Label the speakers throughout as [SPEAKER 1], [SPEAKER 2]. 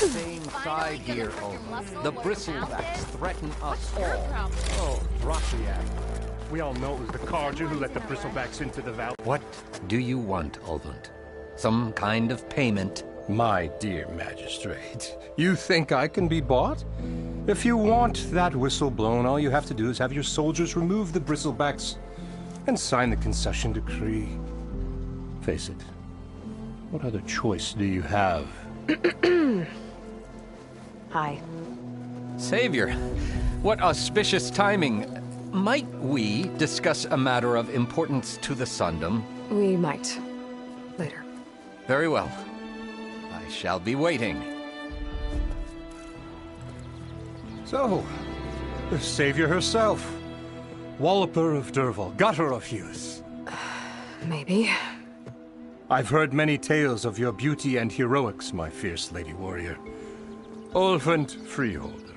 [SPEAKER 1] same side here, Olaf. The bristlebacks threaten us all.
[SPEAKER 2] Oh, drop the act. We all know it was the Carja who let the bristlebacks into the valley.
[SPEAKER 1] What do you want, Olvund? Some kind of payment?
[SPEAKER 3] My dear magistrate, you think I can be bought? If you want that whistle blown, all you have to do is have your soldiers remove the bristlebacks and sign the concession decree. Face it, what other choice do you have?
[SPEAKER 4] Hi.
[SPEAKER 1] Savior, what auspicious timing. Might we discuss a matter of importance to the Sundom?
[SPEAKER 4] We might. Later.
[SPEAKER 1] Very well. I shall be waiting.
[SPEAKER 3] So, the savior herself. Walloper of Derval, gutter of youth.
[SPEAKER 4] Maybe.
[SPEAKER 3] I've heard many tales of your beauty and heroics, my fierce lady warrior. Olfund Freeholder,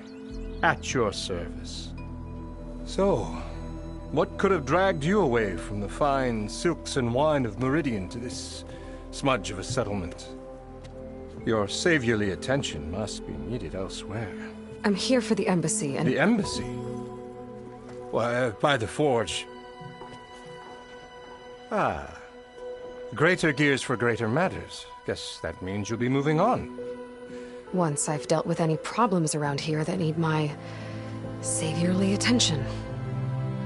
[SPEAKER 3] at your service. So, what could have dragged you away from the fine silks and wine of Meridian to this smudge of a settlement? Your saviorly attention must be needed elsewhere.
[SPEAKER 4] I'm here for the embassy and...
[SPEAKER 3] The embassy? Why, by the forge. Ah. Greater gears for greater matters. Guess that means you'll be moving on.
[SPEAKER 4] Once I've dealt with any problems around here that need my saviorly attention.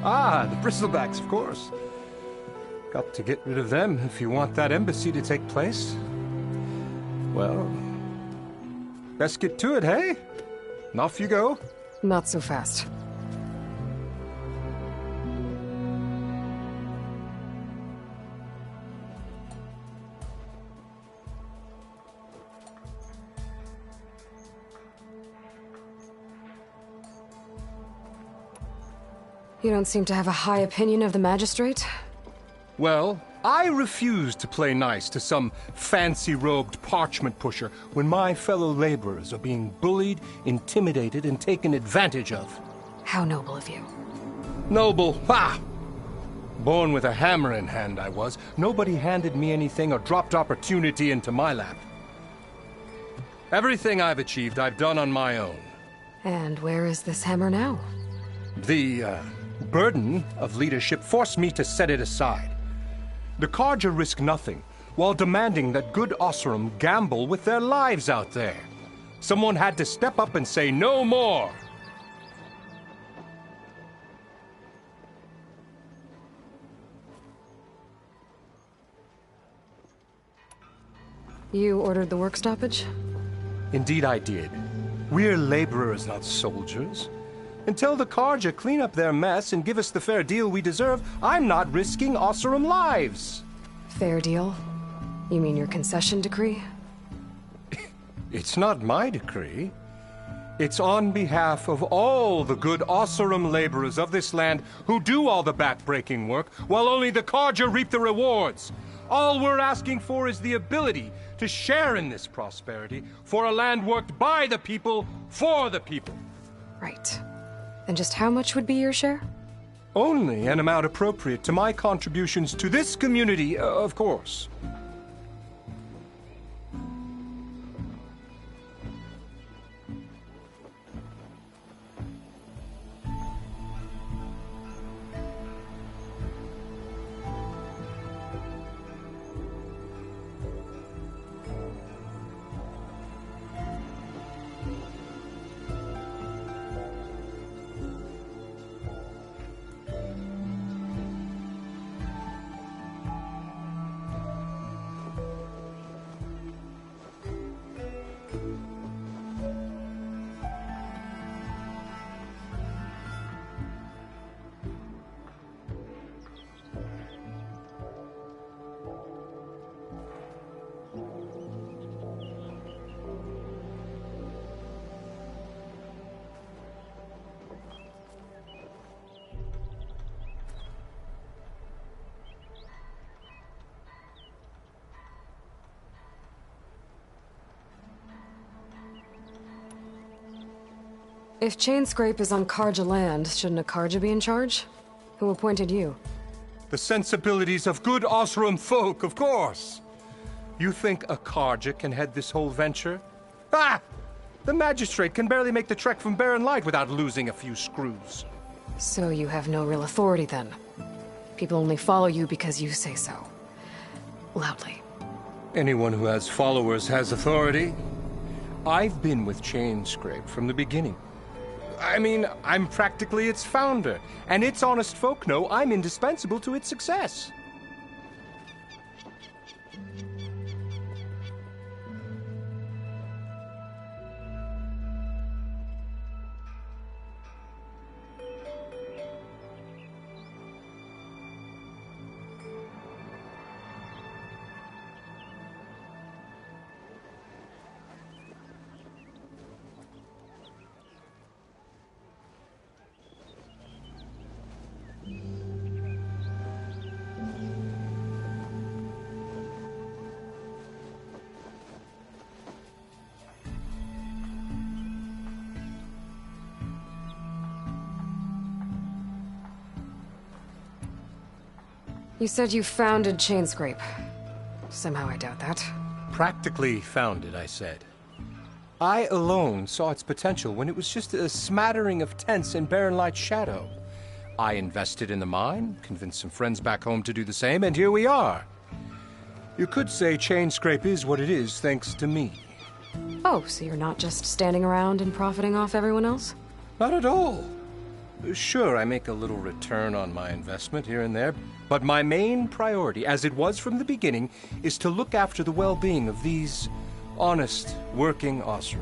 [SPEAKER 3] Ah, the bristlebacks, of course. Got to get rid of them if you want that embassy to take place. Well, best get to it, hey? And off you go.
[SPEAKER 4] Not so fast. You don't seem to have a high opinion of the magistrate?
[SPEAKER 3] Well, I refuse to play nice to some fancy-robed parchment pusher when my fellow laborers are being bullied, intimidated, and taken advantage of.
[SPEAKER 4] How noble of you.
[SPEAKER 3] Noble? Ha! Born with a hammer in hand, I was. Nobody handed me anything or dropped opportunity into my lap. Everything I've achieved, I've done on my own.
[SPEAKER 4] And where is this hammer now?
[SPEAKER 3] The, burden of leadership forced me to set it aside. The Carja risk nothing, while demanding that good Oseram gamble with their lives out there. Someone had to step up and say no more.
[SPEAKER 4] You ordered the work stoppage?
[SPEAKER 3] Indeed I did. We're laborers, not soldiers. Until the Carja clean up their mess and give us the fair deal we deserve, I'm not risking Oseram lives.
[SPEAKER 4] Fair deal? You mean your concession decree?
[SPEAKER 3] It's not my decree. It's on behalf of all the good Oseram laborers of this land who do all the back-breaking work, while only the Carja reap the rewards. All we're asking for is the ability to share in this prosperity for a land worked by the people, for the people.
[SPEAKER 4] Right. And just how much would be your share?
[SPEAKER 3] Only an amount appropriate to my contributions to this community, of course.
[SPEAKER 4] If Chainscrape is on Carja land, shouldn't a Carja be in charge? Who appointed you?
[SPEAKER 3] The sensibilities of good Oseram folk, of course. You think a Carja can head this whole venture? Ah! The magistrate can barely make the trek from Barren Light without losing a few screws.
[SPEAKER 4] So you have no real authority then? People only follow you because you say so. Loudly.
[SPEAKER 3] Anyone who has followers has authority. I've been with Chainscrape from the beginning. I mean, I'm practically its founder, and its honest folk know I'm indispensable to its success.
[SPEAKER 4] You said you founded Chainscrape. Somehow I doubt that.
[SPEAKER 3] Practically founded, I said. I alone saw its potential when it was just a smattering of tents in Barren Light's shadow. I invested in the mine, convinced some friends back home to do the same, and here we are. You could say Chainscrape is what it is thanks to me.
[SPEAKER 4] Oh, so you're not just standing around and profiting off everyone else?
[SPEAKER 3] Not at all. Sure, I make a little return on my investment here and there, but my main priority, as it was from the beginning, is to look after the well-being of these honest, working Osram.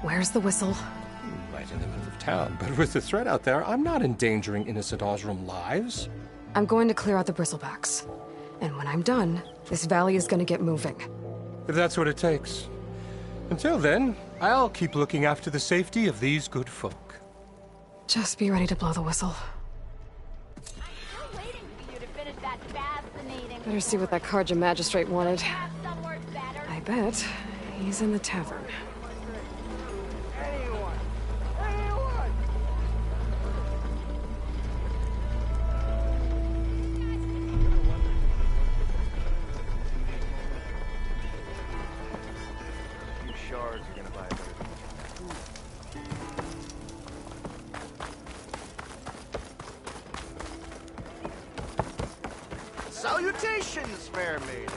[SPEAKER 4] Where's the whistle?
[SPEAKER 3] Right in the middle of town, but with the threat out there, I'm not endangering innocent Osram lives.
[SPEAKER 4] I'm going to clear out the bristlebacks. And when I'm done, this valley is going to get moving.
[SPEAKER 3] If that's what it takes. Until then, I'll keep looking after the safety of these good folk.
[SPEAKER 4] Just be ready to blow the whistle.
[SPEAKER 5] I'm still waiting for you to finish that fascinating.
[SPEAKER 4] Better see what that Carja magistrate wanted.
[SPEAKER 5] Have somewhere better.
[SPEAKER 4] I bet he's in the tavern.
[SPEAKER 6] Salutations, fair maiden.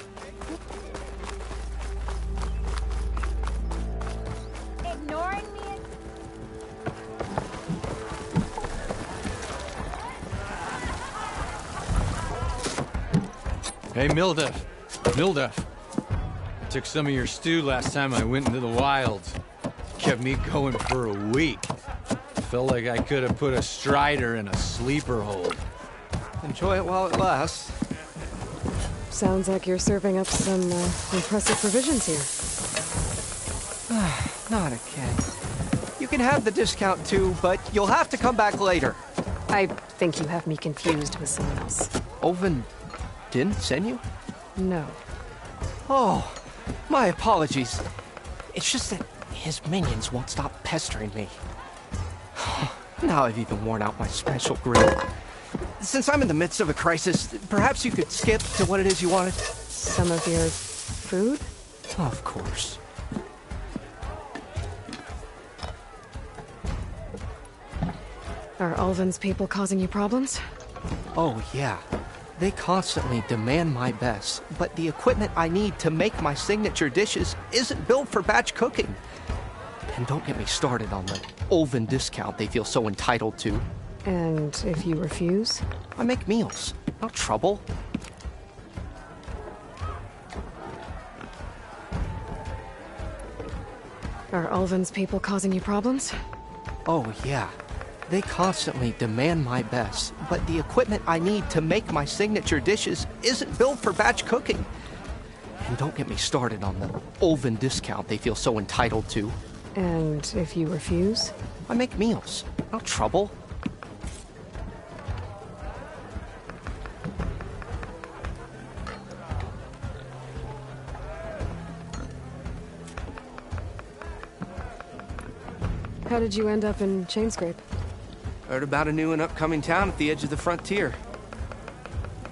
[SPEAKER 5] Ignoring me?
[SPEAKER 7] Hey, Mildef. Mildef. I took some of your stew last time I went into the wilds. Kept me going for a week. Felt like I could have put a strider in a sleeper hold.
[SPEAKER 6] Enjoy it while it lasts.
[SPEAKER 4] Sounds like you're serving up some impressive provisions here.
[SPEAKER 6] Not again. You can have the discount too, but you'll have to come back later.
[SPEAKER 4] I think you have me confused with someone else.
[SPEAKER 6] Oven didn't send you?
[SPEAKER 4] No.
[SPEAKER 6] Oh, my apologies. It's just that his minions won't stop pestering me. Now I've even worn out my special grill. Since I'm in the midst of a crisis, perhaps you could skip to what it is you wanted?
[SPEAKER 4] Some of your food?
[SPEAKER 6] Of course.
[SPEAKER 4] Are Ulvin's people causing you problems?
[SPEAKER 6] Oh, yeah. They constantly demand my best, but the equipment I need to make my signature dishes isn't built for batch cooking. And don't get me started on the Ulvin discount they feel so entitled to.
[SPEAKER 4] And if you refuse?
[SPEAKER 6] I make meals, not trouble.
[SPEAKER 4] Are Ulvin's people causing you problems?
[SPEAKER 6] Oh, yeah. They constantly demand my best, but the equipment I need to make my signature dishes isn't built for batch cooking. And don't get me started on the Ulvin discount they feel so entitled to.
[SPEAKER 4] And if you refuse?
[SPEAKER 6] I make meals, not trouble.
[SPEAKER 4] How did you end up in Chainscrape?
[SPEAKER 6] Heard about a new and upcoming town at the edge of the frontier.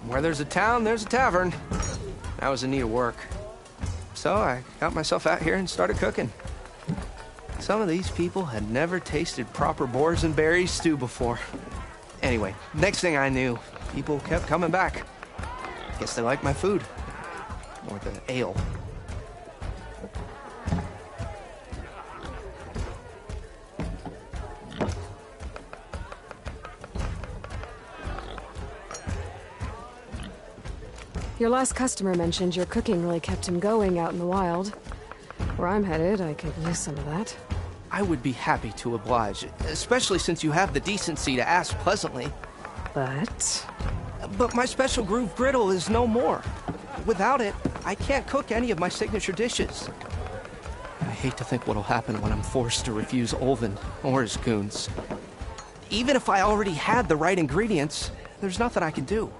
[SPEAKER 6] Where there's a town, there's a tavern. That was in need of work. So I got myself out here and started cooking. Some of these people had never tasted proper boars and berries stew before. Anyway, next thing I knew, people kept coming back. Guess they liked my food. Or the ale.
[SPEAKER 4] Your last customer mentioned your cooking really kept him going out in the wild. Where I'm headed, I could use some of that.
[SPEAKER 6] I would be happy to oblige, especially since you have the decency to ask pleasantly.
[SPEAKER 4] But
[SPEAKER 6] my special groove griddle is no more. Without it, I can't cook any of my signature dishes. I hate to think what'll happen when I'm forced to refuse Olvin or his goons. Even if I already had the right ingredients, there's nothing I can do.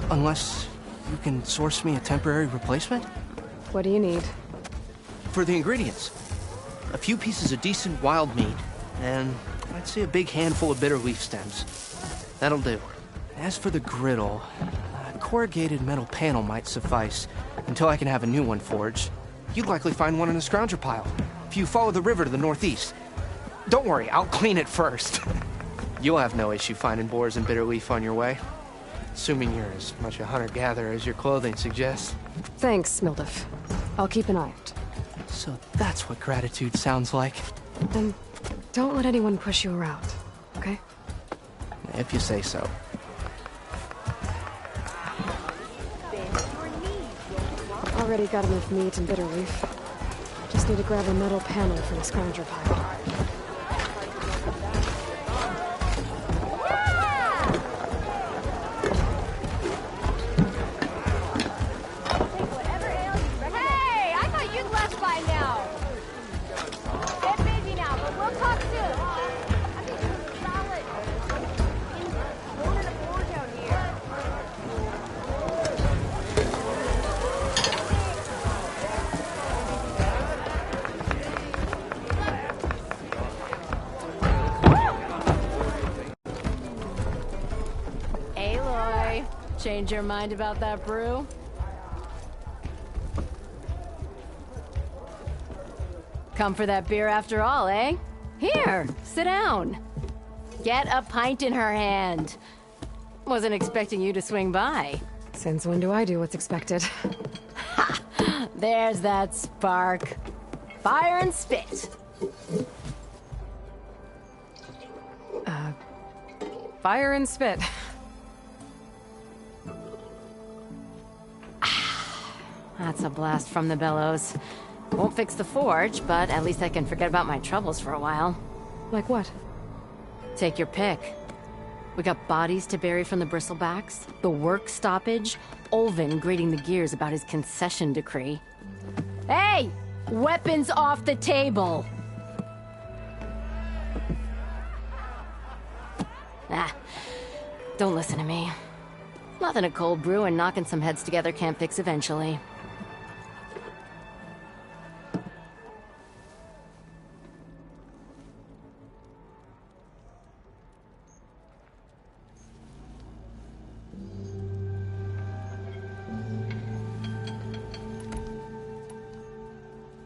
[SPEAKER 6] Unless you can source me a temporary replacement?
[SPEAKER 4] what do you need?
[SPEAKER 6] For the ingredients, a few pieces of decent wild meat, and I'd say a big handful of bitter leaf stems. That'll do. As for the griddle, a corrugated metal panel might suffice until I can have a new one forged. You'd likely find one in a scrounger pile if you follow the river to the northeast. Don't worry, I'll clean it first. You'll have no issue finding boars and bitter leaf on your way. Assuming you're as much a hunter-gatherer as your clothing suggests.
[SPEAKER 4] Thanks, Mildef. I'll keep an eye out.
[SPEAKER 6] So that's what gratitude sounds like.
[SPEAKER 4] And don't let anyone push you around, okay?
[SPEAKER 6] If you say so.
[SPEAKER 4] Already got enough meat and bitter leaf. Just need to grab a metal panel from the scrounger pile.
[SPEAKER 5] Hey, I thought you'd left by now. Get busy now, but we'll talk soon. I'm just doing solid. Going in a board down here. Aloy, change your mind about that brew? Come for that beer after all, eh? Here, sit down. Get a pint in her hand. Wasn't expecting you to swing by.
[SPEAKER 4] Since when do I do what's expected?
[SPEAKER 5] There's that spark. Fire and spit.
[SPEAKER 4] Fire and spit.
[SPEAKER 5] That's a blast from the bellows. Won't fix the forge, but at least I can forget about my troubles for a while.
[SPEAKER 4] Like what?
[SPEAKER 5] Take your pick. We got bodies to bury from the bristlebacks, the work stoppage, Olvin grating the gears about his concession decree. Hey! Weapons off the table! Don't listen to me. Nothing a cold brew and knocking some heads together can't fix eventually.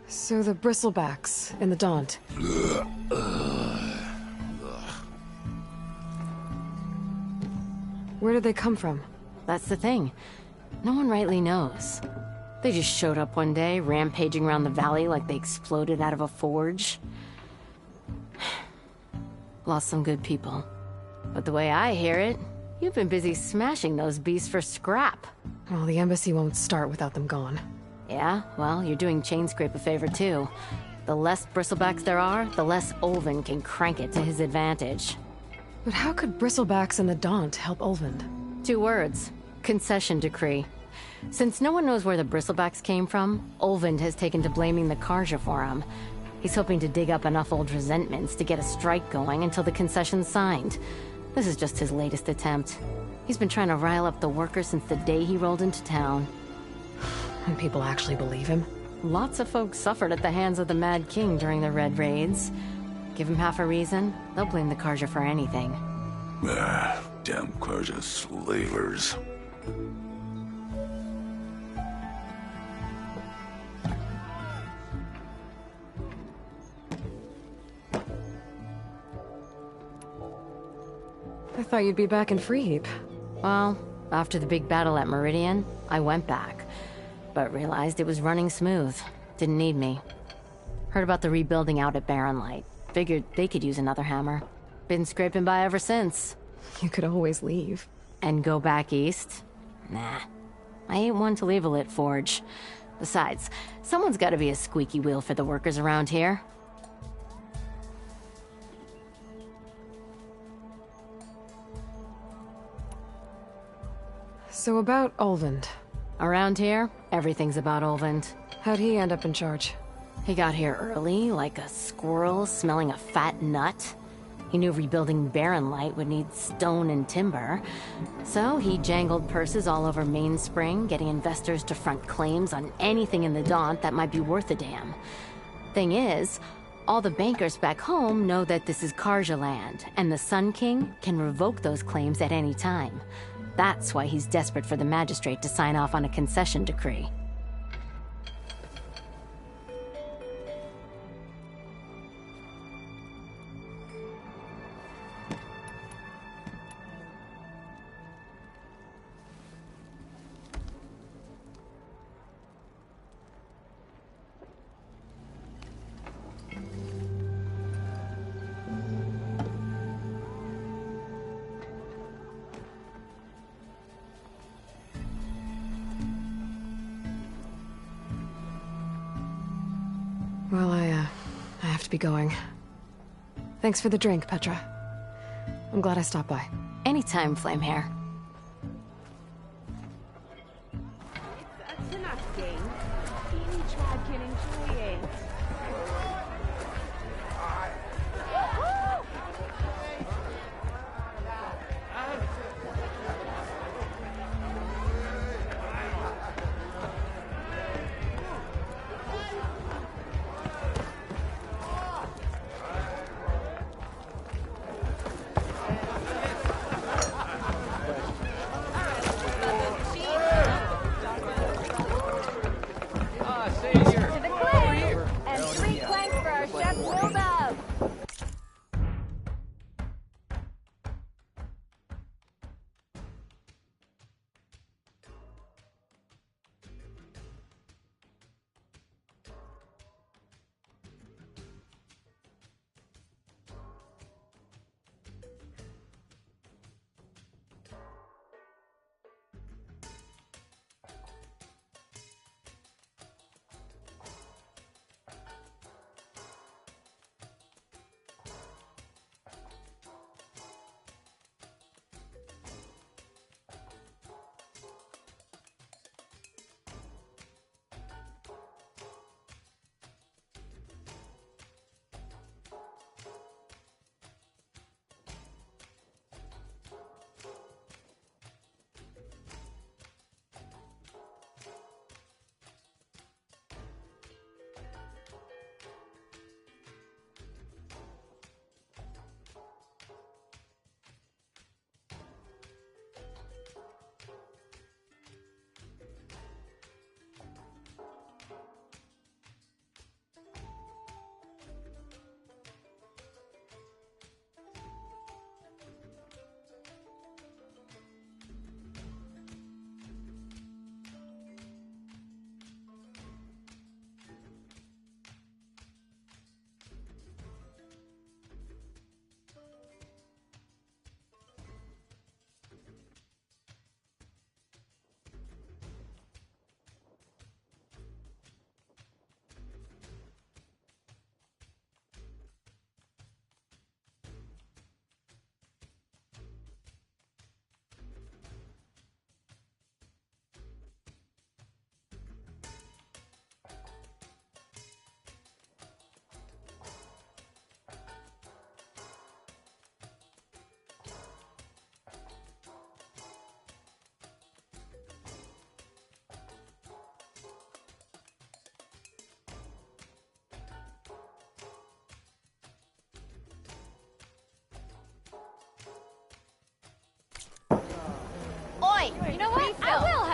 [SPEAKER 4] So the bristlebacks and the Daunt. Where did they come from?
[SPEAKER 5] That's the thing. No one rightly knows. They just showed up one day, rampaging around the valley like they exploded out of a forge. Lost some good people. But the way I hear it, you've been busy smashing those beasts for scrap.
[SPEAKER 4] Well, the embassy won't start without them gone.
[SPEAKER 5] Yeah, well, you're doing Chainscrape a favor too. The less bristlebacks there are, the less Olvin can crank it to his advantage.
[SPEAKER 4] But how could bristlebacks and the Daunt help Olvind?
[SPEAKER 5] 2 words. Concession decree. Since no one knows where the bristlebacks came from, Olvind has taken to blaming the Carja for them. He's hoping to dig up enough old resentments to get a strike going until the concession's signed. This is just his latest attempt. He's been trying to rile up the workers since the day he rolled into town.
[SPEAKER 4] And people actually believe him?
[SPEAKER 5] Lots of folks suffered at the hands of the Mad King during the Red Raids. Give them half a reason, they'll blame the Carja for anything.
[SPEAKER 8] Ah, damn Carja slavers.
[SPEAKER 4] I thought you'd be back in Freeheap.
[SPEAKER 5] Well, after the big battle at Meridian, I went back, but realized it was running smooth. Didn't need me. Heard about the rebuilding out at Barren Light. Figured they could use another hammer. Been scraping by ever since.
[SPEAKER 4] You could always leave.
[SPEAKER 5] And go back east? Nah. I ain't one to leave a lit forge. Besides, someone's gotta be a squeaky wheel for the workers around here.
[SPEAKER 4] So about Olvend.
[SPEAKER 5] Around here, everything's about Olvend.
[SPEAKER 4] How'd he end up in charge?
[SPEAKER 5] He got here early, like a squirrel smelling a fat nut. He knew rebuilding Barren Light would need stone and timber. So he jangled purses all over Mainspring, getting investors to front claims on anything in the Daunt that might be worth a damn. Thing is, all the bankers back home know that this is Carja land, and the Sun King can revoke those claims at any time. That's why he's desperate for the magistrate to sign off on a concession decree.
[SPEAKER 4] Well, I have to be going. Thanks for the drink, Petra. I'm glad I stopped by.
[SPEAKER 5] Anytime, Flamehair.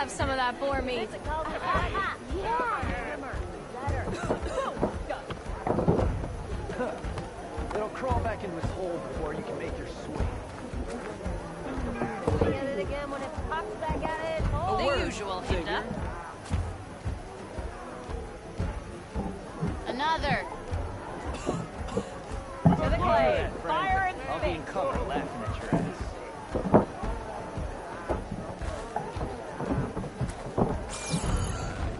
[SPEAKER 5] have some of that boar meat.
[SPEAKER 9] It'll crawl back into its hole before you can make your swing.
[SPEAKER 10] Get it again when it pops back out of its hole.
[SPEAKER 5] The usual, Hilda. Another.
[SPEAKER 10] To the clay. Fire and
[SPEAKER 9] I'll be in
[SPEAKER 10] spit.
[SPEAKER 9] cover laughing at your ass.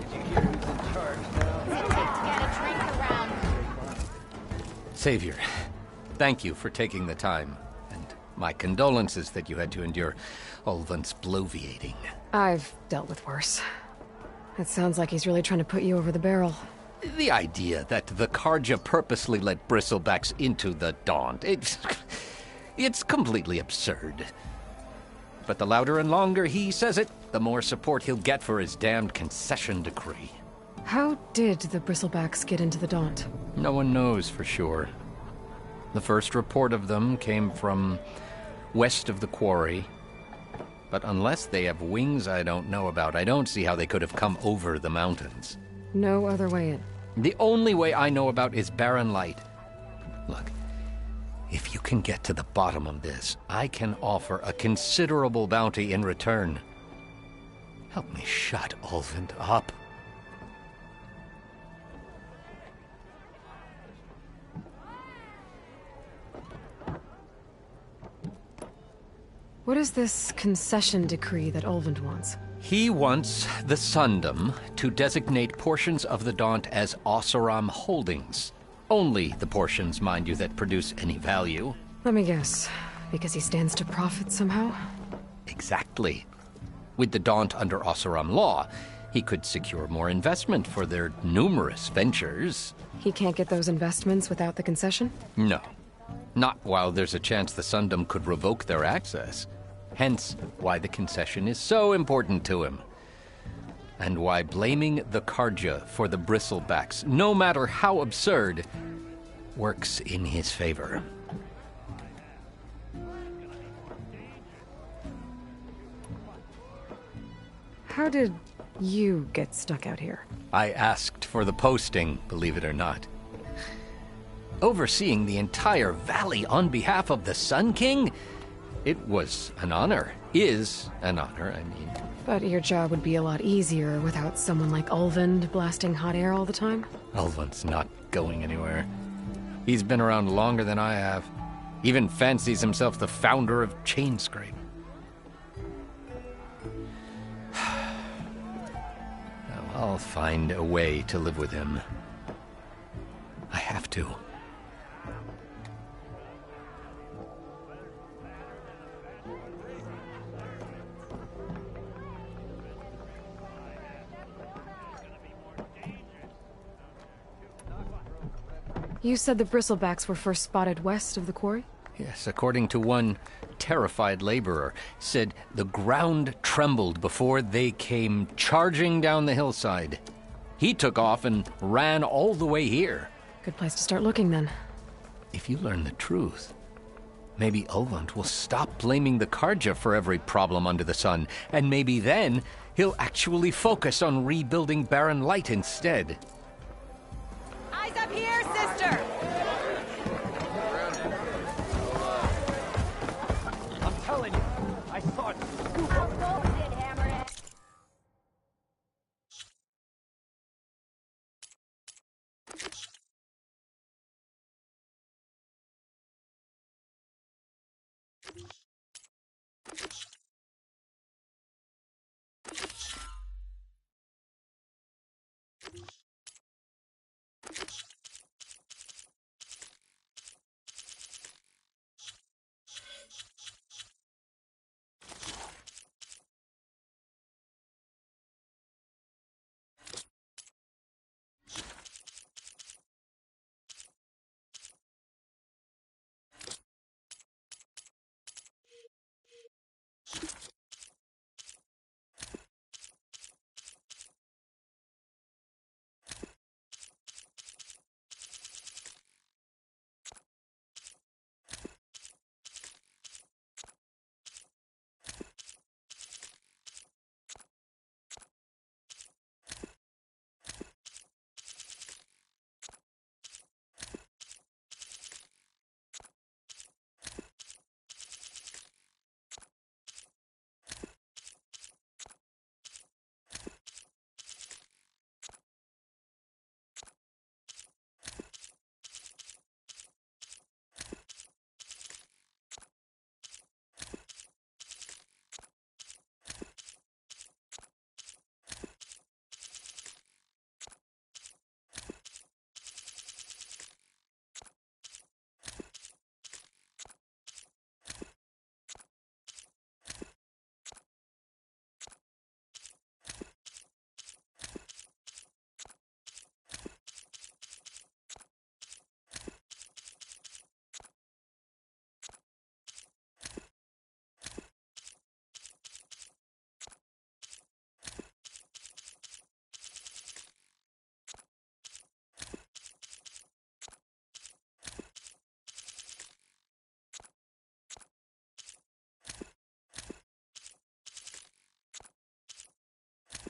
[SPEAKER 9] Did you hear who's in charge now?
[SPEAKER 5] Get a drink around.
[SPEAKER 1] Savior, thank you for taking the time, and my condolences that you had to endure Ulvund's bloviating.
[SPEAKER 4] I've dealt with worse. It sounds like he's really trying to put you over the barrel.
[SPEAKER 1] The idea that the Karja purposely let Bristlebacks into the Daunt, it's completely absurd. But the louder and longer he says it, the more support he'll get for his damned concession decree.
[SPEAKER 4] How did the Bristlebacks get into the Daunt?
[SPEAKER 1] No one knows for sure. The first report of them came from west of the quarry. But unless they have wings I don't know about, I don't see how they could have come over the mountains.
[SPEAKER 4] No other way in.
[SPEAKER 1] The only way I know about is Barren Light. Look, if you can get to the bottom of this, I can offer a considerable bounty in return. Help me shut Ulvund up.
[SPEAKER 4] What is this concession decree that Ulvund wants?
[SPEAKER 1] He wants the Sundom to designate portions of the Daunt as Oseram holdings. Only the portions, mind you, that produce any value.
[SPEAKER 4] Let me guess. Because he stands to profit somehow?
[SPEAKER 1] Exactly. With the Daunt under Oseram law, he could secure more investment for their numerous ventures.
[SPEAKER 4] He can't get those investments without the concession?
[SPEAKER 1] No. Not while there's a chance the Sundom could revoke their access. Hence, why the concession is so important to him. And why blaming the Karja for the Bristlebacks, no matter how absurd, works in his favor.
[SPEAKER 4] How did you get stuck out here?
[SPEAKER 1] I asked for the posting, believe it or not. Overseeing the entire valley on behalf of the Sun King? It was an honor. Is an honor, I mean.
[SPEAKER 4] But your job would be a lot easier without someone like Ulvund blasting hot air all the time?
[SPEAKER 1] Ulvund's not going anywhere. He's been around longer than I have. Even fancies himself the founder of Chainscrape. I'll find a way to live with him. I have to.
[SPEAKER 4] You said the Bristlebacks were first spotted west of the quarry?
[SPEAKER 1] Yes, according to one terrified laborer, said the ground trembled before they came charging down the hillside. He took off and ran all the way here.
[SPEAKER 4] Good place to start looking, then.
[SPEAKER 1] If you learn the truth, maybe Ulvund will stop blaming the Karja for every problem under the sun, and maybe then he'll actually focus on rebuilding Barren Light instead.
[SPEAKER 10] Eyes up here, sister!
[SPEAKER 9] I'm telling you, I saw it.
[SPEAKER 10] Bullshit, Hammerhead.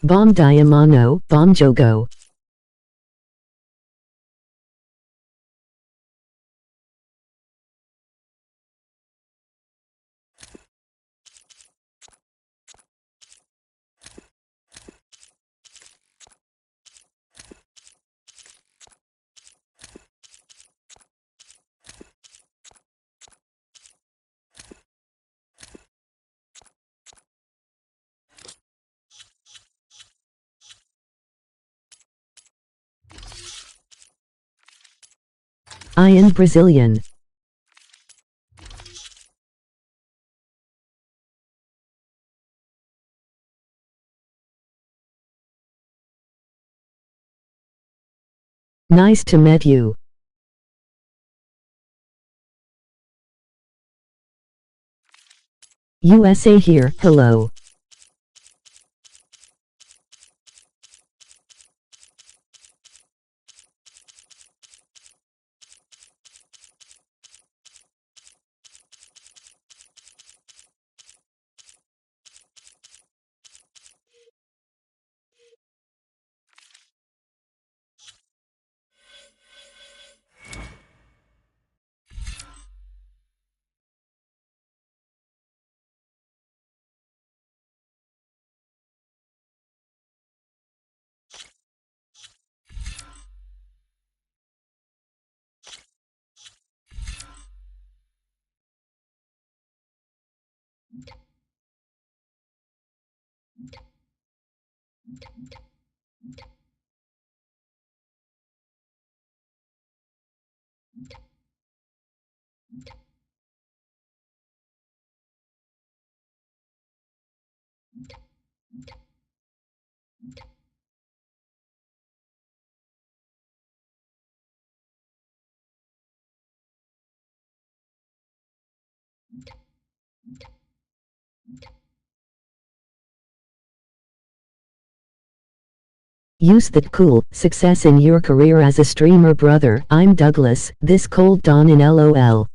[SPEAKER 11] Bom dia mano, bom jogo. I am Brazilian. Nice to meet you. USA here, hello. Use that cool success in your career as a streamer, brother. I'm Douglas, this cold dawn in LOL.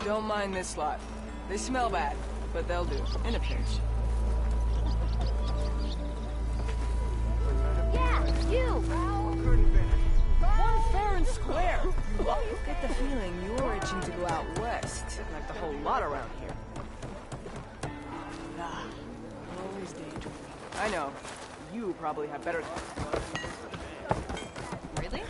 [SPEAKER 12] Don't mind this lot. They smell bad, but they'll do, in a pinch.
[SPEAKER 10] Yeah, you!
[SPEAKER 12] One fair and square! Get the feeling you're itching to go out west, like the whole lot around here. Nah, always daydreaming. I know, you probably have better...
[SPEAKER 10] Really?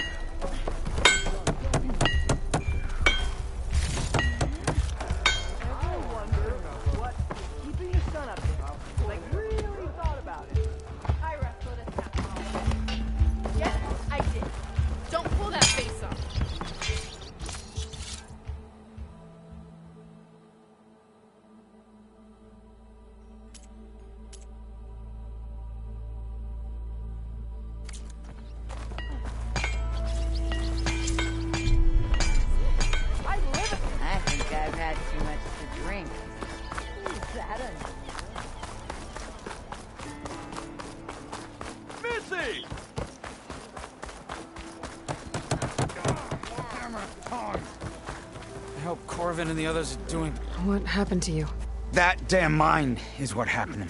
[SPEAKER 13] I hope Corvin and the others are doing...
[SPEAKER 4] What happened to you?
[SPEAKER 13] That damn mine is what happened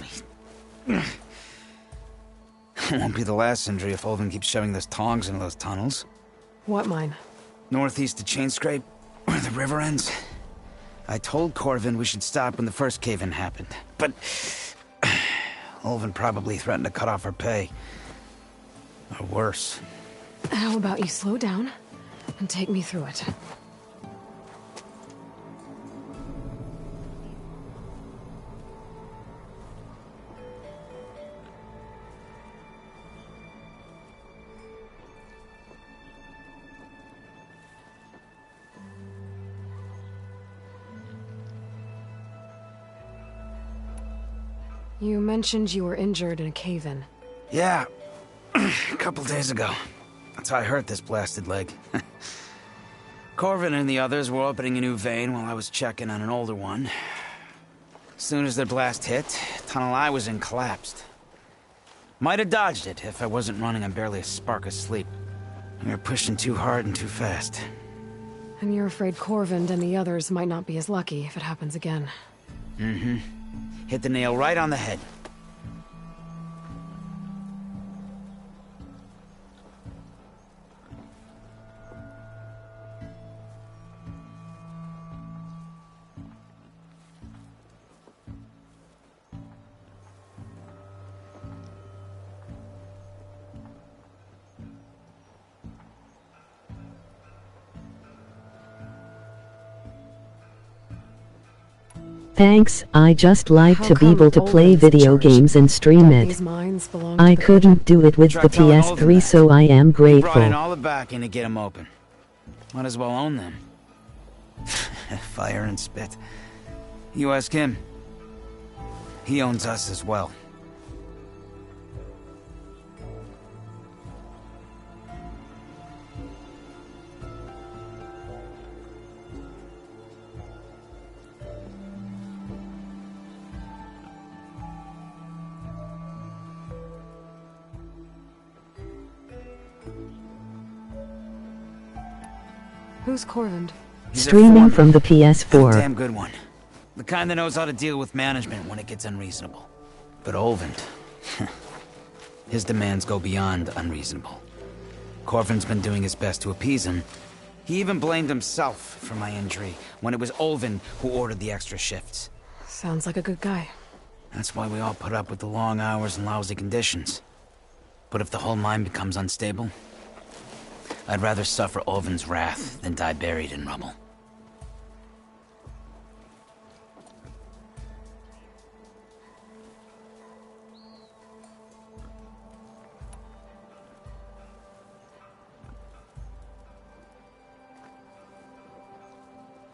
[SPEAKER 13] to me. It won't be the last injury if Olvin keeps shoving those tongs into those tunnels.
[SPEAKER 4] What mine?
[SPEAKER 13] Northeast of Chainscrape, where the river ends. I told Corvin we should stop when the first cave-in happened, but Olvin probably threatened to cut off her pay. Or worse.
[SPEAKER 4] How about you slow down and take me through it? You mentioned you were injured in a cave-in.
[SPEAKER 13] Yeah, a couple days ago. That's how I hurt this blasted leg. Corvin and the others were opening a new vein while I was checking on an older one. As soon as their blast hit, tunnel I was in collapsed. Might have dodged it if I wasn't running on barely a spark of sleep. We were pushing too hard and too fast.
[SPEAKER 4] And you're afraid Corvind and the others might not be as lucky if it happens again.
[SPEAKER 13] Mm-hmm. Hit the nail right on the head.
[SPEAKER 11] Thanks, I just like to be able to play video games and stream it. I couldn't do it with the PS3, so I am
[SPEAKER 13] Brought in
[SPEAKER 11] grateful.
[SPEAKER 13] all the backing to get them open. Might as well own them. Fire and spit. You ask him. He owns us as well.
[SPEAKER 4] Who's Corvind?
[SPEAKER 13] He's a
[SPEAKER 11] Streaming
[SPEAKER 13] foreman.
[SPEAKER 11] from the
[SPEAKER 13] A
[SPEAKER 11] PS4.
[SPEAKER 13] damn good one. The kind that knows how to deal with management when it gets unreasonable. But Olvin, his demands go beyond unreasonable. Corvin's been doing his best to appease him. He even blamed himself for my injury when it was Olvin who ordered the extra shifts.
[SPEAKER 4] Sounds like a good guy.
[SPEAKER 13] That's why we all put up with the long hours and lousy conditions. But if the whole mine becomes unstable, I'd rather suffer Olvin's wrath than die buried in rubble.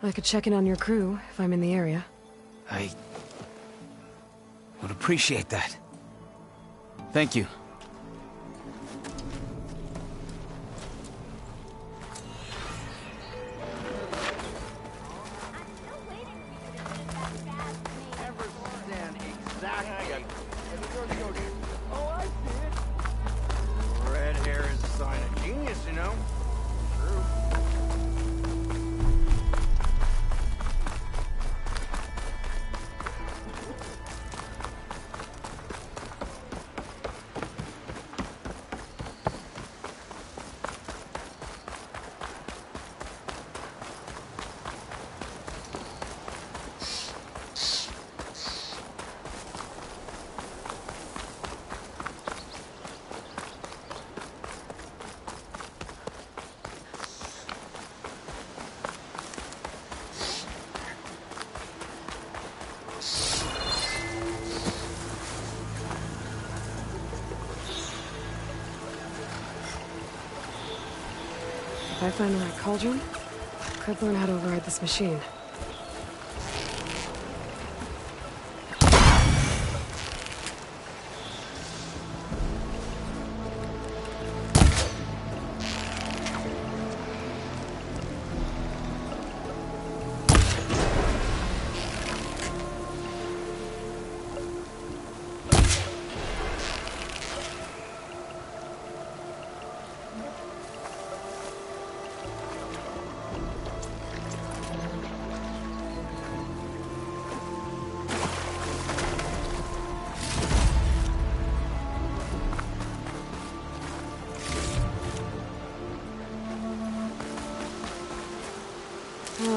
[SPEAKER 4] I could check in on your crew if I'm in the area.
[SPEAKER 13] I would appreciate that. Thank you.
[SPEAKER 9] Oh, I see it. Red hair is a sign of genius, you know? True.
[SPEAKER 4] If I find the right cauldron, could learn how to override this machine.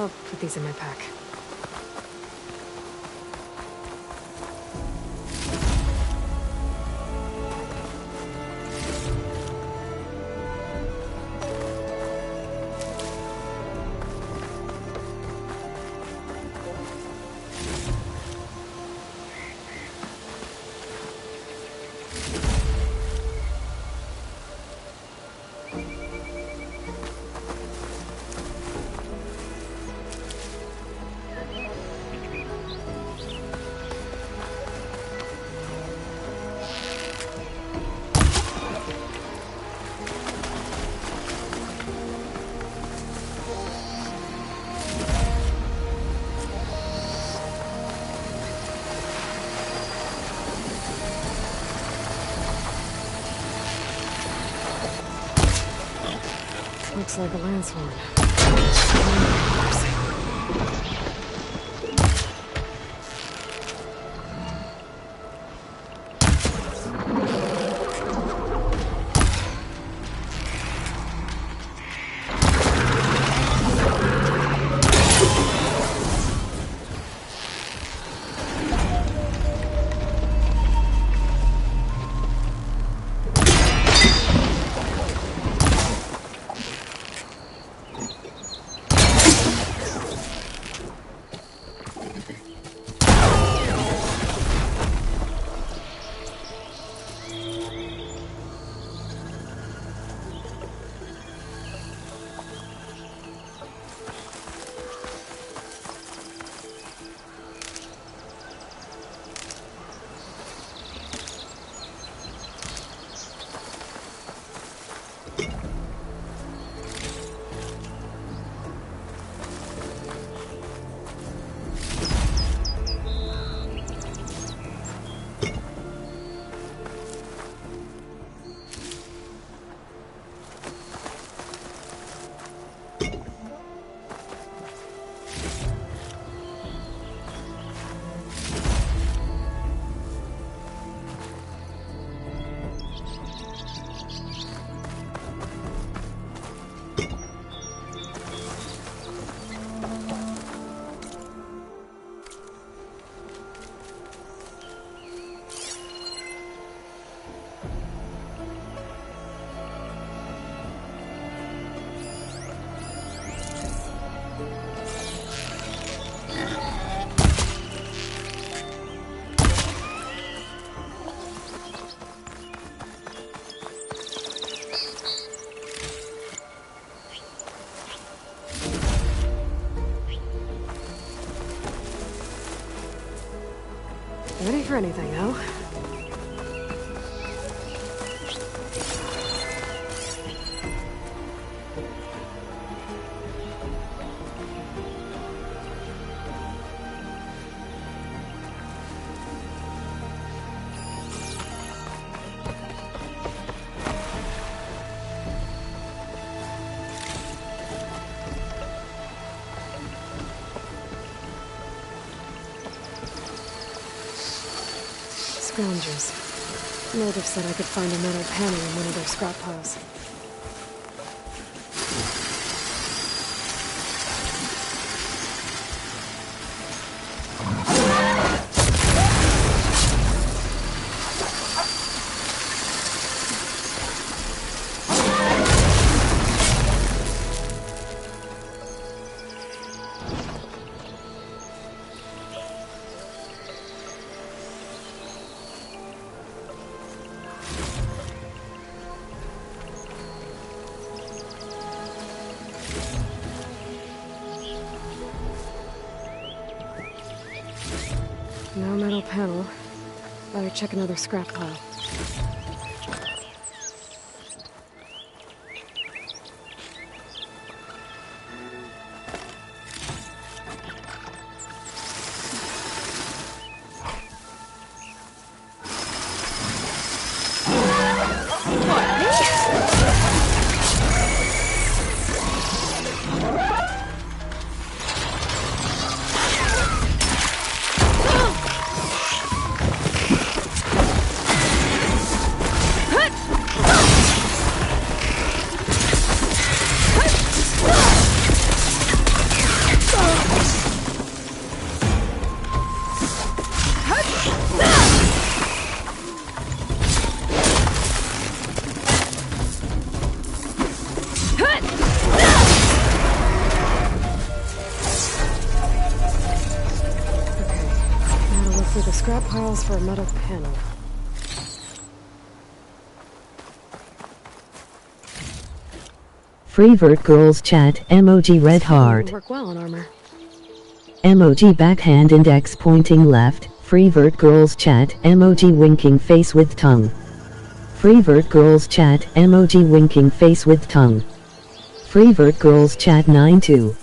[SPEAKER 4] I'll put these in my pack. Looks like a lance horn. Ready for anything, no? Scroungers. Native said I could find a metal panel in one of their scrap piles. No metal panel. Better check another scrap pile. Now to look through the scrap piles for a metal panel.
[SPEAKER 11] Freevert girls chat, emoji red heart.
[SPEAKER 4] Work well on armor.
[SPEAKER 11] Emoji backhand index pointing left, Freevert girls chat, emoji winking face with tongue. Freevert girls chat, emoji winking face with tongue. Freevert girls chat 92.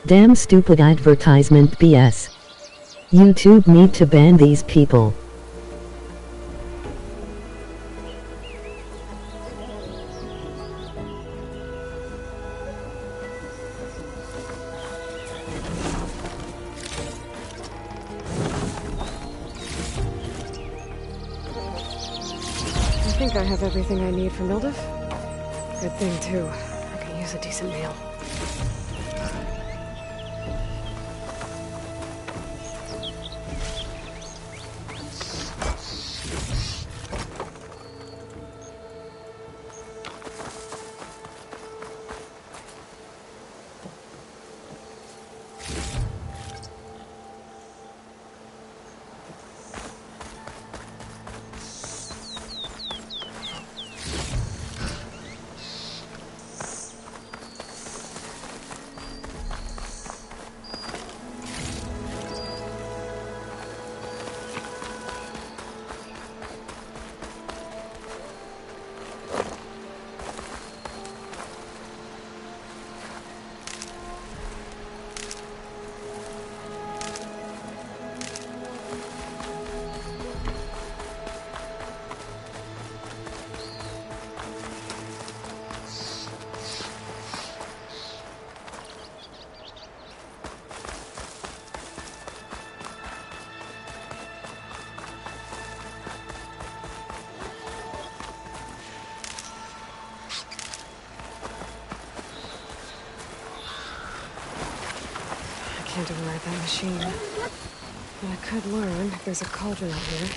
[SPEAKER 11] Damn stupid advertisement BS. YouTube need to ban these people.
[SPEAKER 4] I think I have everything I need for Mildef. Good thing, too. I can use a decent meal. Can't override that machine. But I could learn if there's a cauldron out here.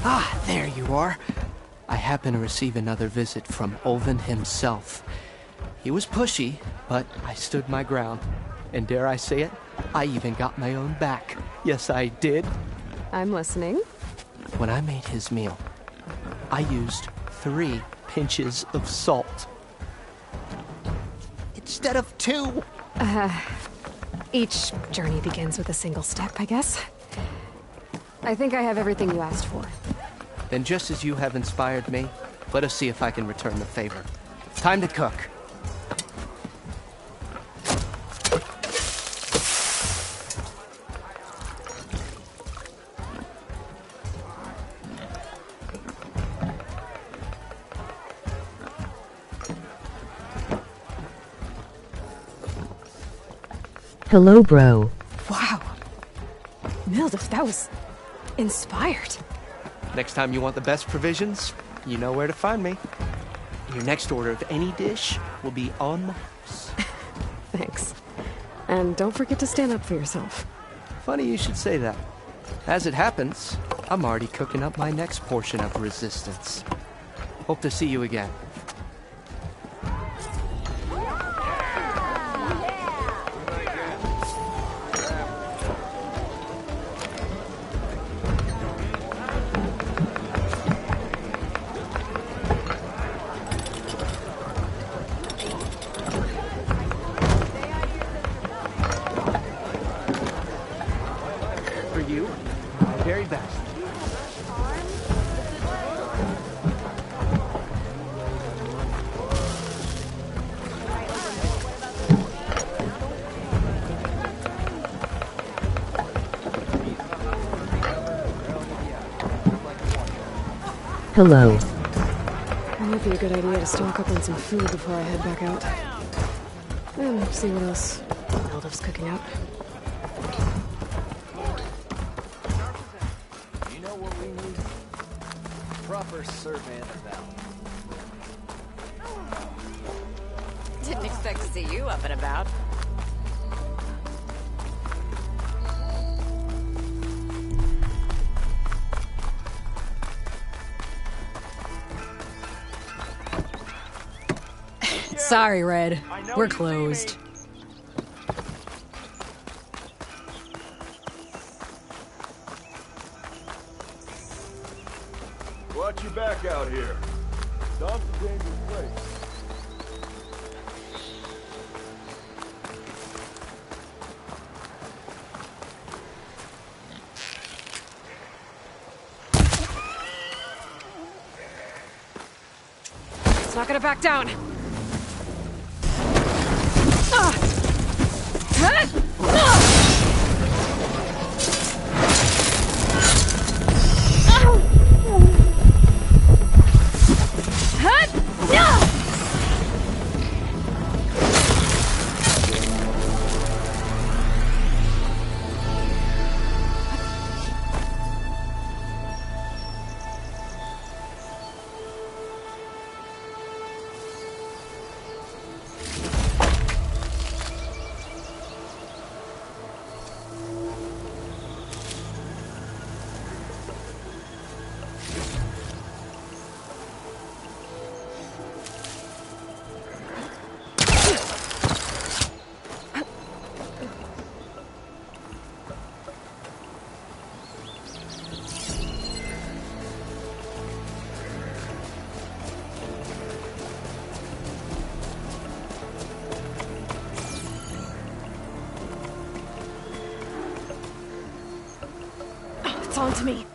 [SPEAKER 6] Ah, there you are. I happen to receive another visit from Olvin himself. He was pushy, but I stood my ground. And dare I say it, I even got my own back. Yes, I did.
[SPEAKER 4] I'm listening.
[SPEAKER 6] When I made his meal, I used 3 pinches of salt. Instead of 2.
[SPEAKER 4] Each journey begins with a single step, I guess. I think I have everything you asked for.
[SPEAKER 6] Then just as you have inspired me, let us see if I can return the favor. Time to cook.
[SPEAKER 11] Hello, bro.
[SPEAKER 4] Wow. Mildef, that was inspired.
[SPEAKER 6] Next time you want the best provisions, you know where to find me. Your next order of any dish will be on the house.
[SPEAKER 4] Thanks. And don't forget to stand up for yourself.
[SPEAKER 6] Funny you should say that. As it happens, I'm already cooking up my next portion of resistance. Hope to see you again. For you, my very best.
[SPEAKER 11] Hello.
[SPEAKER 4] It might be a good idea to stock up on some food before I head back out. And see what else Mildef's cooking up.
[SPEAKER 9] You know what we need? Proper survey of the valley.
[SPEAKER 10] Didn't expect to see you up and about.
[SPEAKER 14] Sorry, Red. We're closed.
[SPEAKER 8] Watch your back out here. Dogs a dangerous place.
[SPEAKER 4] It's not gonna back down. It's on to me.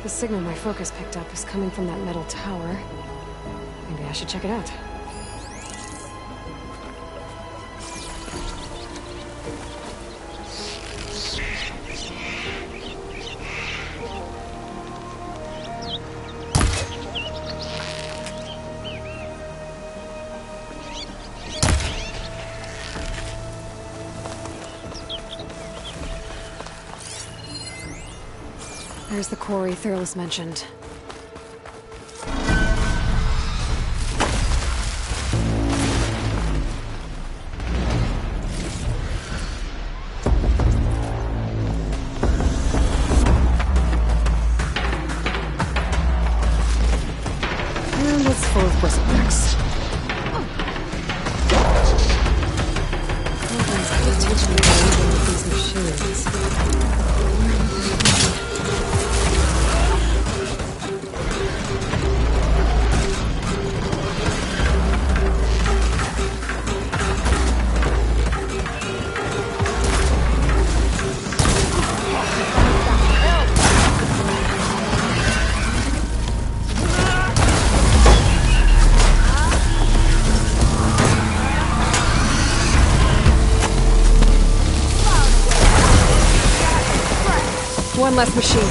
[SPEAKER 4] The signal my focus picked up is coming from that metal tower. Maybe I should check it out. There's the quarry Thurles mentioned. And it's full of bristlebacks. Nobody's paying attention to anything with these machines. One less machine.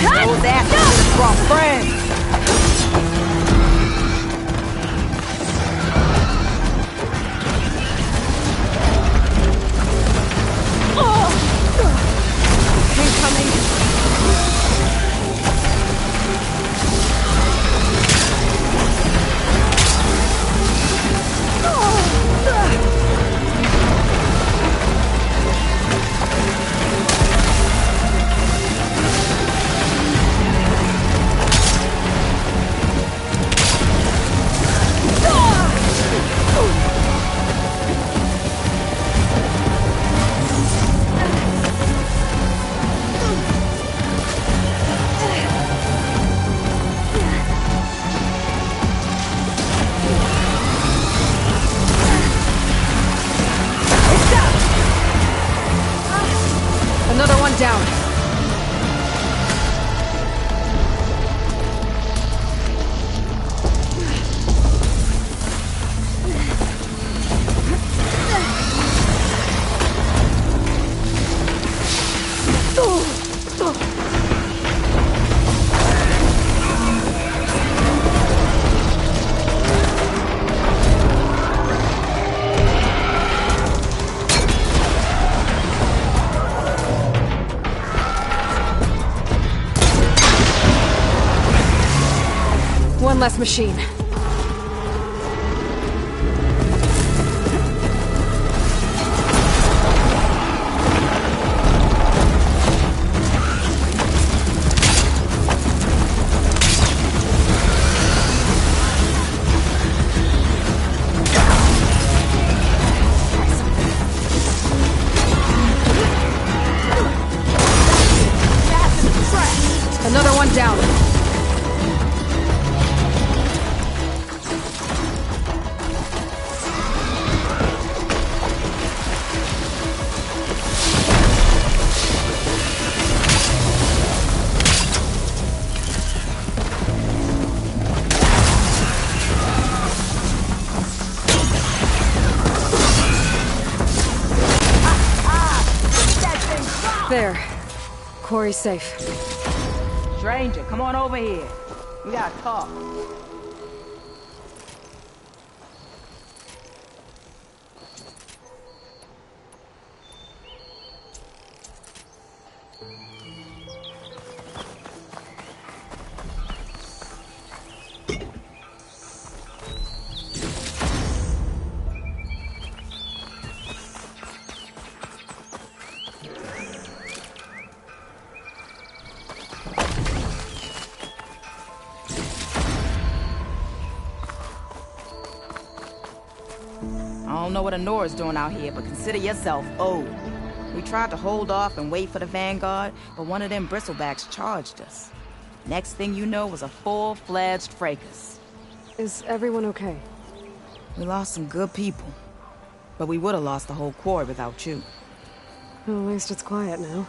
[SPEAKER 12] Those assholes brought friends.
[SPEAKER 4] Another one down. One less machine. Another one down. There. Quarry's safe.
[SPEAKER 12] Stranger, come on over here. We gotta talk. I don't know what Anora's doing out here, but consider yourself owed. We tried to hold off and wait for the Vanguard, but one of them bristlebacks charged us. Next thing you know was a full-fledged fracas.
[SPEAKER 4] Is everyone okay?
[SPEAKER 12] We lost some good people. But we would have lost the whole quarry without you.
[SPEAKER 4] Well, at least it's quiet now.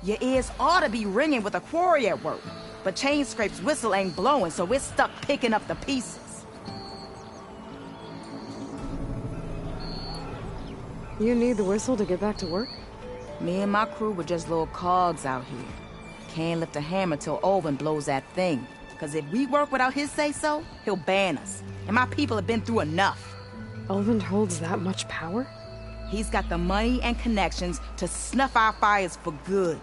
[SPEAKER 12] Your ears ought to be ringing with a quarry at work. But Chainscrape's whistle ain't blowing, so we're stuck picking up the pieces.
[SPEAKER 4] You need the whistle to get back to work?
[SPEAKER 12] Me and my crew were just little cogs out here. Can't lift a hammer till Olvin blows that thing. Cause if we work without his say-so, he'll ban us. And my people have been through enough.
[SPEAKER 4] Olvin holds that much power?
[SPEAKER 12] He's got the money and connections to snuff our fires for good.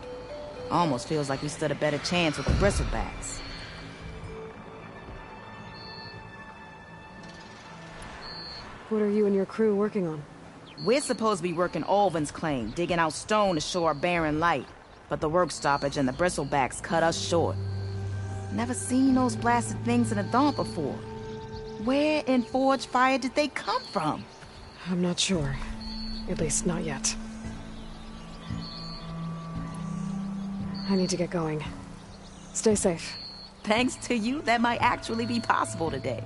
[SPEAKER 12] Almost feels like we stood a better chance with the Bristlebacks.
[SPEAKER 4] What are you and your crew working on?
[SPEAKER 12] We're supposed to be working Olvin's claim, digging out stone to show our barren light. But the work stoppage and the Bristlebacks cut us short. Never seen those blasted things in the Daunt before. Where in Forge Fire did they come from?
[SPEAKER 4] I'm not sure. At least not yet. I need to get going. Stay safe.
[SPEAKER 12] Thanks to you, that might actually be possible today.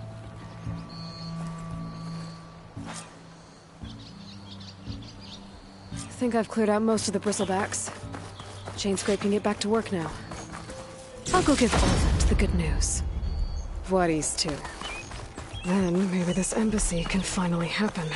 [SPEAKER 4] I think I've cleared out most of the Bristlebacks. Chainscrape can get back to work now. I'll go give Olvin the good news. Voorhees too. Then maybe this embassy can finally happen.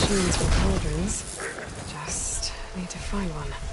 [SPEAKER 4] Machines for cauldrons. Just need to find one.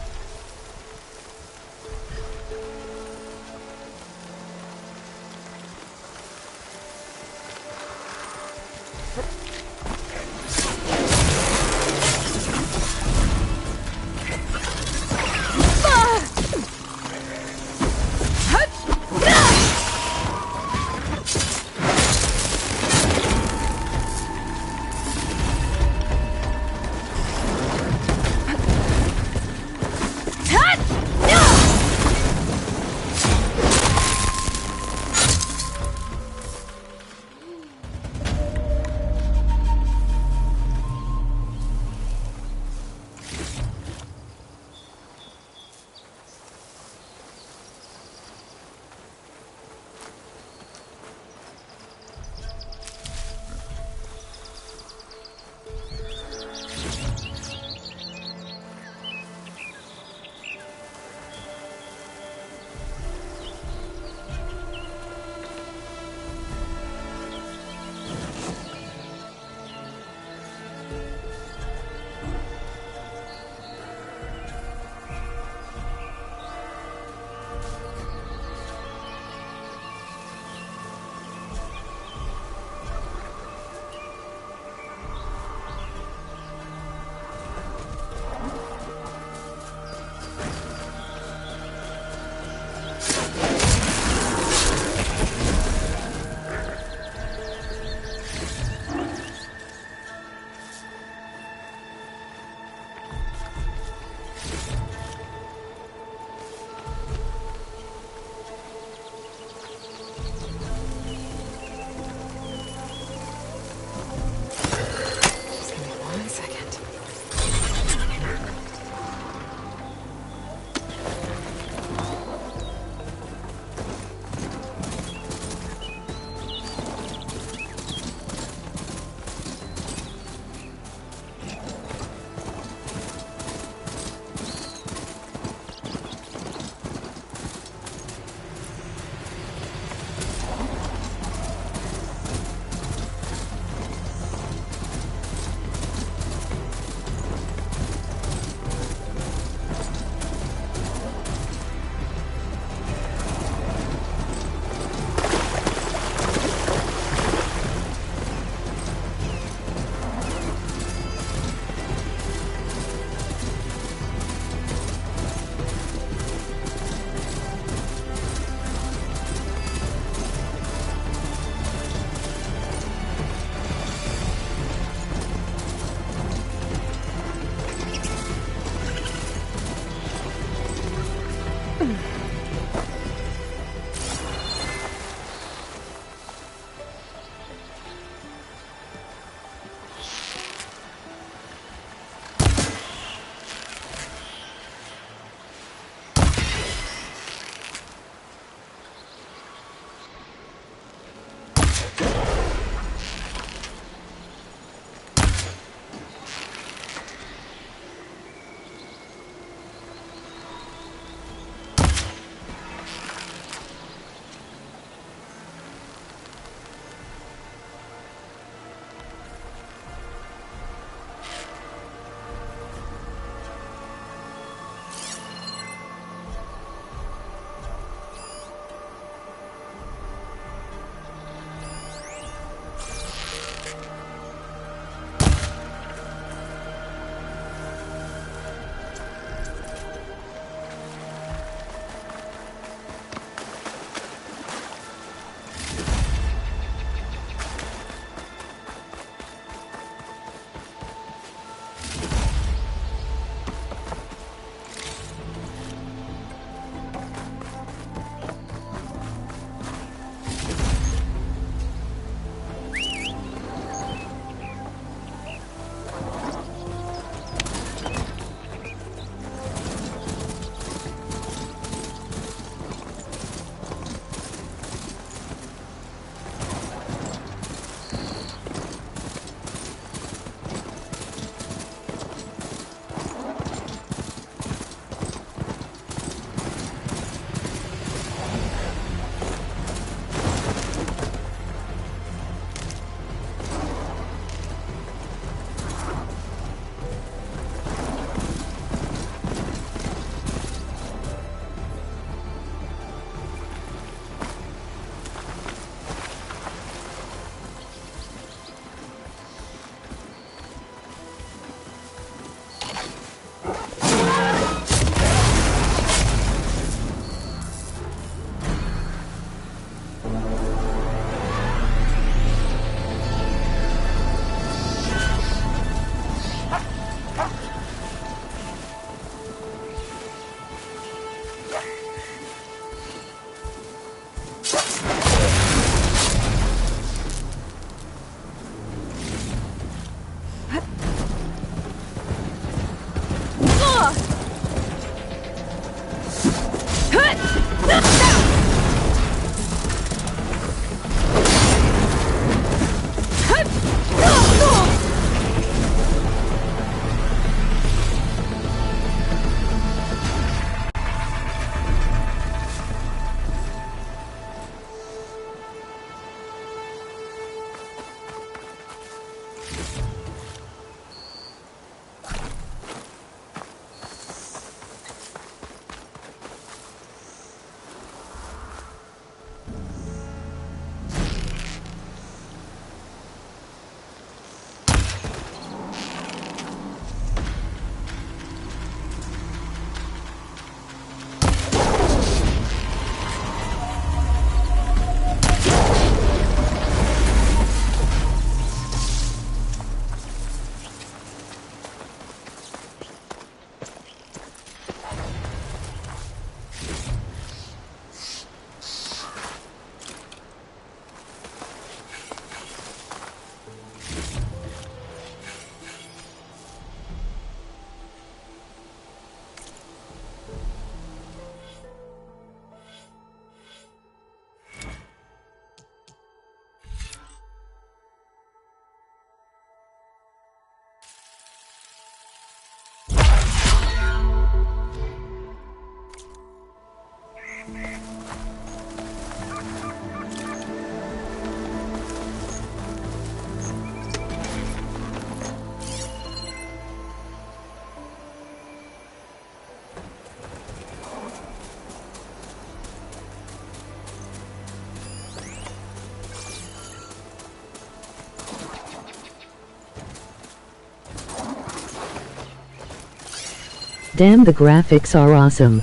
[SPEAKER 11] Damn, the graphics are awesome.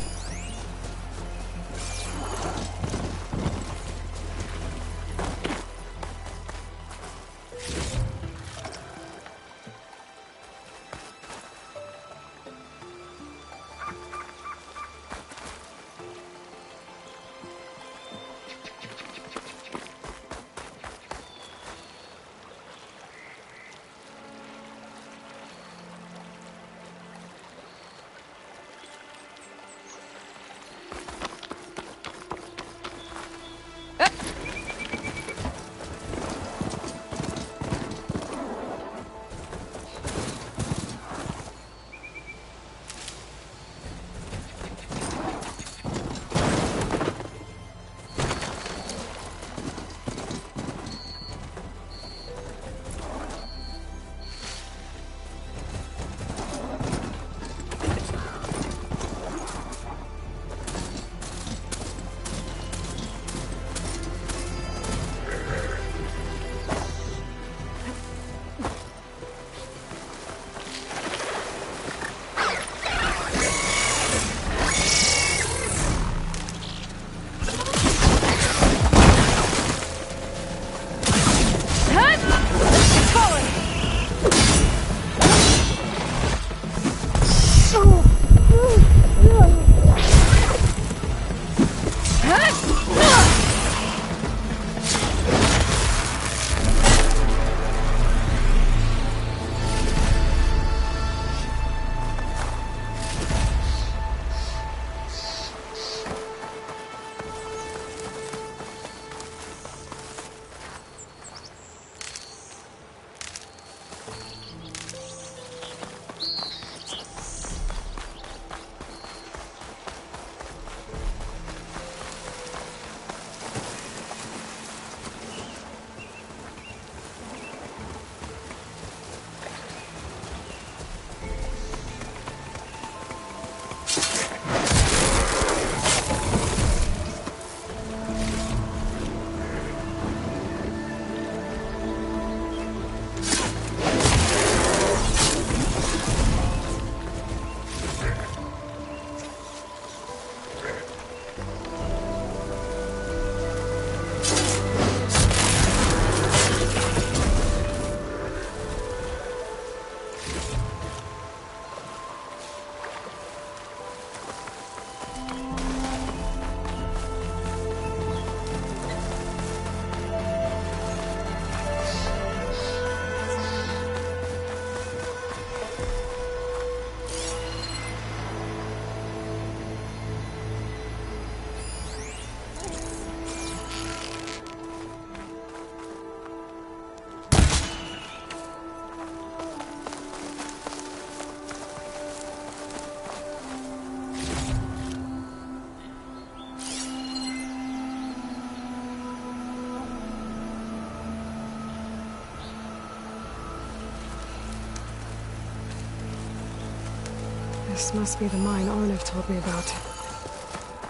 [SPEAKER 4] This must be the mine Arnav told me about.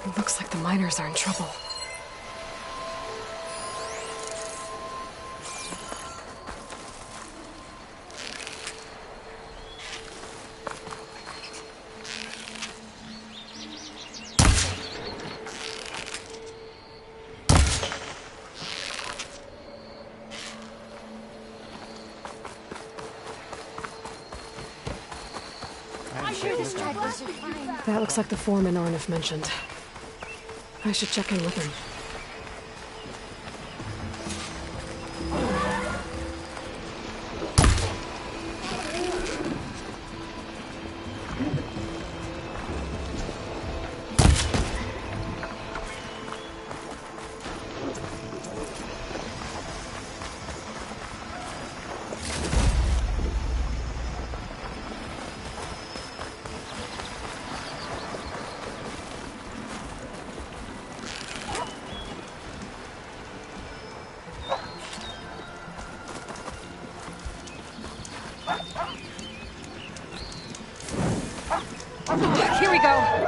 [SPEAKER 4] It looks like the miners are in trouble. That looks like the foreman Arnav mentioned. I should check in with him. Here we go.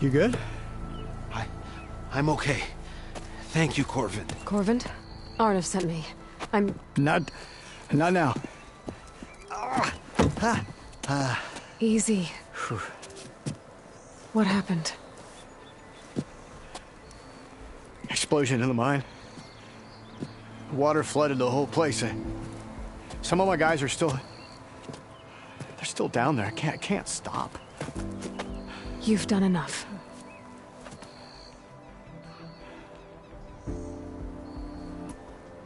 [SPEAKER 15] You good?
[SPEAKER 6] I'm okay. Thank you, Corvin.
[SPEAKER 4] Corvin? Arnav sent me.
[SPEAKER 15] Not now.
[SPEAKER 4] Easy. What happened?
[SPEAKER 15] Explosion in the mine. Water flooded the whole place. Some of my guys are still... They're still down there. I can't stop.
[SPEAKER 4] You've done enough.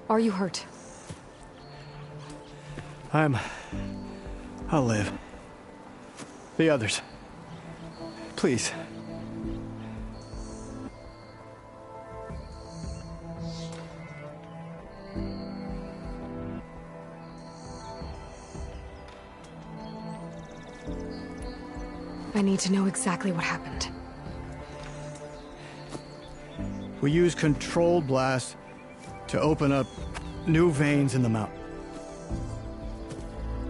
[SPEAKER 4] Are you hurt?
[SPEAKER 15] I'll live. The others. Please.
[SPEAKER 4] I need to know exactly what happened.
[SPEAKER 15] We used controlled blast to open up new veins in the mountain.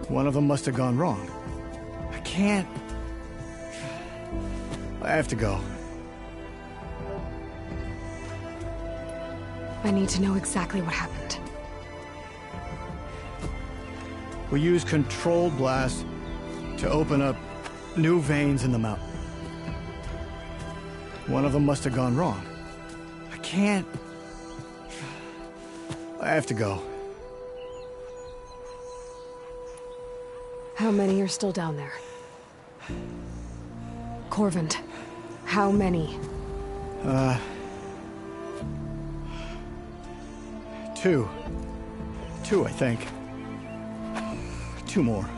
[SPEAKER 15] One of them must have gone wrong. I can't... I have to go.
[SPEAKER 4] I need to know exactly what happened.
[SPEAKER 15] We used controlled blast to open up new veins in the mountain. One of them must have gone wrong. I can't... I have to go.
[SPEAKER 4] How many are still down there? Corvin, how many?
[SPEAKER 15] Two. Two, I think. Two more.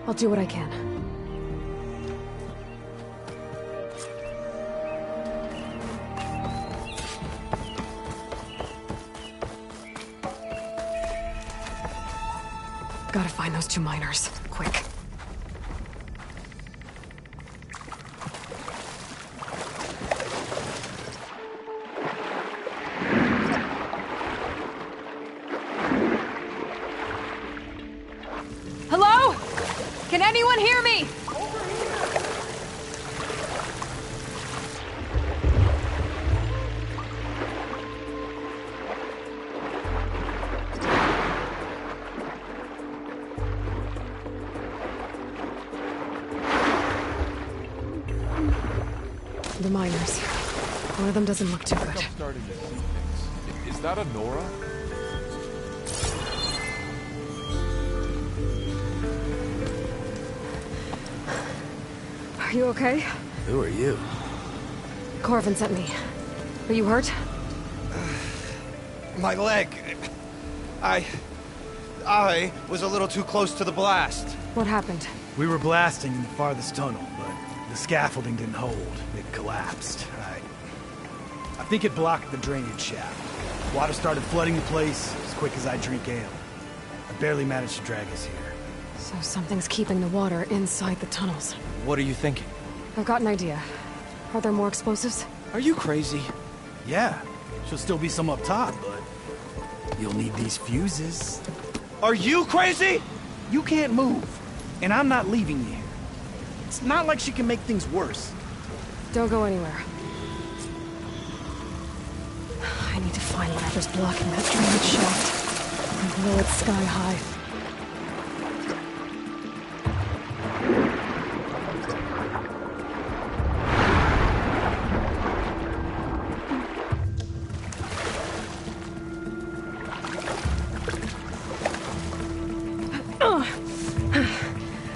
[SPEAKER 4] I'll do what I can. Gotta find those two miners. Quick.
[SPEAKER 16] Hello? Can anyone hear me?
[SPEAKER 4] The miners. One of them doesn't look too good.
[SPEAKER 8] I'm starting to see things. Is that a Nora?
[SPEAKER 4] Are you okay?
[SPEAKER 17] Who are you?
[SPEAKER 4] Corvin sent me. Are you hurt?
[SPEAKER 9] My leg. I was a little too close to the blast.
[SPEAKER 4] What happened?
[SPEAKER 9] We were blasting in the farthest tunnel, but the scaffolding didn't hold. It collapsed. I think it blocked the drainage shaft. Water started flooding the place as quick as I drink ale. I barely managed to drag us here.
[SPEAKER 4] So something's keeping the water inside the tunnels.
[SPEAKER 6] What are you thinking?
[SPEAKER 4] I've got an idea. Are there more explosives?
[SPEAKER 6] Are you crazy?
[SPEAKER 9] Yeah, should still be some up top, but you'll need these fuses. Are you crazy? You can't move, and I'm not leaving you here. It's not like she can make things worse.
[SPEAKER 4] Don't go anywhere. I need to find whatever's blocking that drainage shaft and blow it sky high.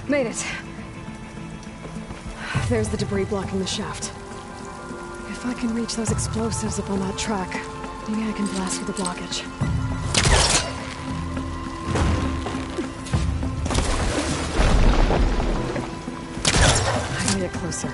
[SPEAKER 4] Made it. There's the debris blocking the shaft. If I can reach those explosives up on that track, maybe I can blast through the blockage. I gotta get closer.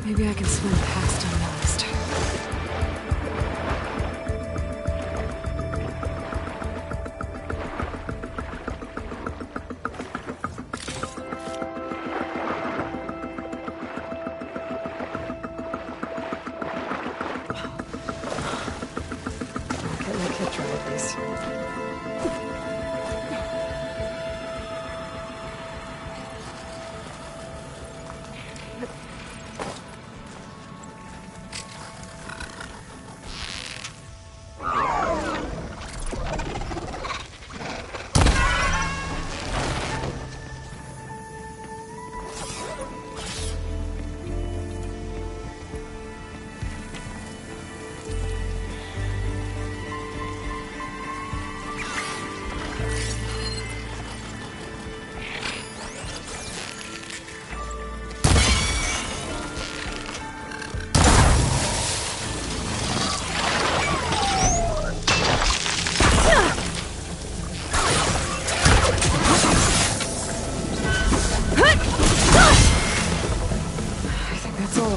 [SPEAKER 4] Maybe I can swim past unnoticed. Get my kit dry at least.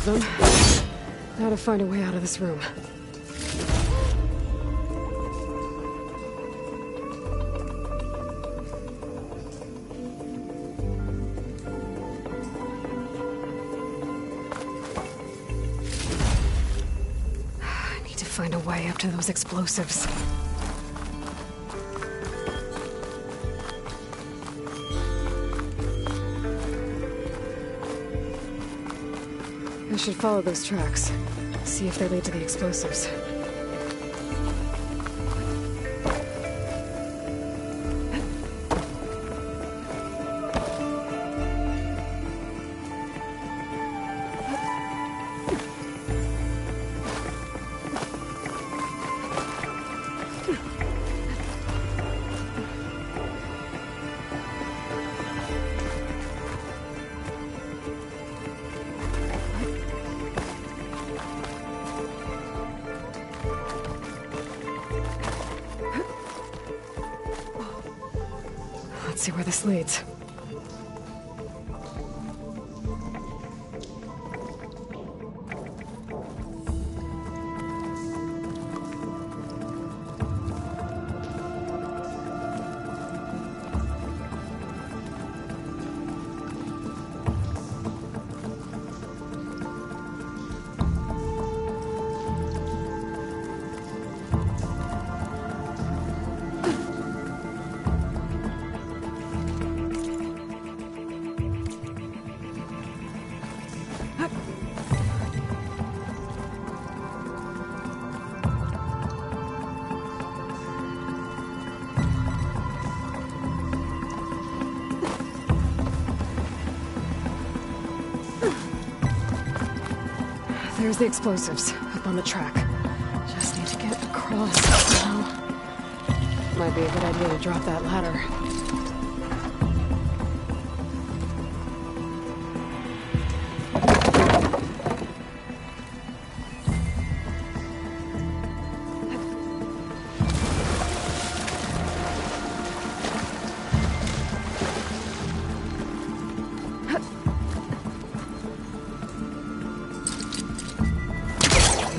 [SPEAKER 4] Them. Now to find a way out of this room. I need to find a way up to those explosives. I should follow those tracks. See if they lead to the explosives. Let's see where this leads. There's the explosives, up on the track. Just need to get across now. Might be a good idea to drop that ladder.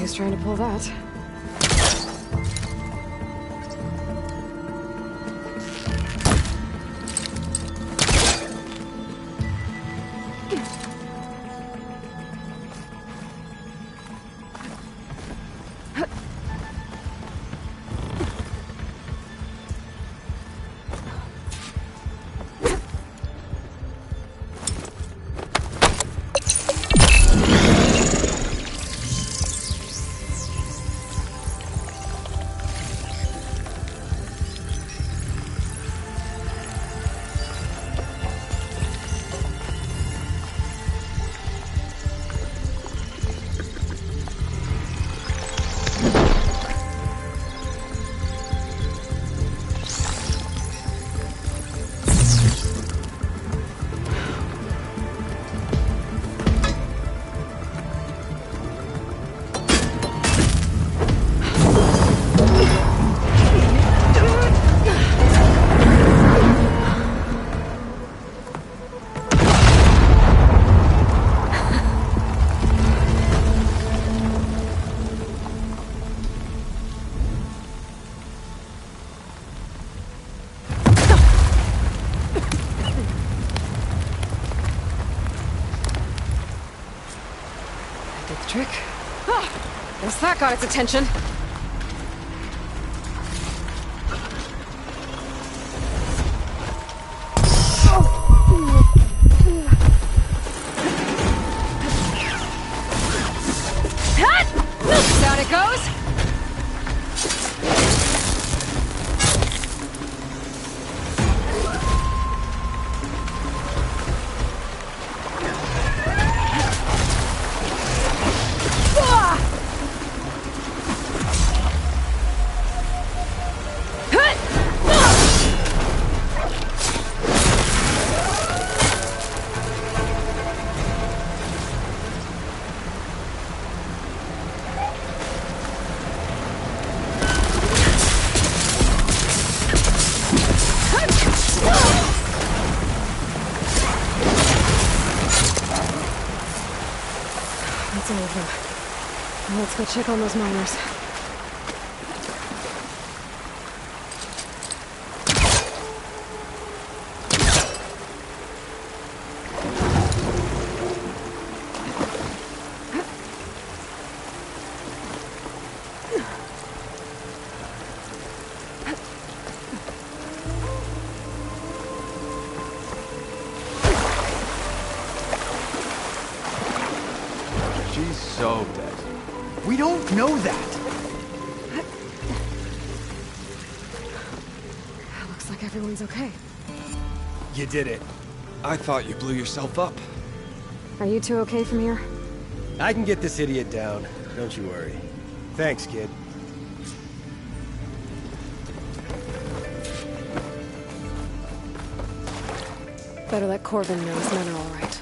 [SPEAKER 4] He's trying to pull that. Trick. Ah, guess that got its attention. Down it goes. It's over. Now let's go check on those miners.
[SPEAKER 15] She's so dead. We don't know that.
[SPEAKER 4] Looks like everyone's okay.
[SPEAKER 9] You did it.
[SPEAKER 6] I thought you blew yourself up.
[SPEAKER 4] Are you two okay from here?
[SPEAKER 17] I can get this idiot down. Don't you worry. Thanks, kid.
[SPEAKER 4] Better let Corvin know his men are all right.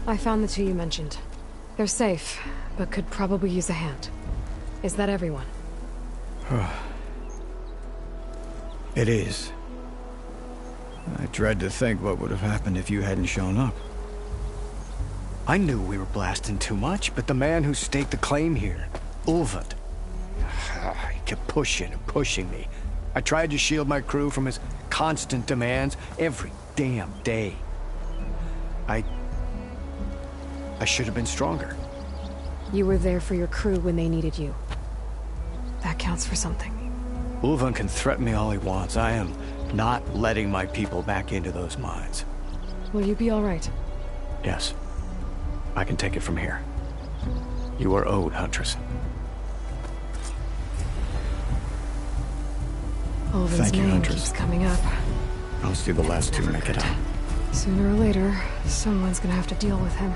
[SPEAKER 4] I found the two you mentioned. They're safe, but could probably use a hand. Is that everyone?
[SPEAKER 15] It is. I dread to think what would have happened if you hadn't shown up. I knew we were blasting too much, but the man who staked the claim here, Ulvund, he kept pushing and pushing me. I tried to shield my crew from his constant demands every damn day. I should have been stronger.
[SPEAKER 4] You were there for your crew when they needed you. That counts for something.
[SPEAKER 15] Ulvund can threaten me all he wants. I am not letting my people back into those mines.
[SPEAKER 4] Will you be all right?
[SPEAKER 15] Yes. I can take it from here. You are owed, Huntress.
[SPEAKER 4] Ulvund's
[SPEAKER 15] Thank you,
[SPEAKER 4] name
[SPEAKER 15] Huntress.
[SPEAKER 4] keeps coming up.
[SPEAKER 15] I'll see the last two make it out.
[SPEAKER 4] Sooner or later, someone's gonna have to deal with him.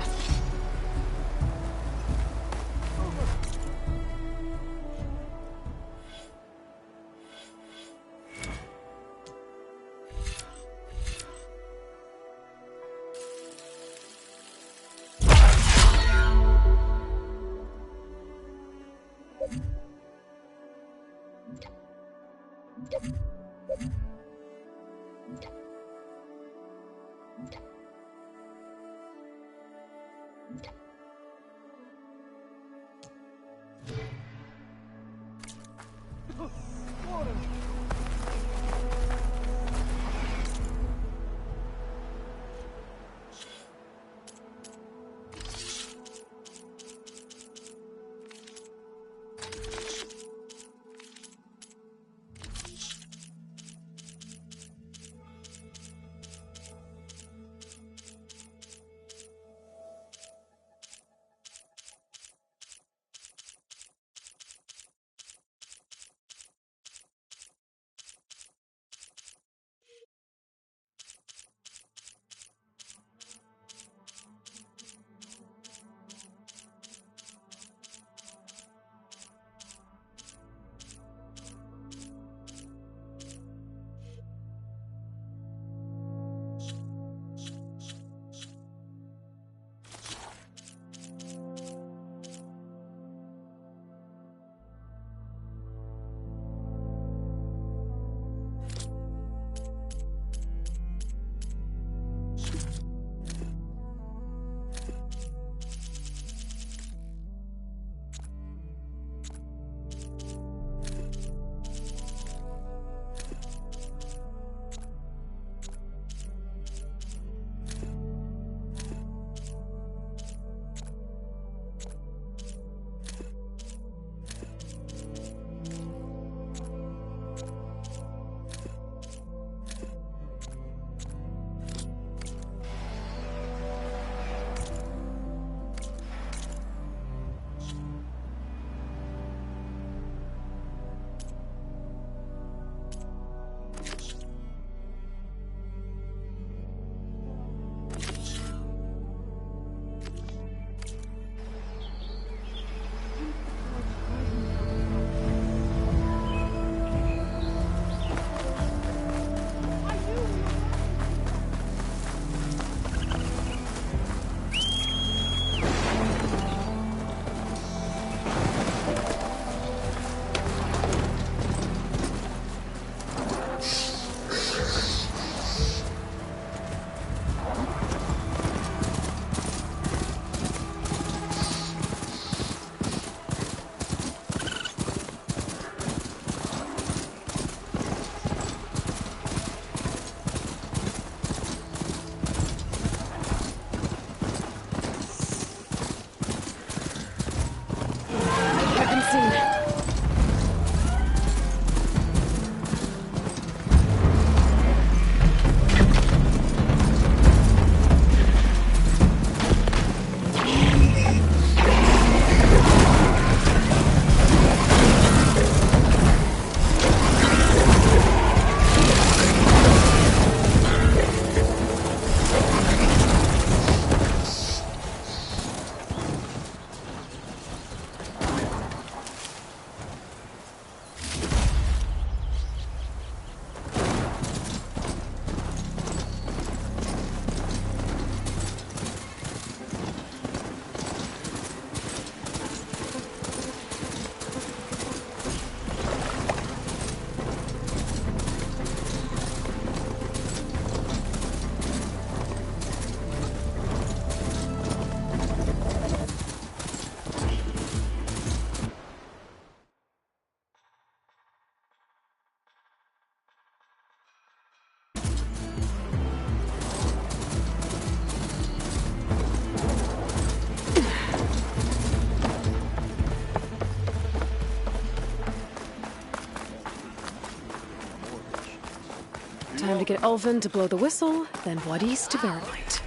[SPEAKER 4] Time to get Ulvin to blow the whistle, then Wadis to Barrelight.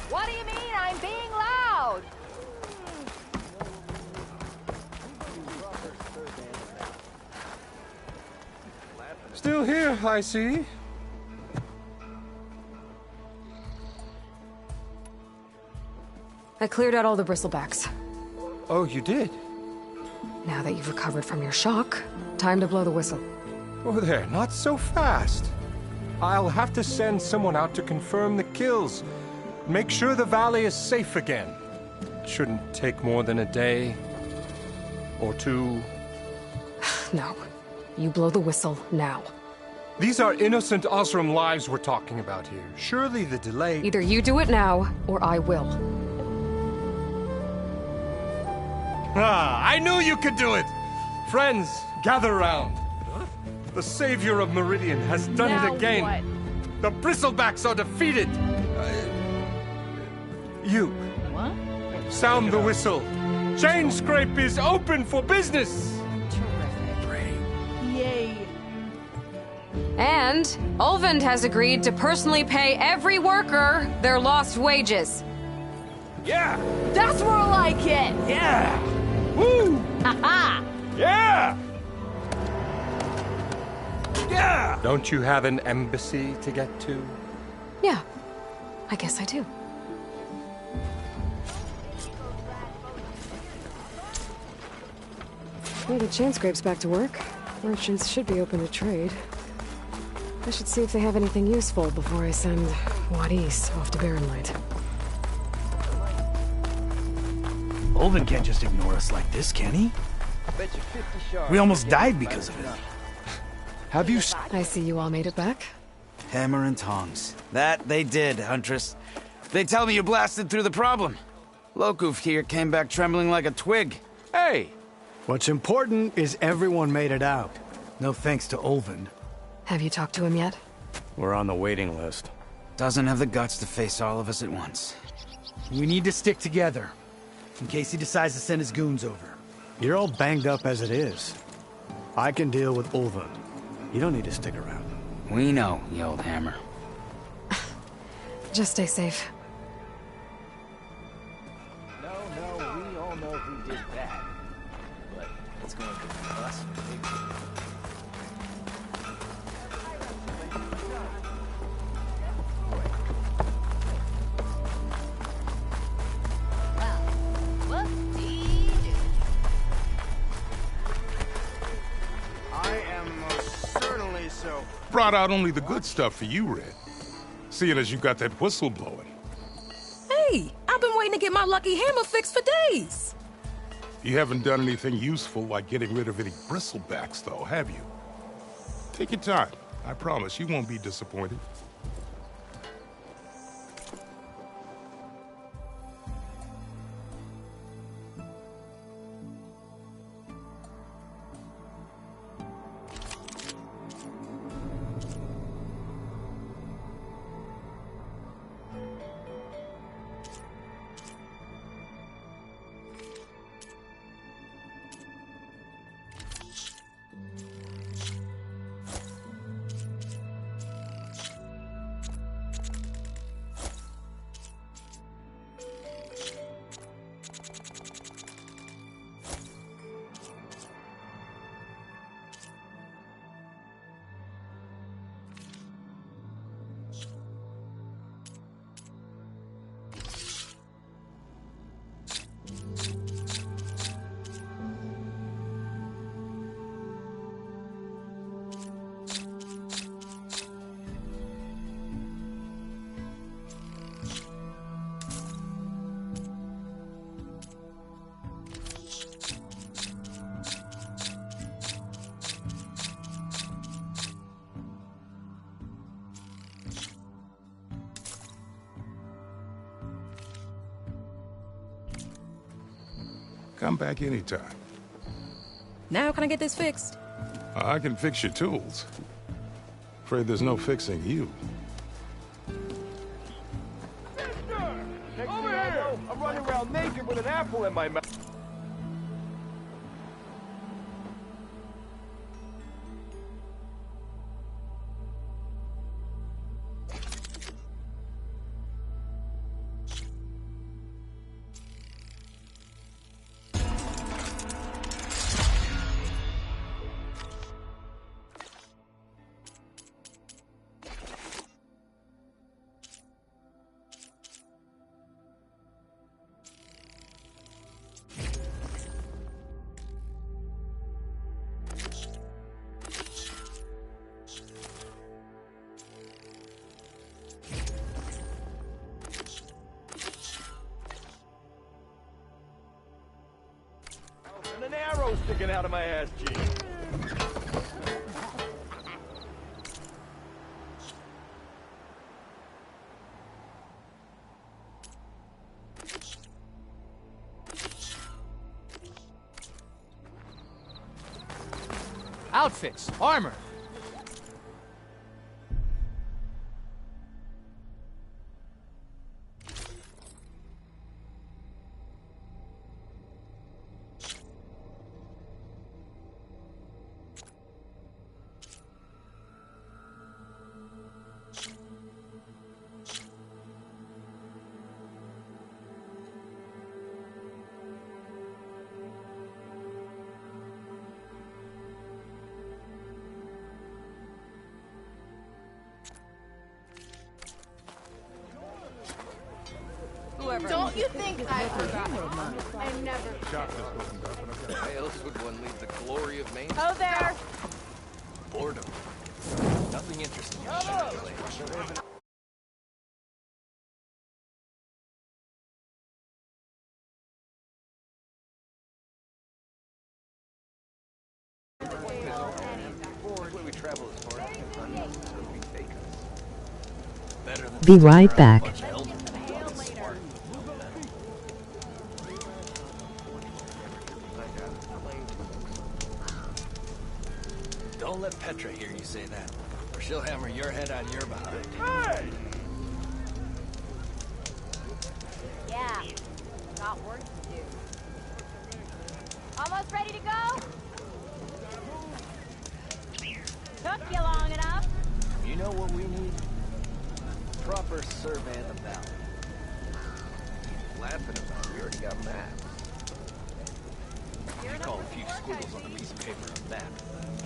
[SPEAKER 16] What do you mean I'm being loud?
[SPEAKER 3] Still here, I see.
[SPEAKER 4] I cleared out all the bristlebacks.
[SPEAKER 3] Oh, you did?
[SPEAKER 4] Now that you've recovered from your shock, time to blow the whistle.
[SPEAKER 3] Oh there, not so fast. I'll have to send someone out to confirm the kills. Make sure the valley is safe again. It shouldn't take more than a day. Or two.
[SPEAKER 4] No. You blow the whistle now.
[SPEAKER 3] These are innocent Osram lives we're talking about here. Surely the delay...
[SPEAKER 4] Either you do it now, or I will.
[SPEAKER 3] Ah, I knew you could do it! Friends, gather round. The savior of Meridian has done it again. What? The Bristlebacks are defeated. You.
[SPEAKER 12] What?
[SPEAKER 3] Sound the whistle. Chainscrape is open for business.
[SPEAKER 12] Terrific. Yay.
[SPEAKER 4] And Ulvin has agreed to personally pay every worker their lost wages.
[SPEAKER 3] Yeah!
[SPEAKER 16] That's more like it!
[SPEAKER 3] Yeah! Woo!
[SPEAKER 16] Ha-ha!
[SPEAKER 3] Yeah! Yeah! Don't you have an embassy to get to?
[SPEAKER 4] Yeah, I guess I do. Well, the Chainscrape's back to work. Merchants should be open to trade. I should see if they have anything useful before I send Wadis off to Barrenlight.
[SPEAKER 9] Ulvin can't just ignore us like this, can he? We almost died because of it.
[SPEAKER 6] Have you...
[SPEAKER 4] I see you all made it back.
[SPEAKER 13] Hammer and tongs. That they did, Huntress. They tell me you blasted through the problem. Lokuf here came back trembling like a twig. Hey!
[SPEAKER 15] What's important is everyone made it out.
[SPEAKER 9] No thanks to Ulvin.
[SPEAKER 4] Have you talked to him yet?
[SPEAKER 15] We're on the waiting list.
[SPEAKER 13] Doesn't have the guts to face all of us at once.
[SPEAKER 9] We need to stick together, in case he decides to send his goons over.
[SPEAKER 15] You're all banged up as it is. I can deal with Ulvin. You don't need to stick around.
[SPEAKER 13] We know, you old hammer.
[SPEAKER 4] Just stay safe.
[SPEAKER 18] No, we all know who did that. But it's going to be us.
[SPEAKER 19] Brought out only the good stuff for you, Red. Seeing as you got that whistle blowing.
[SPEAKER 20] Hey, I've been waiting to get my lucky hammer fixed for days.
[SPEAKER 19] You haven't done anything useful like getting rid of any bristlebacks, though, have you? Take your time. I promise you won't be disappointed. Come back anytime.
[SPEAKER 20] Now can I get this fixed?
[SPEAKER 19] I can fix your tools. Afraid there's no fixing you.
[SPEAKER 8] Over here! I'm running around naked with an apple in my mouth. toe sticking out of my ass jeans.
[SPEAKER 6] Outfits, armor.
[SPEAKER 16] Don't you think I forgot? I never.
[SPEAKER 8] Why else would one leave the glory of Maine?
[SPEAKER 16] Oh, there.
[SPEAKER 8] Boredom. Nothing interesting. We travel as far as we take us. Better than
[SPEAKER 11] Be right back.
[SPEAKER 18] Don't let Petra hear you say that, or she'll hammer your head out your behind.
[SPEAKER 8] Hey!
[SPEAKER 16] Yeah. Got work to do. Almost ready to go? Took you long enough.
[SPEAKER 18] You know what we need? Proper survey of the valley.
[SPEAKER 8] Laughing about it. We already got maps.
[SPEAKER 18] You call a few squiggles on a piece of paper a map.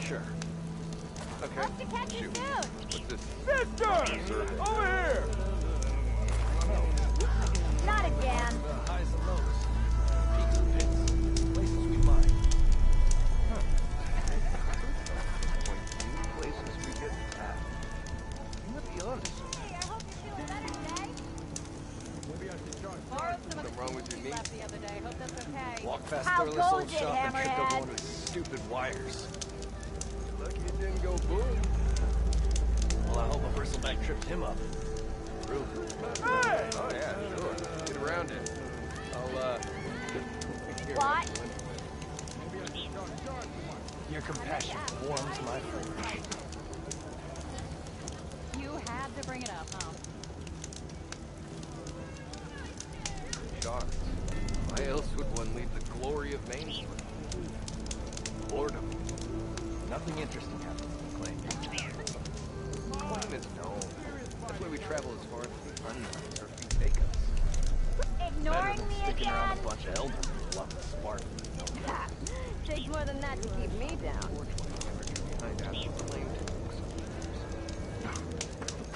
[SPEAKER 18] Sure.
[SPEAKER 8] Okay.
[SPEAKER 16] Hope to catch you soon.
[SPEAKER 8] What's this? Sister! Over here!
[SPEAKER 16] Not again.
[SPEAKER 18] The highs and lows. Peaks and pits. Places we mine.
[SPEAKER 8] Places we get at. Let's be honest.
[SPEAKER 16] Hey, I hope you're feeling better today. Borrowed some
[SPEAKER 8] Something wrong with your knee?
[SPEAKER 16] left the other day. Hope that's okay.
[SPEAKER 18] Walk past
[SPEAKER 16] How
[SPEAKER 18] their little
[SPEAKER 16] goes
[SPEAKER 18] old
[SPEAKER 16] it,
[SPEAKER 18] shop and tripped over
[SPEAKER 16] Hammerhead?
[SPEAKER 18] one of these stupid wires.
[SPEAKER 8] Lucky it didn't go boom.
[SPEAKER 18] Well, I hope a bristleback tripped him up.
[SPEAKER 8] Hey! Oh yeah, sure. Get around it. I'll
[SPEAKER 16] What?
[SPEAKER 18] Your compassion warms my forge.
[SPEAKER 16] You had to bring it up, huh?
[SPEAKER 8] Shocked. Why else would one leave the glory of Maine? Boredom.
[SPEAKER 18] Nothing interesting happens in the claim.
[SPEAKER 8] Claim is known. That's why we travel as far as the unknown surf can take us.
[SPEAKER 16] Ignoring me
[SPEAKER 18] Sticking around
[SPEAKER 16] again?
[SPEAKER 18] a bunch of elders who love the spark.
[SPEAKER 16] Takes more than that to keep me down.
[SPEAKER 8] Find out who claimed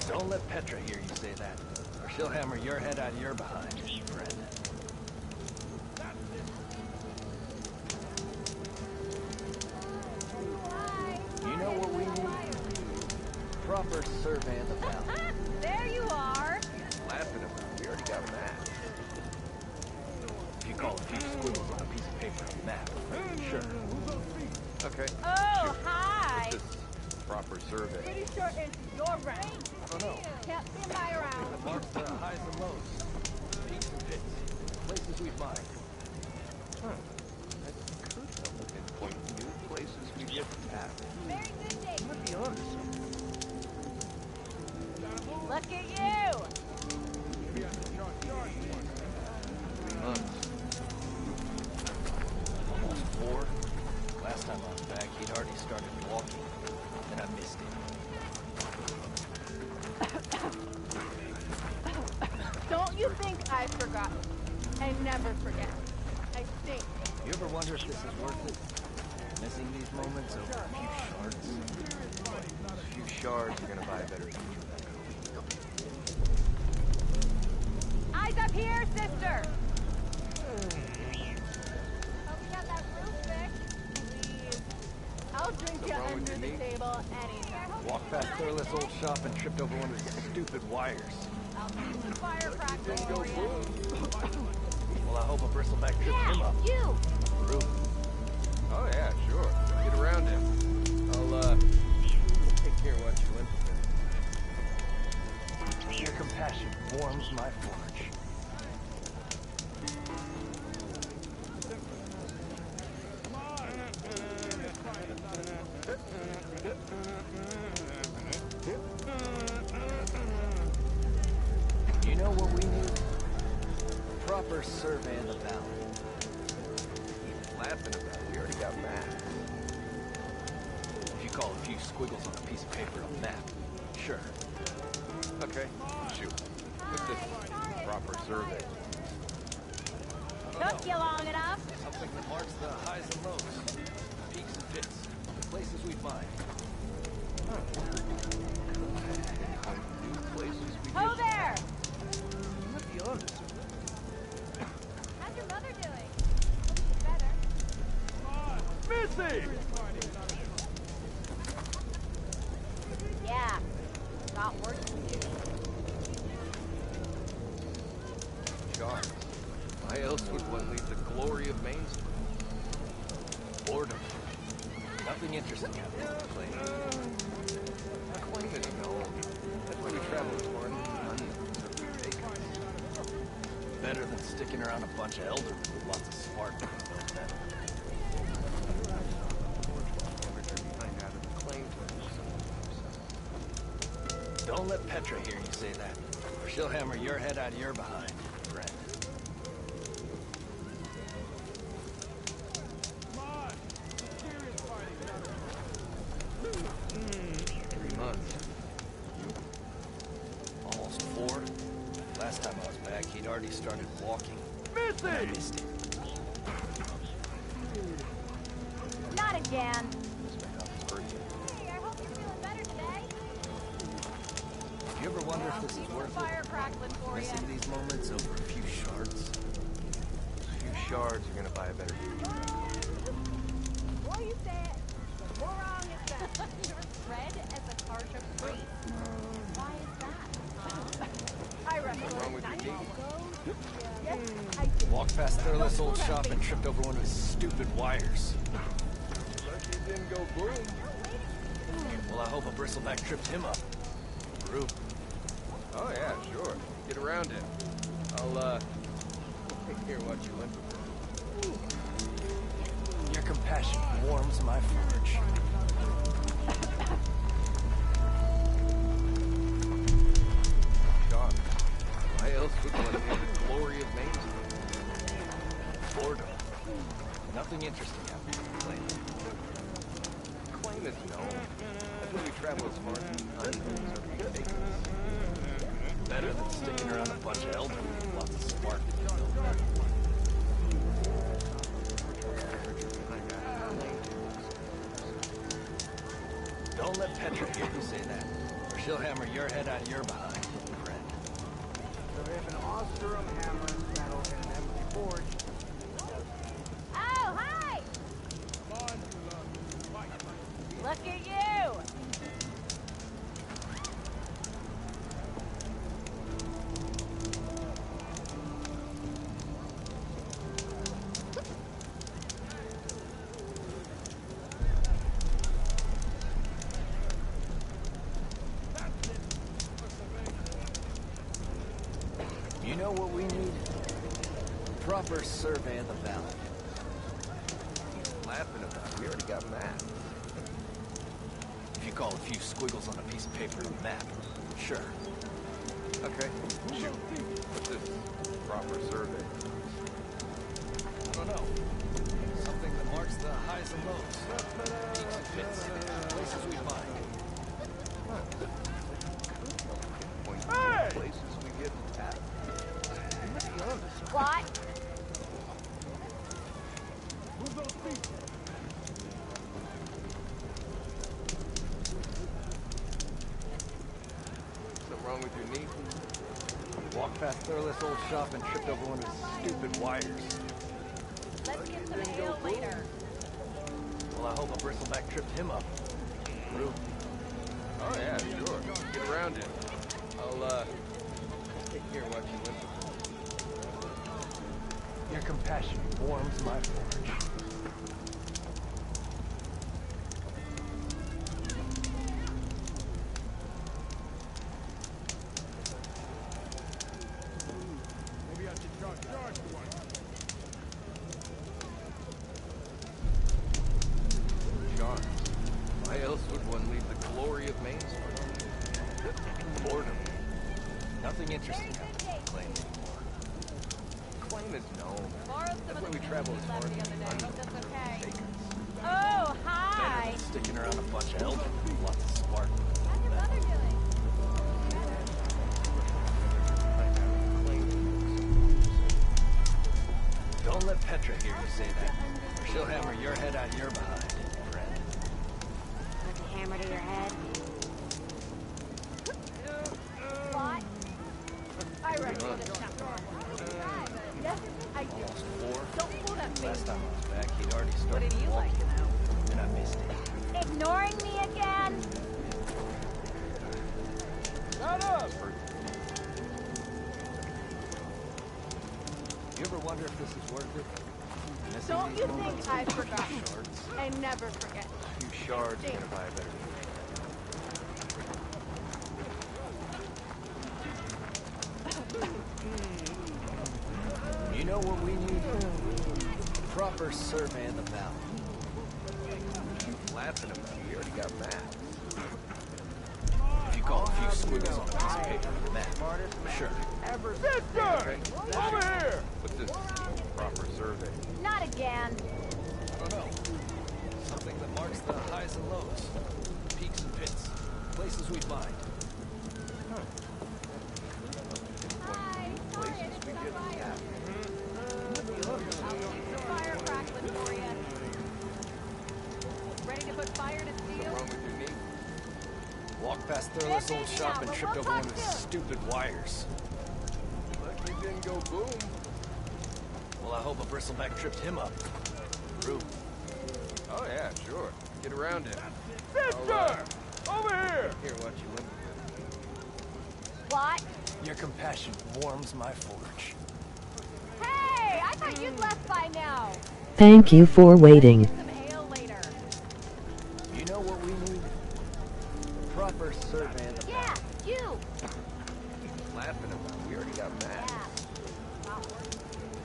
[SPEAKER 18] Don't let Petra hear you say that, or she'll hammer your head out of your behind, friend. You know what we need? Proper survey of the valley.
[SPEAKER 16] There you are.
[SPEAKER 8] laughing about it. We already got maps.
[SPEAKER 18] If you call a few squiggles on a piece of paper a map, sure.
[SPEAKER 8] Okay.
[SPEAKER 16] Oh, hi.
[SPEAKER 8] What's this proper survey?
[SPEAKER 16] Pretty sure it's your round.
[SPEAKER 8] I don't know.
[SPEAKER 16] Can't be my round.
[SPEAKER 18] Marks the highs and lows. Peaks and pits. Places we've mined.
[SPEAKER 8] I could pinpoint new places we get at.
[SPEAKER 16] Very good day.
[SPEAKER 8] Let's be honest.
[SPEAKER 16] Look at you.
[SPEAKER 8] 3 months.
[SPEAKER 18] Almost 4. Last time I was back, he'd already started walking. And I missed him.
[SPEAKER 16] Don't you think I forgot? I never forget. I think.
[SPEAKER 18] You ever wonder if this is worth it? Missing these moments over a few shards?
[SPEAKER 8] A few shards are gonna buy a better future.
[SPEAKER 16] Eyes up here, sister. Hope you got that roof fixed. Please. I'll drink you under the table anytime.
[SPEAKER 18] Walked past Thurless old shop and tripped over one of these stupid wires.
[SPEAKER 16] I'll do some firecrackers for you.
[SPEAKER 18] Well, I hope a bristleback tripped him up.
[SPEAKER 16] You.
[SPEAKER 18] Rude.
[SPEAKER 8] Oh Oh yeah, sure. Get around him. I'll take care of what you went through.
[SPEAKER 18] Your compassion warms my forge. You know what we need? A proper survey of the valley.
[SPEAKER 8] Keep laughing about it. We already got maps.
[SPEAKER 18] If you call a few squiggles on a piece of paper a map, sure.
[SPEAKER 8] Okay, shoot. What's this proper survey?
[SPEAKER 16] Took you long enough.
[SPEAKER 18] Something that marks the highs and lows, peaks and pits, the places we find.
[SPEAKER 8] New places we
[SPEAKER 16] Ho there!
[SPEAKER 8] Let's be honest.
[SPEAKER 16] How's your mother doing? Better.
[SPEAKER 2] Missy!
[SPEAKER 16] Yeah. Got work to do.
[SPEAKER 8] God, why else would one leave the glory of Main Street?
[SPEAKER 18] Boredom. Nothing interesting happening on the plane.
[SPEAKER 8] Claim it, no. That's why we travel as far as
[SPEAKER 18] Better than sticking around a bunch of eldermen with lots of spark. Don't let Petra hear you say that, or she'll hammer your head out of your behind, friend. Almost 4. Last time I was back, he'd already started walking. And I missed it.
[SPEAKER 16] Not again. Hey, I hope you're feeling better today.
[SPEAKER 18] Do you ever wonder if this is worth
[SPEAKER 16] Fire crackling for
[SPEAKER 18] it?
[SPEAKER 16] you.
[SPEAKER 18] Missing these moments over a few shards?
[SPEAKER 8] A few shards, you're gonna buy a better
[SPEAKER 16] Boy, you say it. The more wrong is that. You're red as a Karja priest. Why is that? I reckon.
[SPEAKER 8] What's wrong with your gate?
[SPEAKER 16] Yes, I did.
[SPEAKER 18] Walked past Thurless old shop and tripped over one of his stupid wires.
[SPEAKER 8] Lucky it didn't go boom.
[SPEAKER 18] Well, I hope a bristleback tripped him up. Rube.
[SPEAKER 8] Oh yeah, sure. Get around him. I'll take care of what you went through.
[SPEAKER 18] Your compassion warms my forge.
[SPEAKER 8] God, why else would one leave the glory of Main Street?
[SPEAKER 18] Boredom. Nothing interesting happening on the plane.
[SPEAKER 8] Claim it, no. That's why we travel as far as ridiculous.
[SPEAKER 18] Better than sticking around a bunch of eldermen with lots of spark. Don't let Petra hear you say that, or she'll hammer your head out of your behind, friend.
[SPEAKER 2] So if an Osterum hammer settled in an empty forge.
[SPEAKER 16] Oh, hi! Look at you!
[SPEAKER 18] You know what we need? A proper survey of the valley.
[SPEAKER 8] Laughing about it. We already got maps.
[SPEAKER 18] If you call a few squiggles on a piece of paper a map, sure.
[SPEAKER 8] Okay, shoot. What's this proper survey?
[SPEAKER 18] I don't know. Something that marks the highs and lows, peaks and pits, places we find.
[SPEAKER 8] Point to places we get at.
[SPEAKER 16] What?
[SPEAKER 2] Move those feet.
[SPEAKER 8] Something wrong with your knee?
[SPEAKER 18] Walked past Thurless old shop and tripped over one of his stupid wires.
[SPEAKER 16] Let's get some ale later.
[SPEAKER 18] Well, I hope a bristleback tripped him up. Rube.
[SPEAKER 8] Oh yeah, sure. Get around him. I'll take care of what you went through.
[SPEAKER 18] Your compassion warms my forge. Nothing interesting happened in Claim anymore. Claim is known. That's why we travel as far as
[SPEAKER 16] Oh, hi!
[SPEAKER 18] sticking around a bunch of elderly, lots of spark.
[SPEAKER 16] How's your brother doing?
[SPEAKER 18] Don't let Petra hear you say that, or she'll hammer your head out your behind, friend.
[SPEAKER 16] Like a hammer to your head? What? I reckon this chapter. Yes, I do.
[SPEAKER 18] Almost 4.
[SPEAKER 16] Don't pull that face.
[SPEAKER 18] Last time I was back, he'd already started
[SPEAKER 16] What did he like
[SPEAKER 18] walking, and I missed it.
[SPEAKER 16] Ignoring me again?
[SPEAKER 18] Shut up! You ever wonder if this is worth it? Missing
[SPEAKER 16] Don't
[SPEAKER 18] these
[SPEAKER 16] you
[SPEAKER 18] moments?
[SPEAKER 16] think I forgot?
[SPEAKER 18] Shards.
[SPEAKER 16] I never forget.
[SPEAKER 18] A few shards are gonna buy a better You know what we need? A proper survey of the valley. Laughing about it, you already got maps. If you call a few squiggles on a piece of paper with a map, sure.
[SPEAKER 8] Sister! Over here! What's this? Proper survey.
[SPEAKER 16] Not again.
[SPEAKER 18] I don't know. Something that marks the highs and lows, peaks and pits, places we find.
[SPEAKER 8] Places we get
[SPEAKER 16] Fire crackling for you. Ready to put fire to steel?
[SPEAKER 18] Wrong with your knee? Walked past Thurless old shop and tripped over one of his stupid wires.
[SPEAKER 8] Lucky it didn't go boom.
[SPEAKER 18] Well, I hope a bristleback tripped him up. Rude.
[SPEAKER 8] Oh yeah, sure. Get around it.
[SPEAKER 18] Sister!
[SPEAKER 8] Over here! Here, watch you limp.
[SPEAKER 16] What?
[SPEAKER 18] Your compassion warms my forge.
[SPEAKER 16] Hey! I thought you'd left by now.
[SPEAKER 11] Thank you for waiting.
[SPEAKER 16] Some ale later.
[SPEAKER 18] You know what we need? A proper survey of the
[SPEAKER 16] Yeah, you.
[SPEAKER 8] Laughing about it. We already got maps.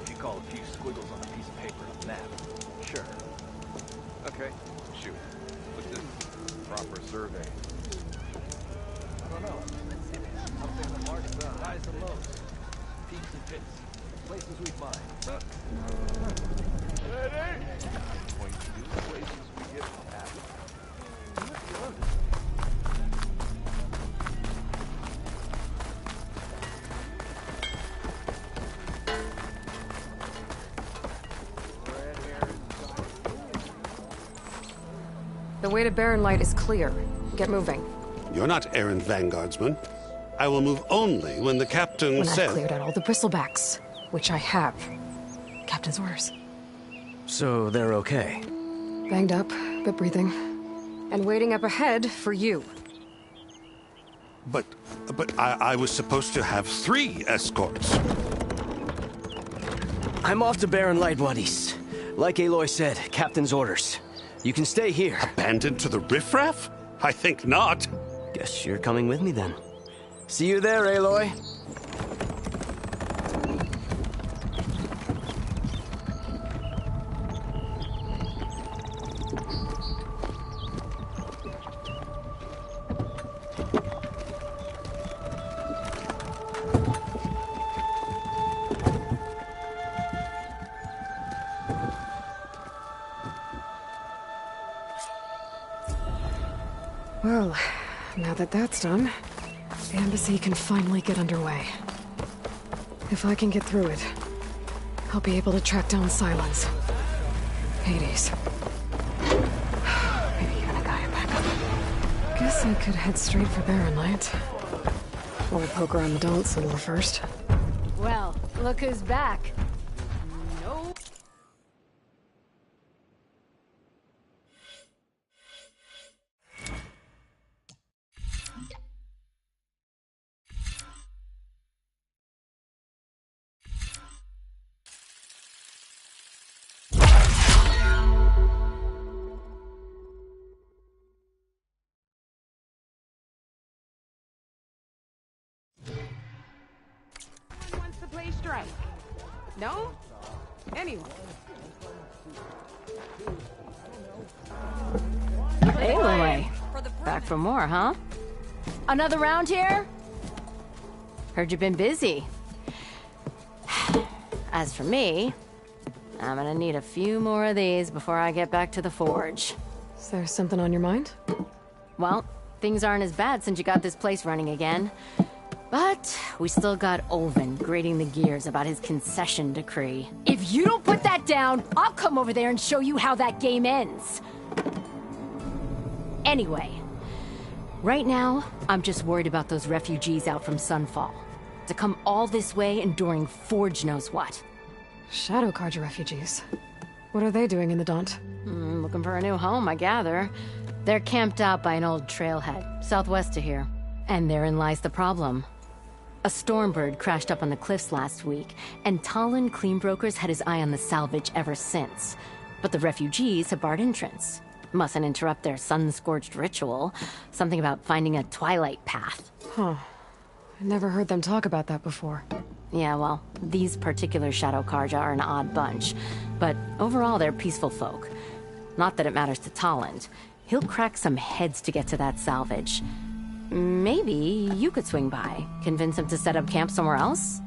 [SPEAKER 18] If you call a few squiggles on a piece of paper and a map, sure.
[SPEAKER 8] Okay, shoot. What's this? Proper survey.
[SPEAKER 18] I don't know. Something that marks the highs and lows, peaks and pits, places we find.
[SPEAKER 8] Ready? Point to places we get maps.
[SPEAKER 4] The way to Barren Light is clear. Get moving.
[SPEAKER 21] You're not errant vanguardsman. I will move only when the captain
[SPEAKER 4] When
[SPEAKER 21] says...
[SPEAKER 4] I've cleared out all the bristlebacks, which I have. Captain's orders.
[SPEAKER 6] So they're okay?
[SPEAKER 4] Banged up, but breathing. And waiting up ahead for you.
[SPEAKER 21] But I was supposed to have 3 escorts.
[SPEAKER 6] I'm off to Barren Light, Wadis. Like Aloy said, Captain's orders. You can stay here.
[SPEAKER 21] Abandoned to the riffraff? I think not.
[SPEAKER 6] Guess you're coming with me then. See you there, Aloy.
[SPEAKER 4] Well, now that that's done, the embassy can finally get underway. If I can get through it, I'll be able to track down Silence. Hades. Maybe even a Gaia backup. Guess I could head straight for Barren Light. Or poke around the Dulles a little first.
[SPEAKER 5] Well, look who's back.
[SPEAKER 12] Wants to play strike? No? Anyone?
[SPEAKER 5] Aloy. Back for more, huh? Another round here? Heard you've been busy. As for me, I'm gonna need a few more of these before I get back to the forge.
[SPEAKER 4] Is there something on your mind?
[SPEAKER 5] Well, things aren't as bad since you got this place running again. But we still got Olvin grating the gears about his concession decree.
[SPEAKER 14] If you don't put that down, I'll come over there and show you how that game ends.
[SPEAKER 5] Anyway, right now, I'm just worried about those refugees out from Sunfall. To come all this way enduring Forge knows what.
[SPEAKER 4] Shadow Carja refugees. What are they doing in the Daunt?
[SPEAKER 5] Looking for a new home, I gather. They're camped out by an old trailhead, southwest of here. And therein lies the problem. A Stormbird crashed up on the cliffs last week, and Talon Cleanbrokers had his eye on the salvage ever since. But the refugees have barred entrance. Mustn't interrupt their sun-scorched ritual. Something about finding a twilight path.
[SPEAKER 4] Huh. I never heard them talk about that before.
[SPEAKER 5] Yeah, well, these particular Shadow Carja are an odd bunch. But overall, they're peaceful folk. Not that it matters to Talon. He'll crack some heads to get to that salvage. Maybe you could swing by, convince him to set up camp somewhere else?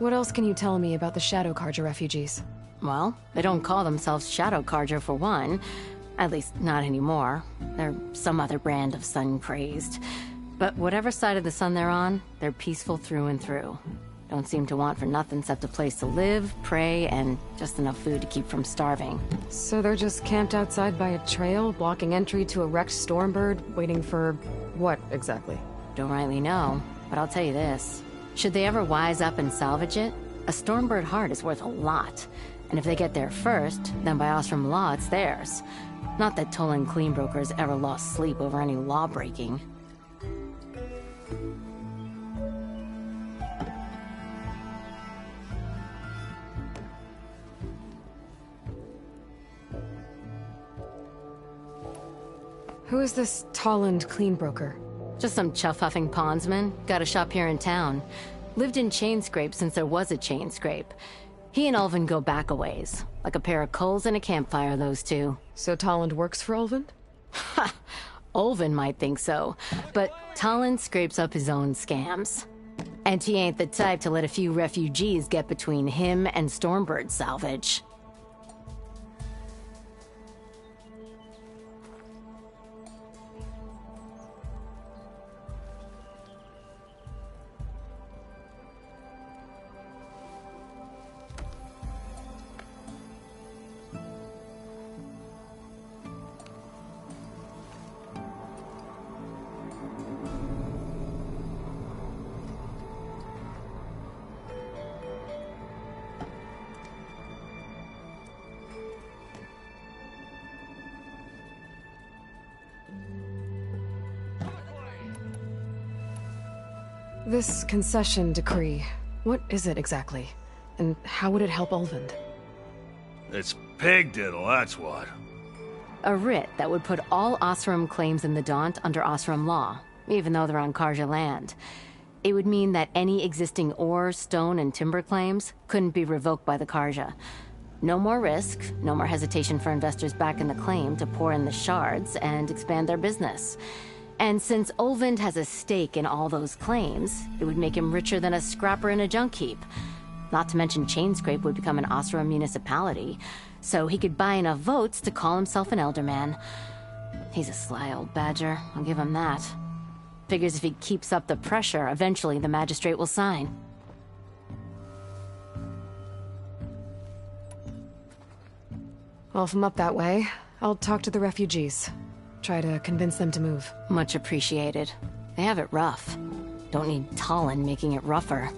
[SPEAKER 4] What else can you tell me about the Shadow Carja refugees?
[SPEAKER 5] Well, they don't call themselves Shadow Carja for one. At least, not anymore. They're some other brand of sun-crazed. But whatever side of the sun they're on, they're peaceful through and through. Don't seem to want for nothing except a place to live, pray, and just enough food to keep from starving.
[SPEAKER 4] So they're just camped outside by a trail, blocking entry to a wrecked Stormbird, waiting for... what, exactly?
[SPEAKER 5] Don't rightly know, but I'll tell you this. Should they ever wise up and salvage it, a Stormbird heart is worth a lot. And if they get there first, then by Ostrom law, it's theirs. Not that Tolan Cleanbrokers ever lost sleep over any law-breaking.
[SPEAKER 4] Who is this Tolland Cleanbroker?
[SPEAKER 5] Just some chuff-huffing pondsman. Got a shop here in town. Lived in Chainscrape since there was a Chainscrape. He and Ulvin go back a ways. Like a pair of coals and a campfire, those two.
[SPEAKER 4] So Tolland works for Ulvin?
[SPEAKER 5] Ha! Ulvin might think so, but Tolland scrapes up his own scams. And he ain't the type to let a few refugees get between him and Stormbird salvage.
[SPEAKER 4] This concession decree, what is it exactly? And how would it help Ulvin?
[SPEAKER 7] It's pig diddle, that's what.
[SPEAKER 5] A writ that would put all Osram claims in the Daunt under Osram law, even though they're on Carja land. It would mean that any existing ore, stone, and timber claims couldn't be revoked by the Carja. No more risk, no more hesitation for investors back in the claim to pour in the shards and expand their business. And since Ulvin has a stake in all those claims, it would make him richer than a scrapper in a junk heap. Not to mention Chainscrape would become an Osram municipality, so he could buy enough votes to call himself an Elderman. He's a sly old badger, I'll give him that. Figures if he keeps up the pressure, eventually the magistrate will sign.
[SPEAKER 4] Well, if I'm up that way, I'll talk to the refugees. Try to convince them to move.
[SPEAKER 5] Much appreciated. They have it rough. Don't need Talon making it rougher.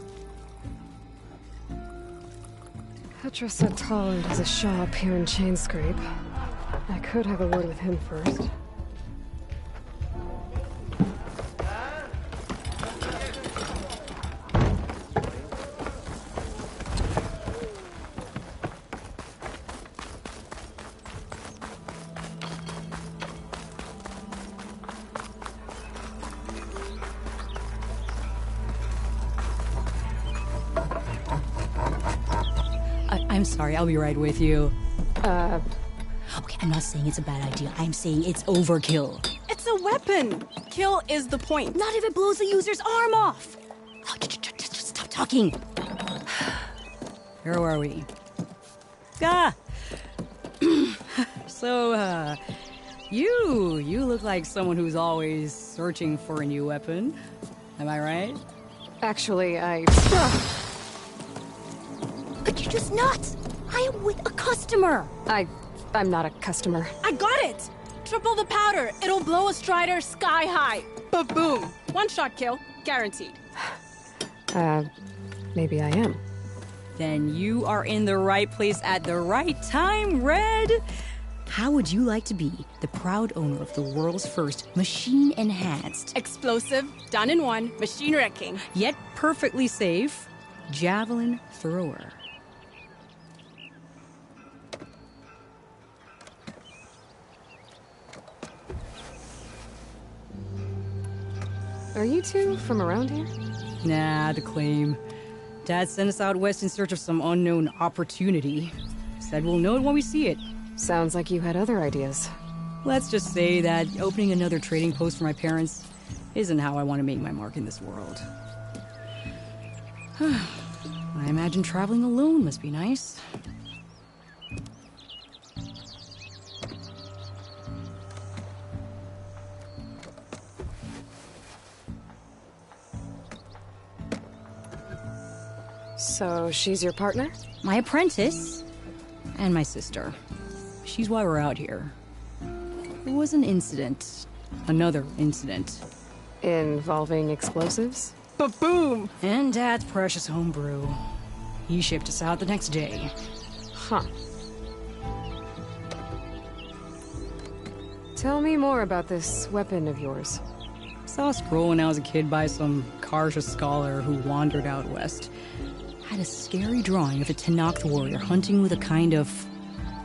[SPEAKER 4] Petra said Tolland has a shop here in Chainscrape. I could have a word with him first.
[SPEAKER 1] I'm sorry, I'll be right with you.
[SPEAKER 22] Okay, I'm not saying it's a bad idea. I'm saying it's overkill.
[SPEAKER 23] It's a weapon. Kill is the point.
[SPEAKER 22] Not if it blows the user's arm off. Oh, just stop talking.
[SPEAKER 1] Where are we? So, you look like someone who's always searching for a new weapon. Am I right?
[SPEAKER 4] Actually,
[SPEAKER 22] Could you just not? I am with a customer.
[SPEAKER 4] I'm not a customer.
[SPEAKER 23] I got it. Triple the powder. It'll blow a Strider sky high. Ba-boom. One shot kill. Guaranteed.
[SPEAKER 4] Maybe I am.
[SPEAKER 1] Then you are in the right place at the right time, Red. How would you like to be the proud owner of the world's first machine-enhanced,
[SPEAKER 23] explosive, done in one, machine wrecking,
[SPEAKER 1] yet perfectly safe, javelin thrower?
[SPEAKER 4] Are you two from around here?
[SPEAKER 1] Nah, the claim. Dad sent us out west in search of some unknown opportunity. Said we'll know it when we see it.
[SPEAKER 4] Sounds like you had other ideas.
[SPEAKER 1] Let's just say that opening another trading post for my parents isn't how I want to make my mark in this world. I imagine traveling alone must be nice.
[SPEAKER 4] So she's your partner?
[SPEAKER 1] My apprentice and my sister. She's why we're out here. There was an incident. Another incident.
[SPEAKER 4] Involving explosives?
[SPEAKER 23] Ba-boom!
[SPEAKER 1] And Dad's precious homebrew. He shipped us out the next day.
[SPEAKER 4] Huh. Tell me more about this weapon of yours.
[SPEAKER 1] Saw a scroll when I was a kid by some Karja scholar who wandered out west. Had a scary drawing of a Tenakth warrior hunting with a kind of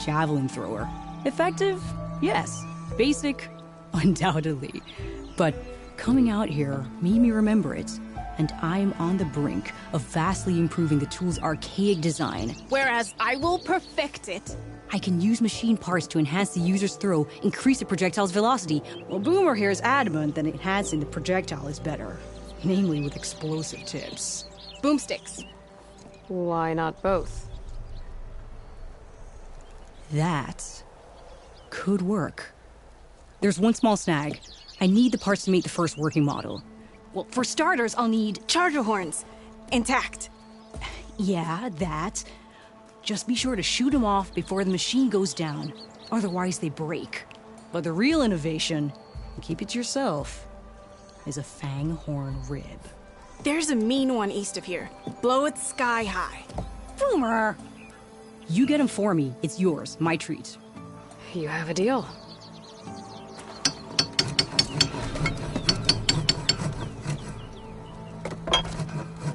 [SPEAKER 1] javelin thrower. Effective? Yes. Basic? Undoubtedly. But coming out here made me remember it, and I'm on the brink of vastly improving the tool's archaic design.
[SPEAKER 23] Whereas I will perfect it.
[SPEAKER 1] I can use machine parts to enhance the user's throw, increase the projectile's velocity. Well, Boomer here is adamant that enhancing the projectile is better. Namely with explosive tips.
[SPEAKER 23] Boomsticks.
[SPEAKER 4] Why not both?
[SPEAKER 1] That could work. There's one small snag. I need the parts to make the first working model.
[SPEAKER 23] Well, for starters, I'll need charger horns. Intact.
[SPEAKER 1] Yeah, that. Just be sure to shoot them off before the machine goes down. Otherwise, they break. But the real innovation, and keep it to yourself, is a fang horn rib.
[SPEAKER 23] There's a mean one east of here. Blow it sky high.
[SPEAKER 1] Boomer! You get him for me. It's yours. My treat.
[SPEAKER 4] You have a deal.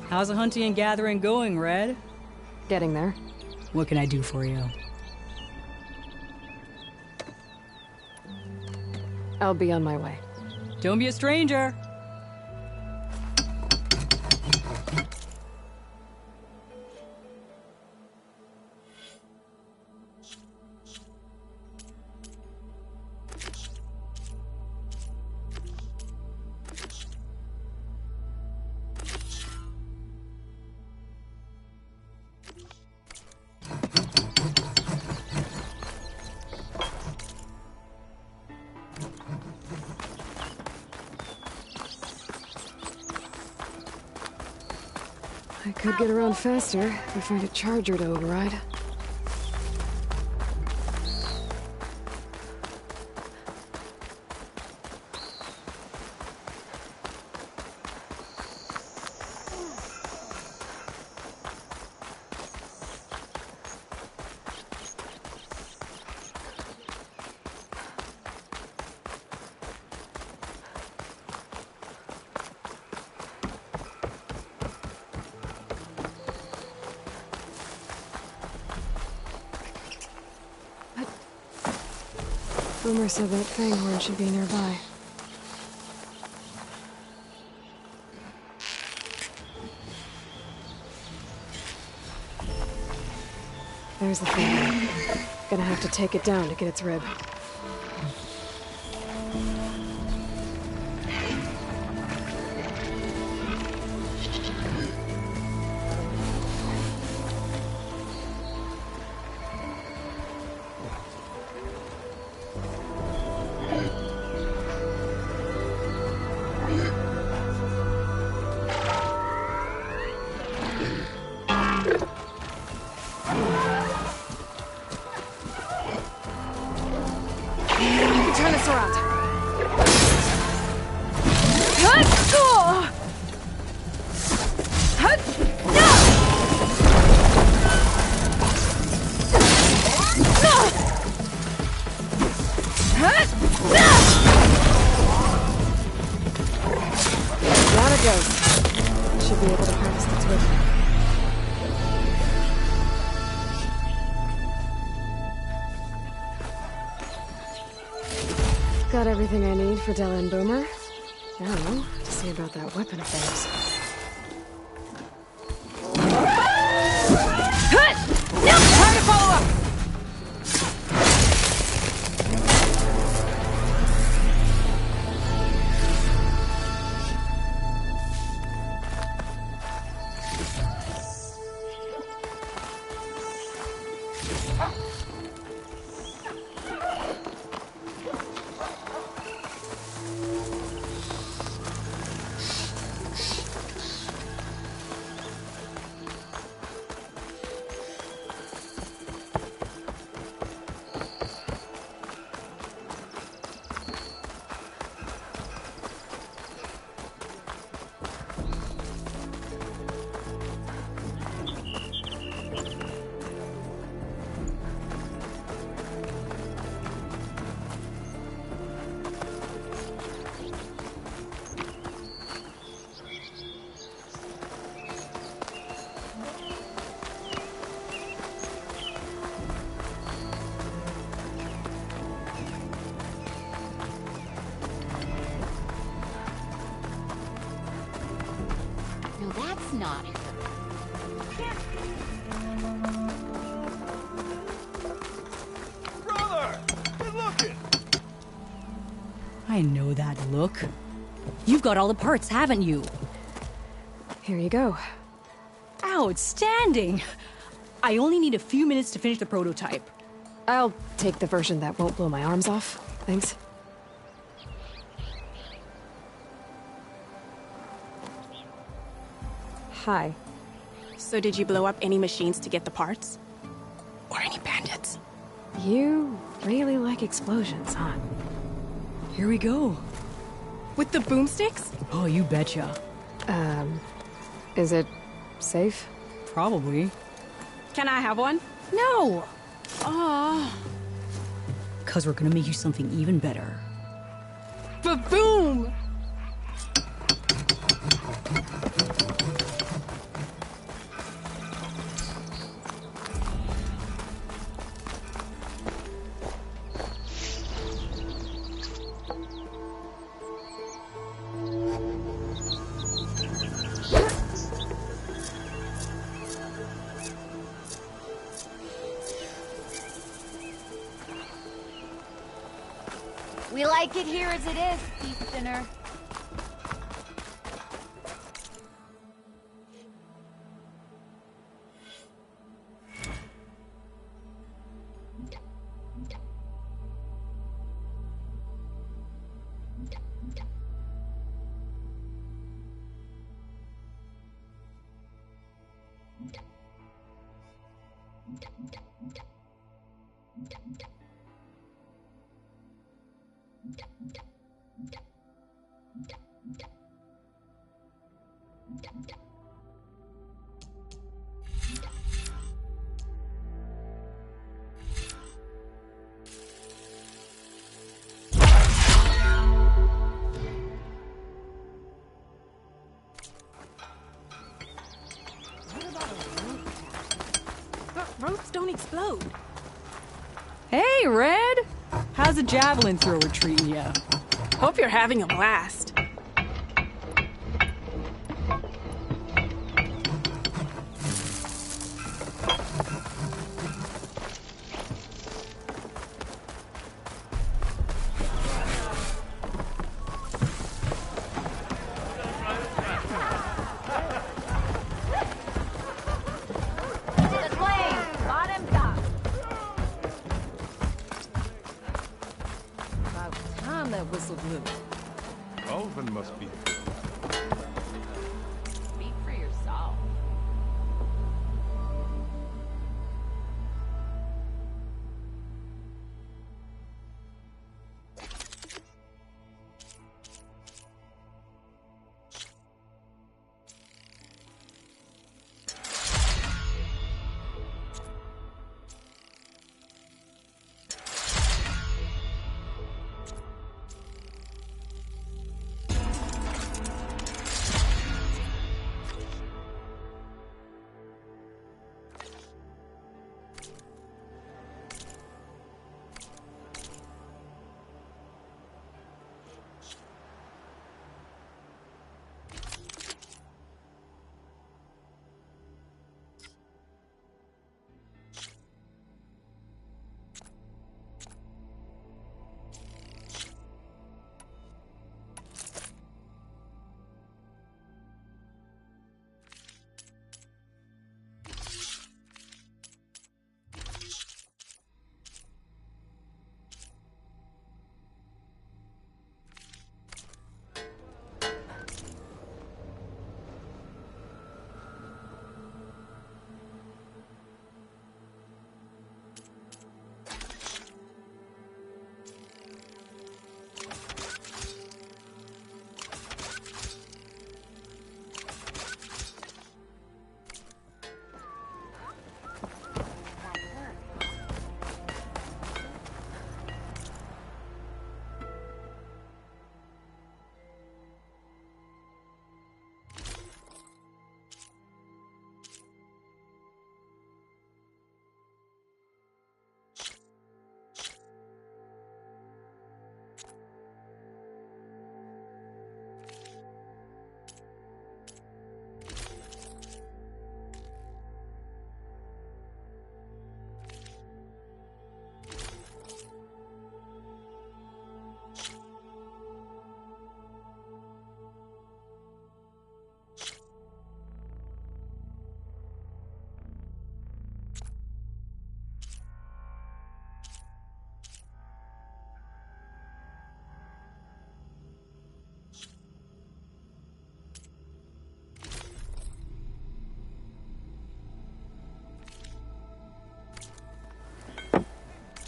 [SPEAKER 1] How's the hunting and gathering going, Red?
[SPEAKER 4] Getting there.
[SPEAKER 1] What can I do for you?
[SPEAKER 4] I'll be on my way.
[SPEAKER 1] Don't be a stranger.
[SPEAKER 4] I could get around faster if I find a charger to override. Boomer said that Fanghorn should be nearby. Here's the thing. Gonna have to take it down to get its rib. Turn this around. Down it goes. Should be able to harvest its rib. Got everything I need for Della and Boomer. Now, to see about that weapon of theirs.
[SPEAKER 23] Time to follow up!
[SPEAKER 14] No, that's not her.
[SPEAKER 18] Brother! Good looking!
[SPEAKER 1] I know that look. You've got all the parts, haven't you?
[SPEAKER 4] Here you go.
[SPEAKER 1] Outstanding! I only need a few minutes to finish the prototype.
[SPEAKER 4] I'll take the version that won't blow my arms off. Thanks. Hi.
[SPEAKER 23] So did you blow up any machines to get the parts? Or any bandits?
[SPEAKER 4] You really like explosions, huh?
[SPEAKER 1] Here we go.
[SPEAKER 23] With the boomsticks?
[SPEAKER 1] Oh, you betcha.
[SPEAKER 4] Is it safe?
[SPEAKER 1] Probably.
[SPEAKER 23] Can I have one?
[SPEAKER 1] No!
[SPEAKER 23] Oh.
[SPEAKER 1] Cause we're gonna make you something even better.
[SPEAKER 23] Ba-boom!
[SPEAKER 14] We like it here as it is, Beef Dinner.
[SPEAKER 23] Ropes don't explode.
[SPEAKER 1] Hey, Red! How's the javelin thrower treating ya?
[SPEAKER 23] Hope you're having a blast.
[SPEAKER 16] that whistle blew.
[SPEAKER 19] Ulvin must be.
[SPEAKER 16] Speak for yourself.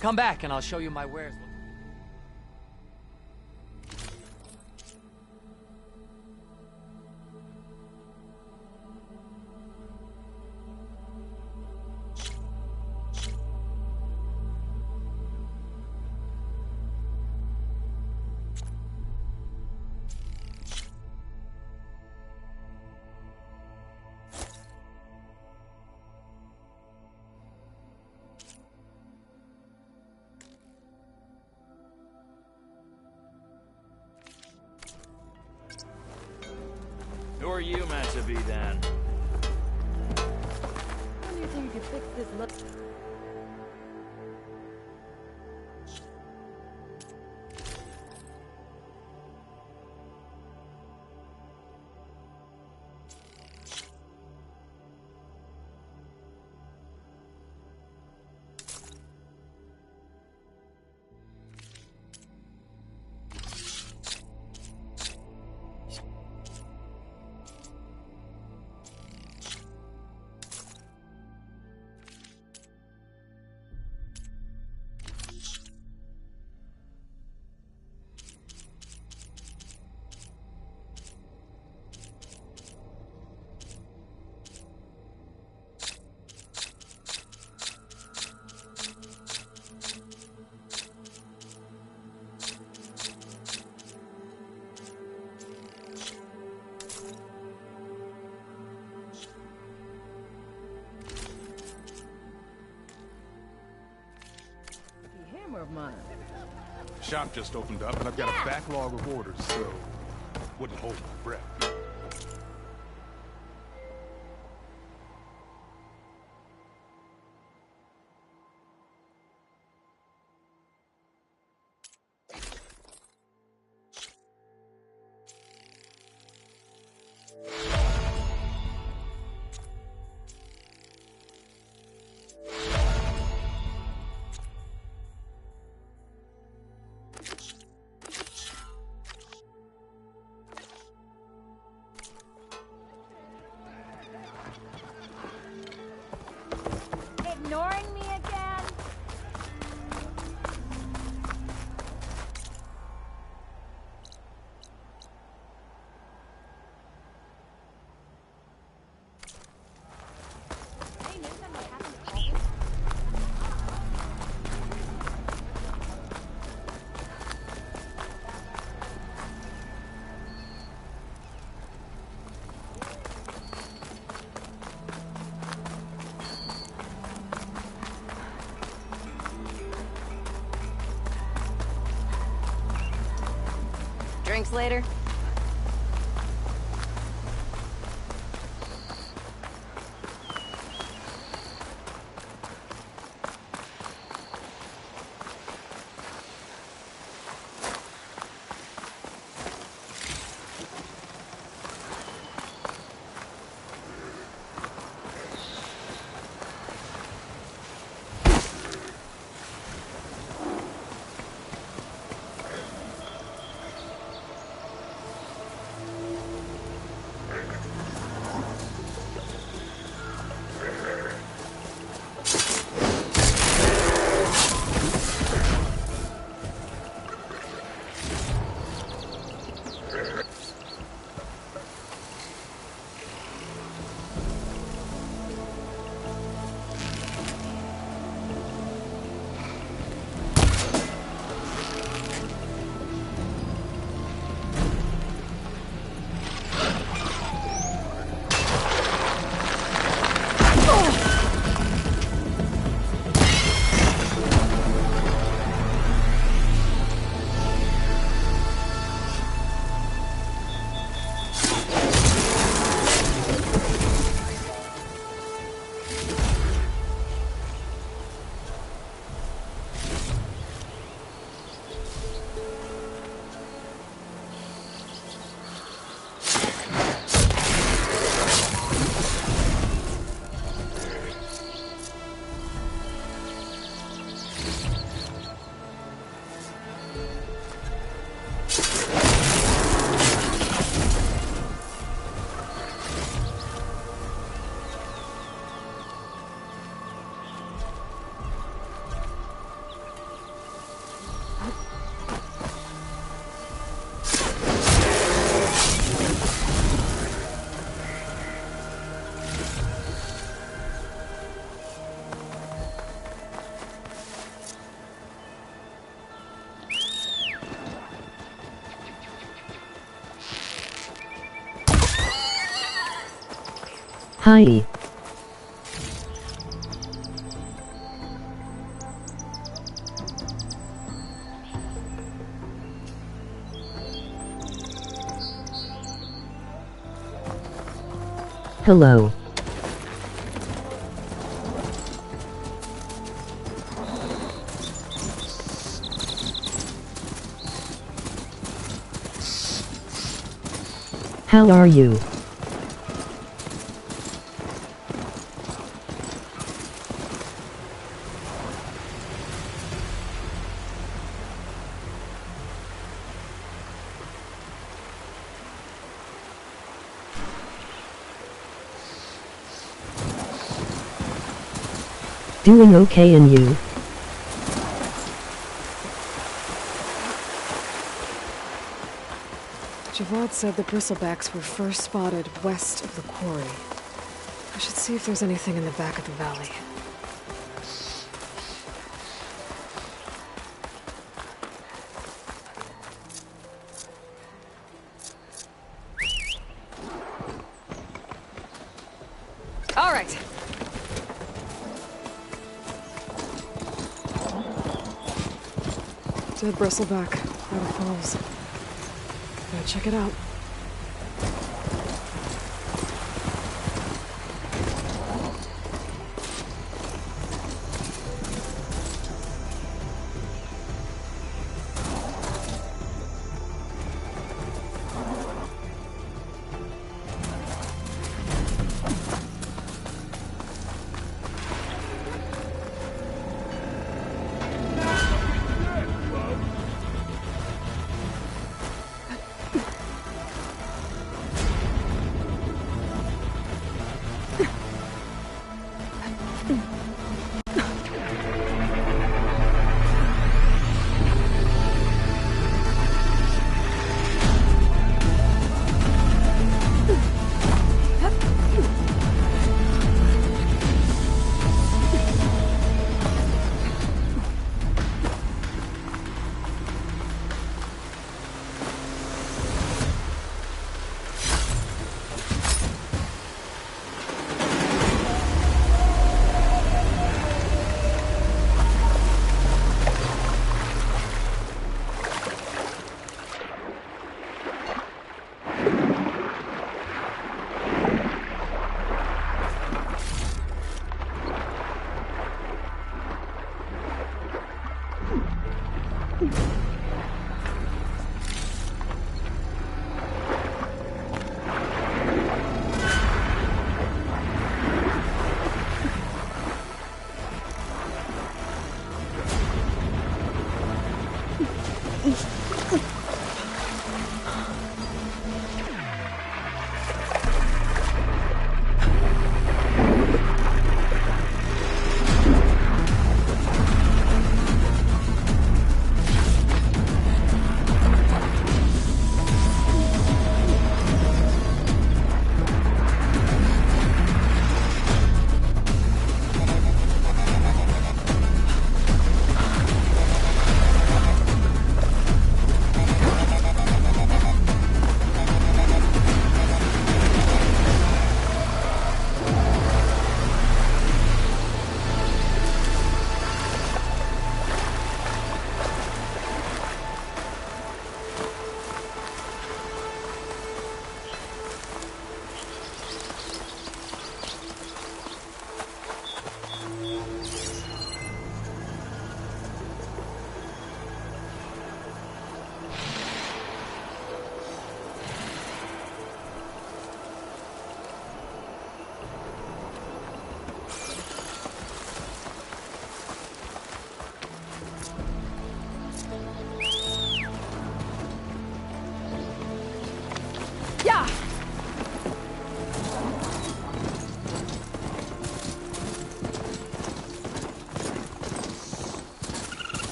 [SPEAKER 6] Come back and I'll show you my wares.
[SPEAKER 3] Who are you meant to be then?
[SPEAKER 16] How do you think you could fix this look? Hammer of mine.
[SPEAKER 19] Shop just opened up, and I've got a backlog of orders, so wouldn't hold my breath.
[SPEAKER 5] drinks later?
[SPEAKER 11] Hi. Hello. How are you? Doing okay, and you?
[SPEAKER 4] Javad said the bristlebacks were first spotted west of the quarry. I should see if there's anything in the back of the valley. All right. Dead bristleback, out of falls. Gotta check it out.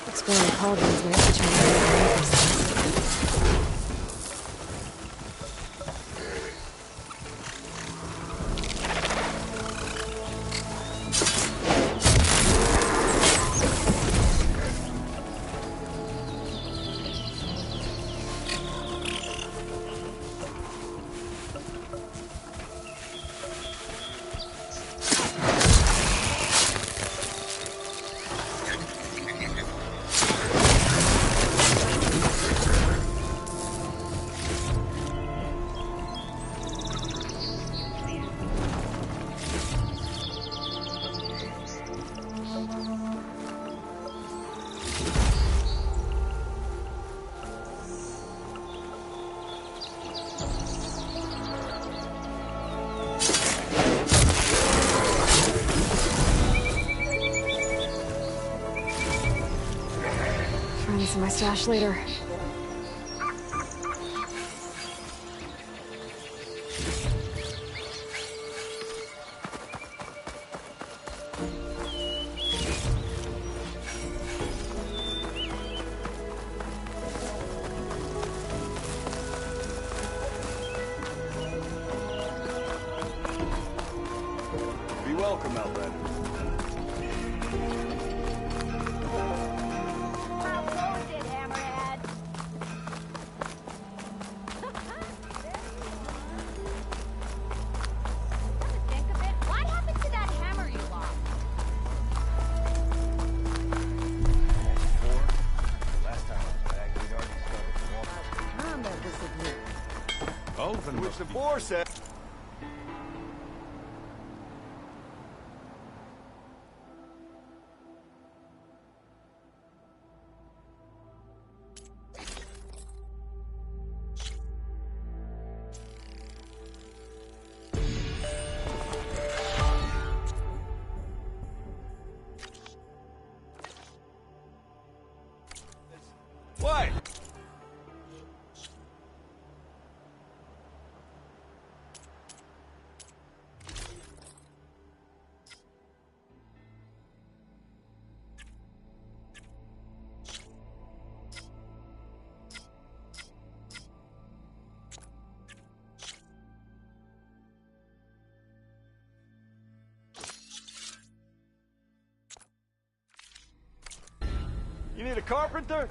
[SPEAKER 4] Exploring cauldrons may have to change the Find this in my stash later.
[SPEAKER 18] Be welcome, Outriders.
[SPEAKER 16] What happened to that hammer you lost?
[SPEAKER 18] Last time I was back, we'd already started walking.
[SPEAKER 16] Hammer disappeared.
[SPEAKER 18] Oh, which the boar said. What? You need a carpenter?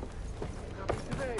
[SPEAKER 18] Today.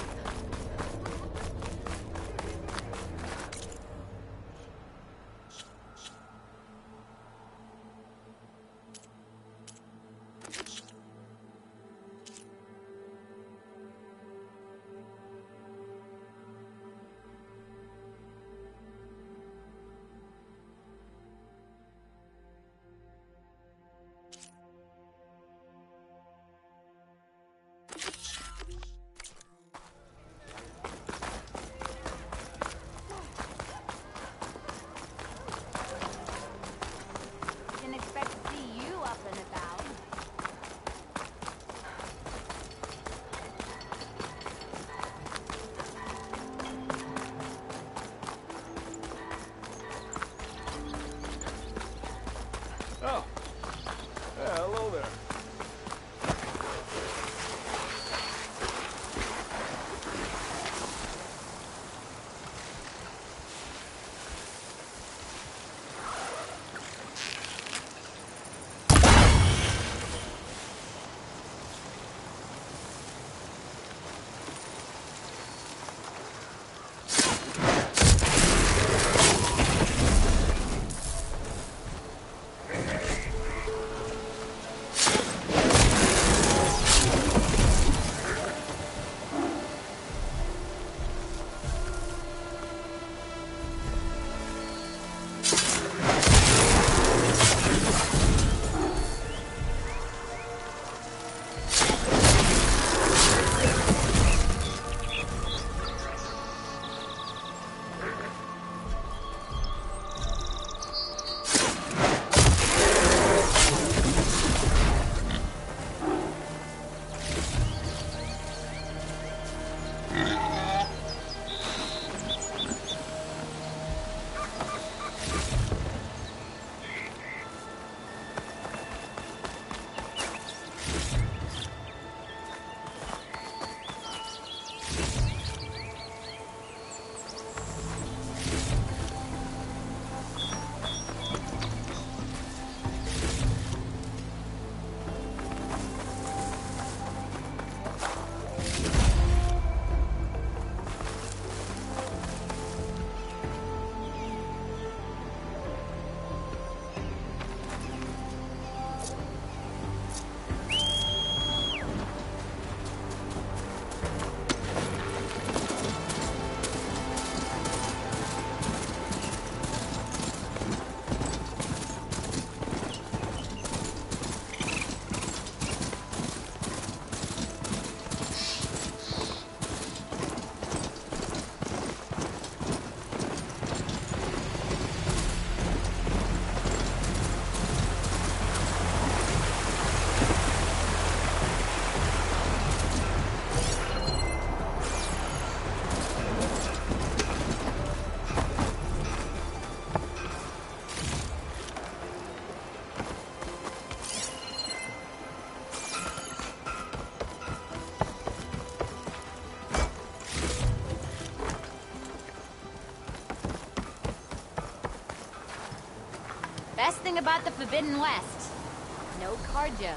[SPEAKER 14] Best thing about the Forbidden West. No carja.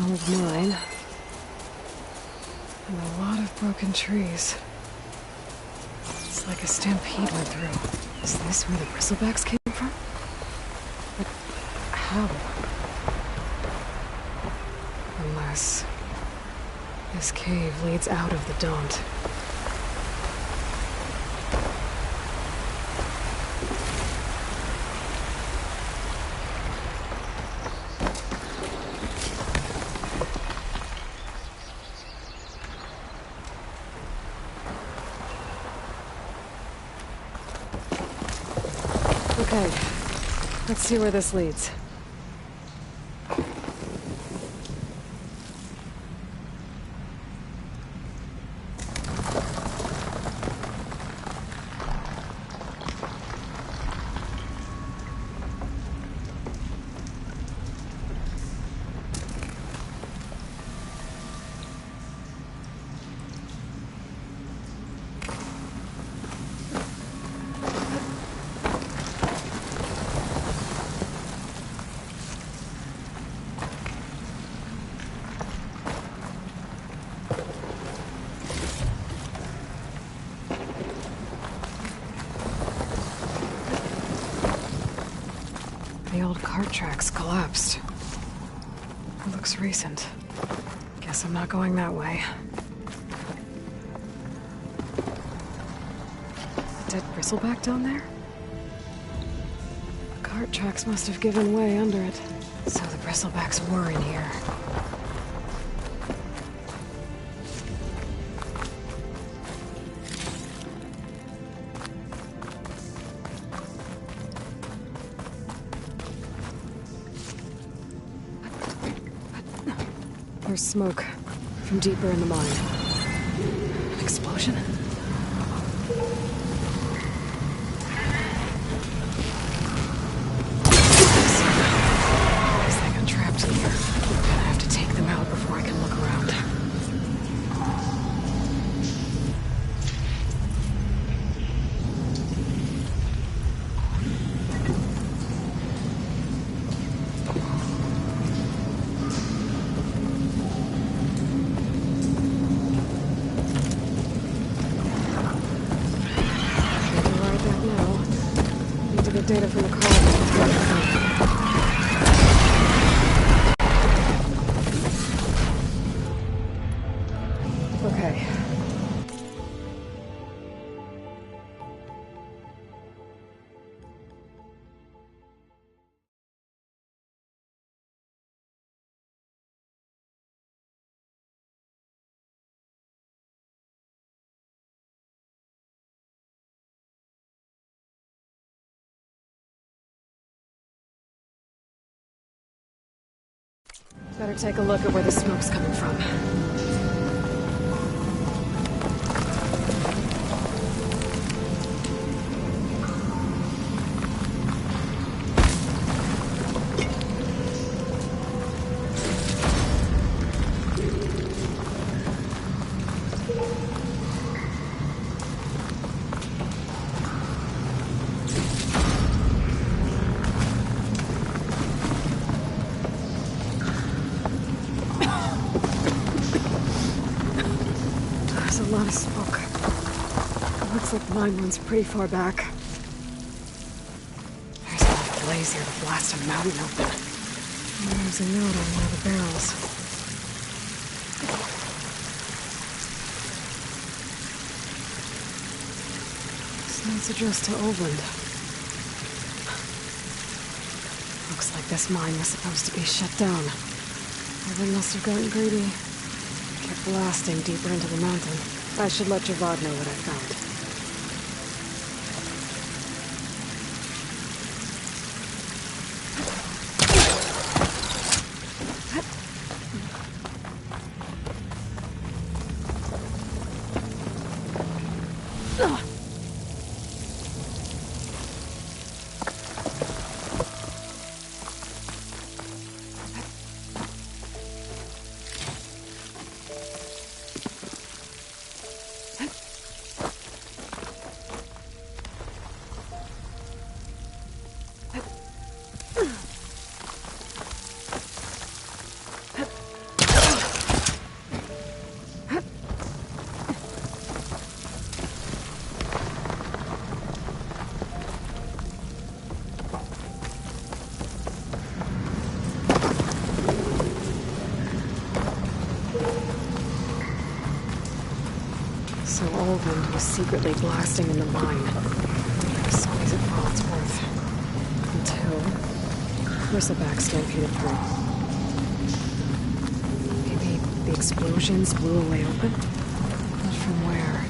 [SPEAKER 4] Old mine. And a lot of broken trees. It's like a stampede went through. Is this where the bristlebacks came from? But how? Unless this cave leads out of the Daunt. Okay, let's see where this leads. The old cart tracks collapsed. It looks recent. Guess I'm not going that way. The dead bristleback down there? The cart tracks must have given way under it. So the bristlebacks were in here. There's smoke from deeper in the mine. An explosion? They got trapped in here. I'm gonna have to take them out before I can look around. Data from the car. Okay. Better take a look at where the smoke's coming from. A lot of smoke. It looks like the mine runs pretty far back. There's enough blaze here to blast a mountain open. And there's a note on one of the barrels. This note's addressed to Oldland. Looks like this mine was supposed to be shut down. Oldland must have gotten greedy. Kept blasting deeper into the mountain. I should let Javad know what I found. So Oldland was secretly blasting in the mine. As long as it for all it's worth. Until Bristleback stampeded through. Maybe the explosions blew a way open? But from where?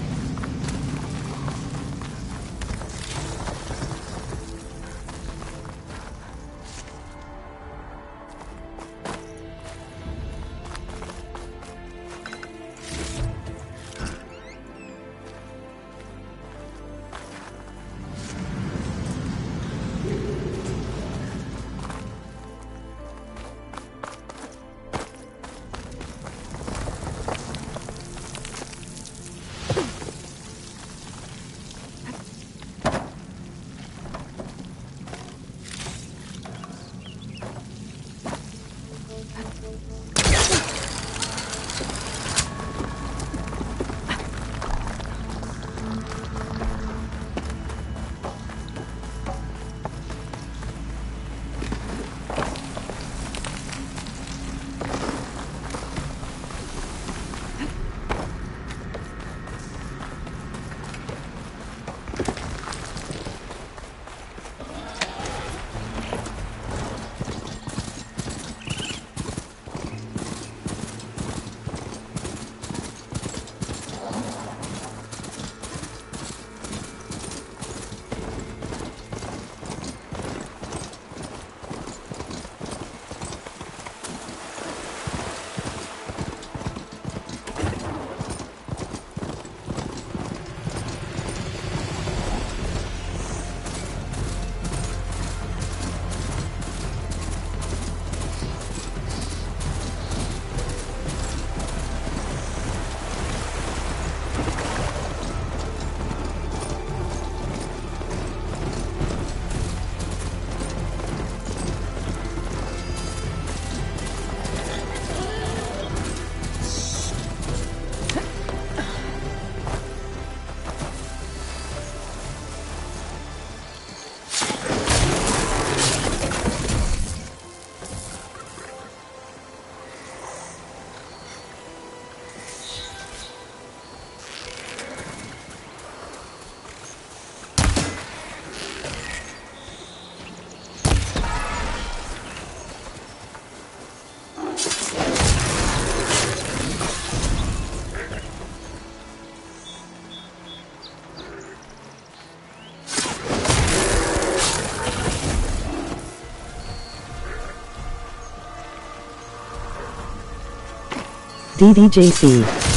[SPEAKER 11] DDJC.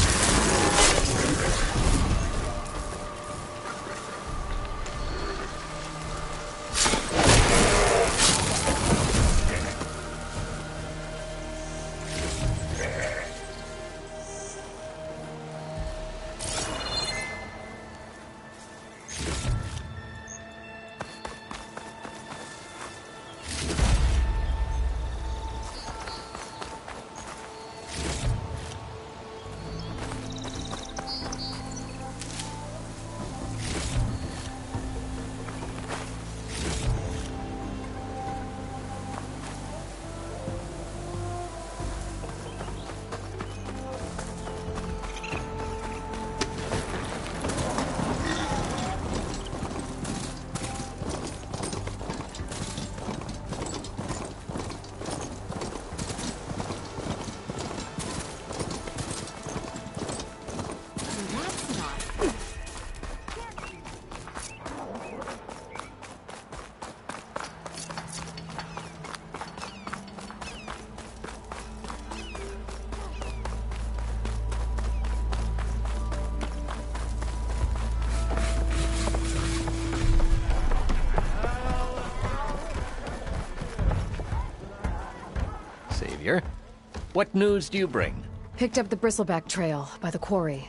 [SPEAKER 9] What news do you bring?
[SPEAKER 4] Picked up the Bristleback trail by the quarry.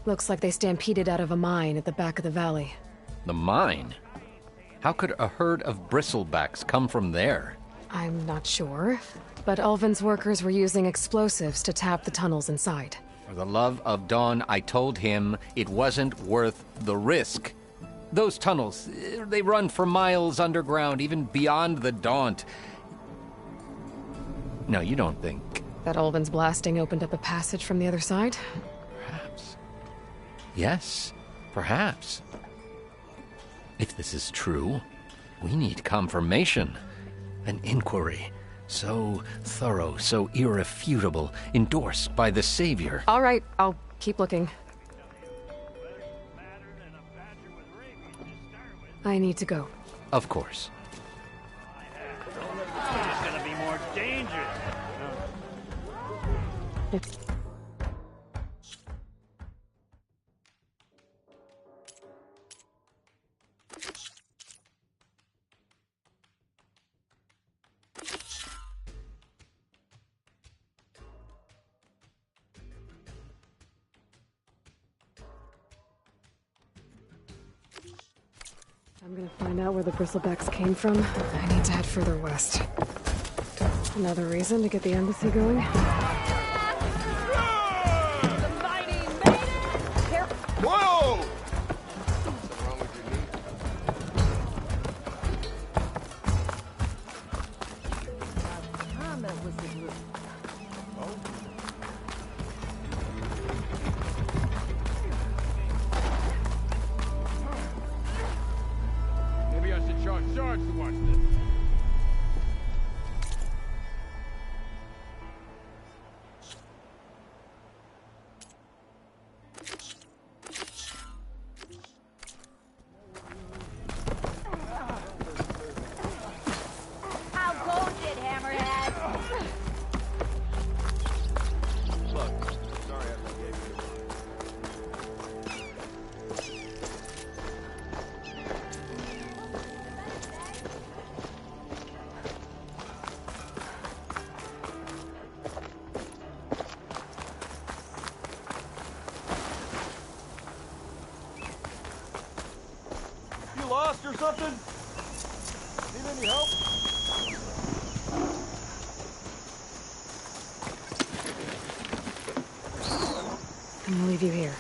[SPEAKER 4] Looks like they stampeded out of a mine at the back of the valley.
[SPEAKER 9] The mine? How could a herd of bristlebacks come from there?
[SPEAKER 4] I'm not sure, but Ulvin's workers were using explosives to tap the tunnels inside.
[SPEAKER 9] For the love of Dawn, I told him it wasn't worth the risk. Those tunnels, they run for miles underground, even beyond the Daunt. No, you don't think...
[SPEAKER 4] That Ulvin's blasting opened up a passage from the other side?
[SPEAKER 9] Perhaps. Yes, perhaps. If this is true, we need confirmation. An inquiry. So thorough, so irrefutable, endorsed by the Savior.
[SPEAKER 4] All right, I'll keep looking. I need to go.
[SPEAKER 9] Of course.
[SPEAKER 3] It's gonna be more dangerous.
[SPEAKER 4] I'm gonna find out where the Bristlebacks came from. I need to head further west. Another reason to get the embassy going.
[SPEAKER 8] Whoa!
[SPEAKER 2] Maybe I should charge Sarge to watch this.
[SPEAKER 16] How goes it, Hammerhead?
[SPEAKER 8] Look, sorry I gave you
[SPEAKER 18] You lost or something? Need any help?
[SPEAKER 4] I'm gonna leave you here.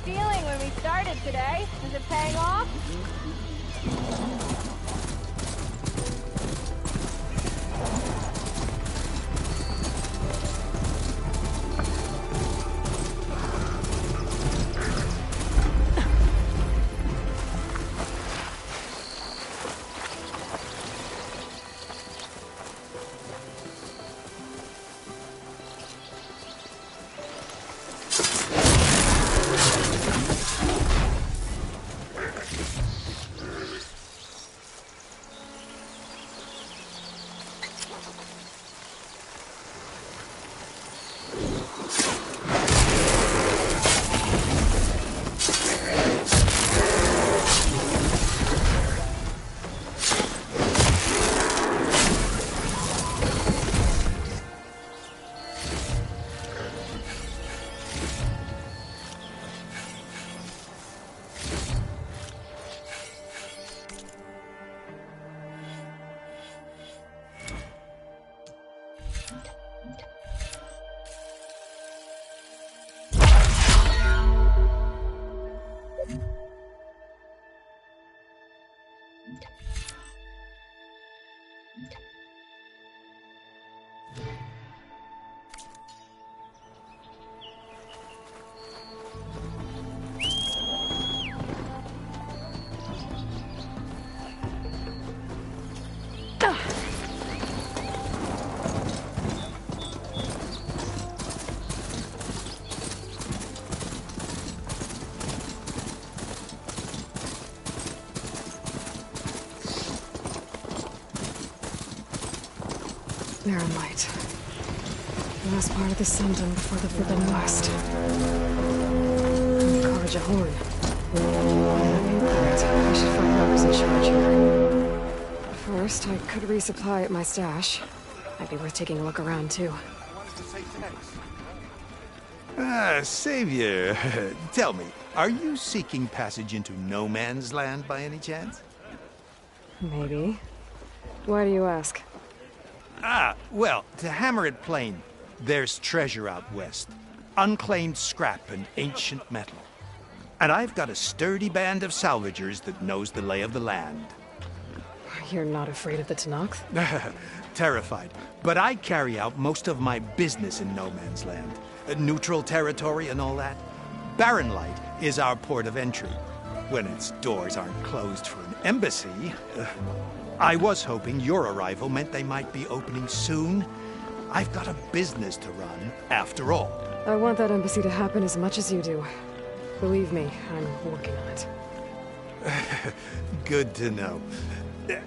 [SPEAKER 16] feeling when we started today? Is it paying off?
[SPEAKER 4] Barren Light. Last part of the Sundom before the Forbidden West. Karja Horn. I should find whoever's in charge here. First, I could resupply at my stash. Might be worth taking a look around, too.
[SPEAKER 10] Ah, Savior. Tell me, are you seeking passage into no man's land by any chance?
[SPEAKER 4] Maybe. Why do you ask?
[SPEAKER 10] Ah, well, to hammer it plain, there's treasure out west. Unclaimed scrap and ancient metal. And I've got a sturdy band of salvagers that knows the lay of the land.
[SPEAKER 4] You're not afraid of the Tenakth?
[SPEAKER 10] Terrified. But I carry out most of my business in no man's land. Neutral territory and all that. Barren Light is our port of entry. When its doors aren't closed for an embassy. I was hoping your arrival meant they might be opening soon. I've got a business to run, after all.
[SPEAKER 4] I want that embassy to happen as much as you do. Believe me, I'm working on it.
[SPEAKER 10] Good to know.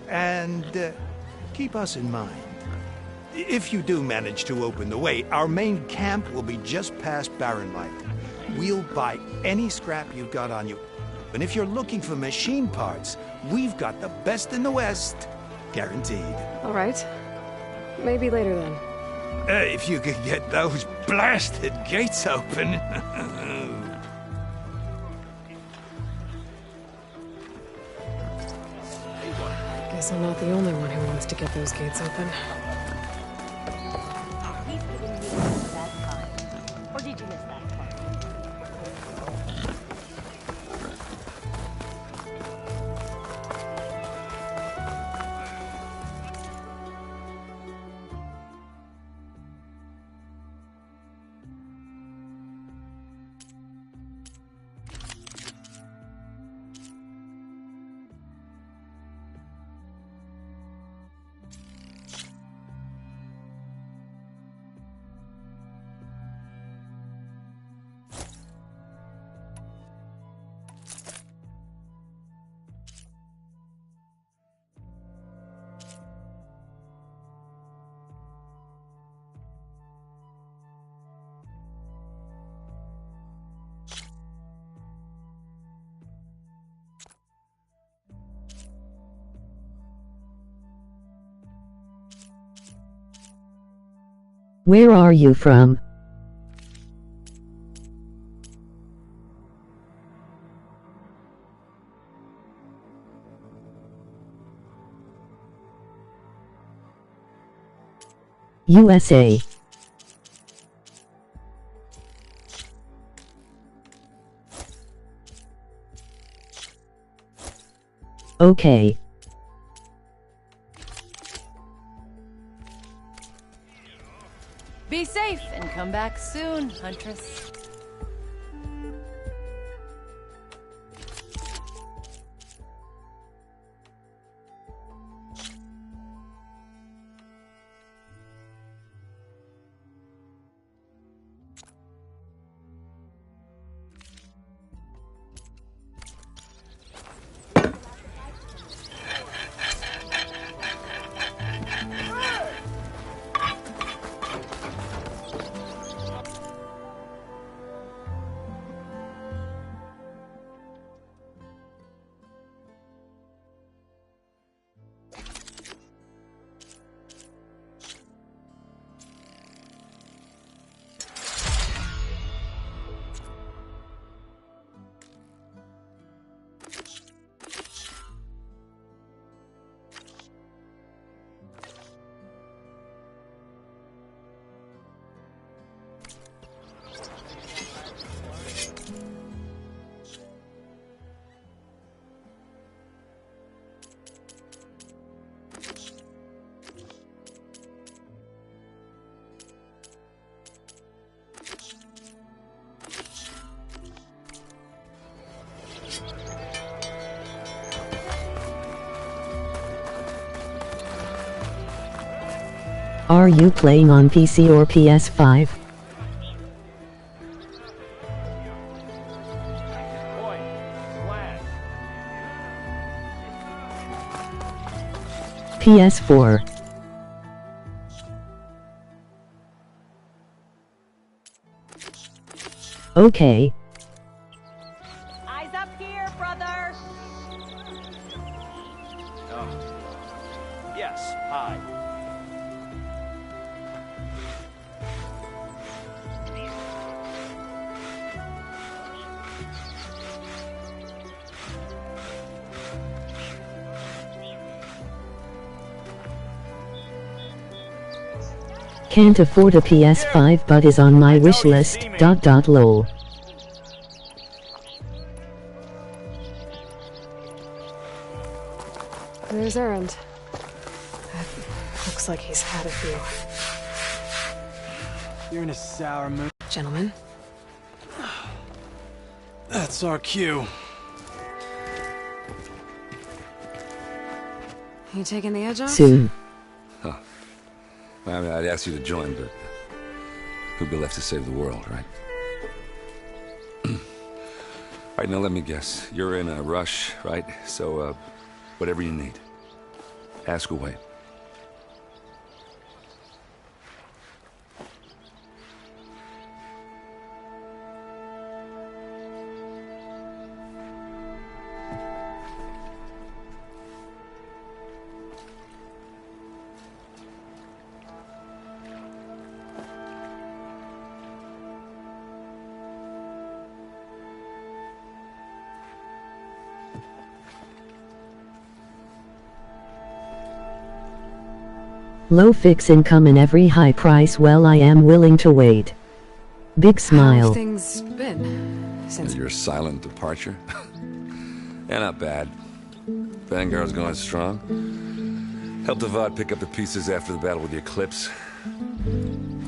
[SPEAKER 10] And keep us in mind. If you do manage to open the way, our main camp will be just past Barren Light. We'll buy any scrap you've got on you. And if you're looking for machine parts, we've got the best in the West. Guaranteed.
[SPEAKER 4] All right. Maybe later then.
[SPEAKER 10] If you could get those blasted gates open.
[SPEAKER 4] Guess I'm not the only one who wants to get those gates open.
[SPEAKER 14] He's giving you that time. Or did you miss that part?
[SPEAKER 11] Where are you from? USA. Okay.
[SPEAKER 13] Be safe and come back soon, Huntress.
[SPEAKER 11] Are you playing on PC or PS5? PS4. Okay.
[SPEAKER 16] Eyes up here, brother.
[SPEAKER 18] Yes, hi.
[SPEAKER 11] Can't afford a PS5 but is on my wish list. Lol.
[SPEAKER 4] There's Erend. Looks like he's had a few.
[SPEAKER 15] You're in a sour mood.
[SPEAKER 4] Gentlemen.
[SPEAKER 15] That's our cue.
[SPEAKER 4] You taking the edge off?
[SPEAKER 11] Soon.
[SPEAKER 17] Huh. Well, I mean, I'd ask you to join, but who'd be left to save the world, right? All right, now let me guess. You're in a rush, right? So, whatever you need, ask away.
[SPEAKER 11] Low fix income and every high price, well I am willing to wait. Big
[SPEAKER 4] How
[SPEAKER 11] smile.
[SPEAKER 4] have things been since
[SPEAKER 17] Your silent departure? Yeah, not bad. Vanguard's going strong. Helped Avad pick up the pieces after the battle with the Eclipse.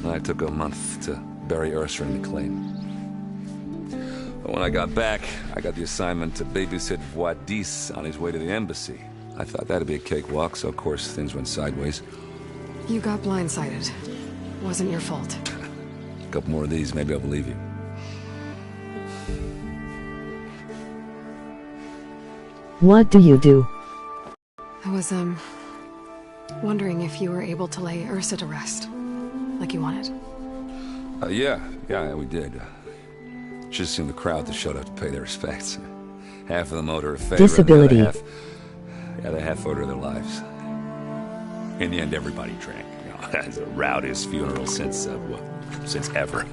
[SPEAKER 17] I took a month to bury Ursa and McLean. But when I got back, I got the assignment to babysit Voidis on his way to the embassy. I thought that'd be a cakewalk, so of course things went sideways.
[SPEAKER 4] you got blindsided? Wasn't your fault.
[SPEAKER 17] A couple more of these, maybe I'll believe you.
[SPEAKER 11] What do you do?
[SPEAKER 4] I was, wondering if you were able to lay Ursa to rest, like you wanted.
[SPEAKER 17] Yeah, we did. Just seen the crowd that showed up to pay their respects. Half of them owed her a favor.
[SPEAKER 11] Disability.
[SPEAKER 17] And the other half owed her their lives. In the end, everybody drank. You know, that's the rowdiest funeral since ever.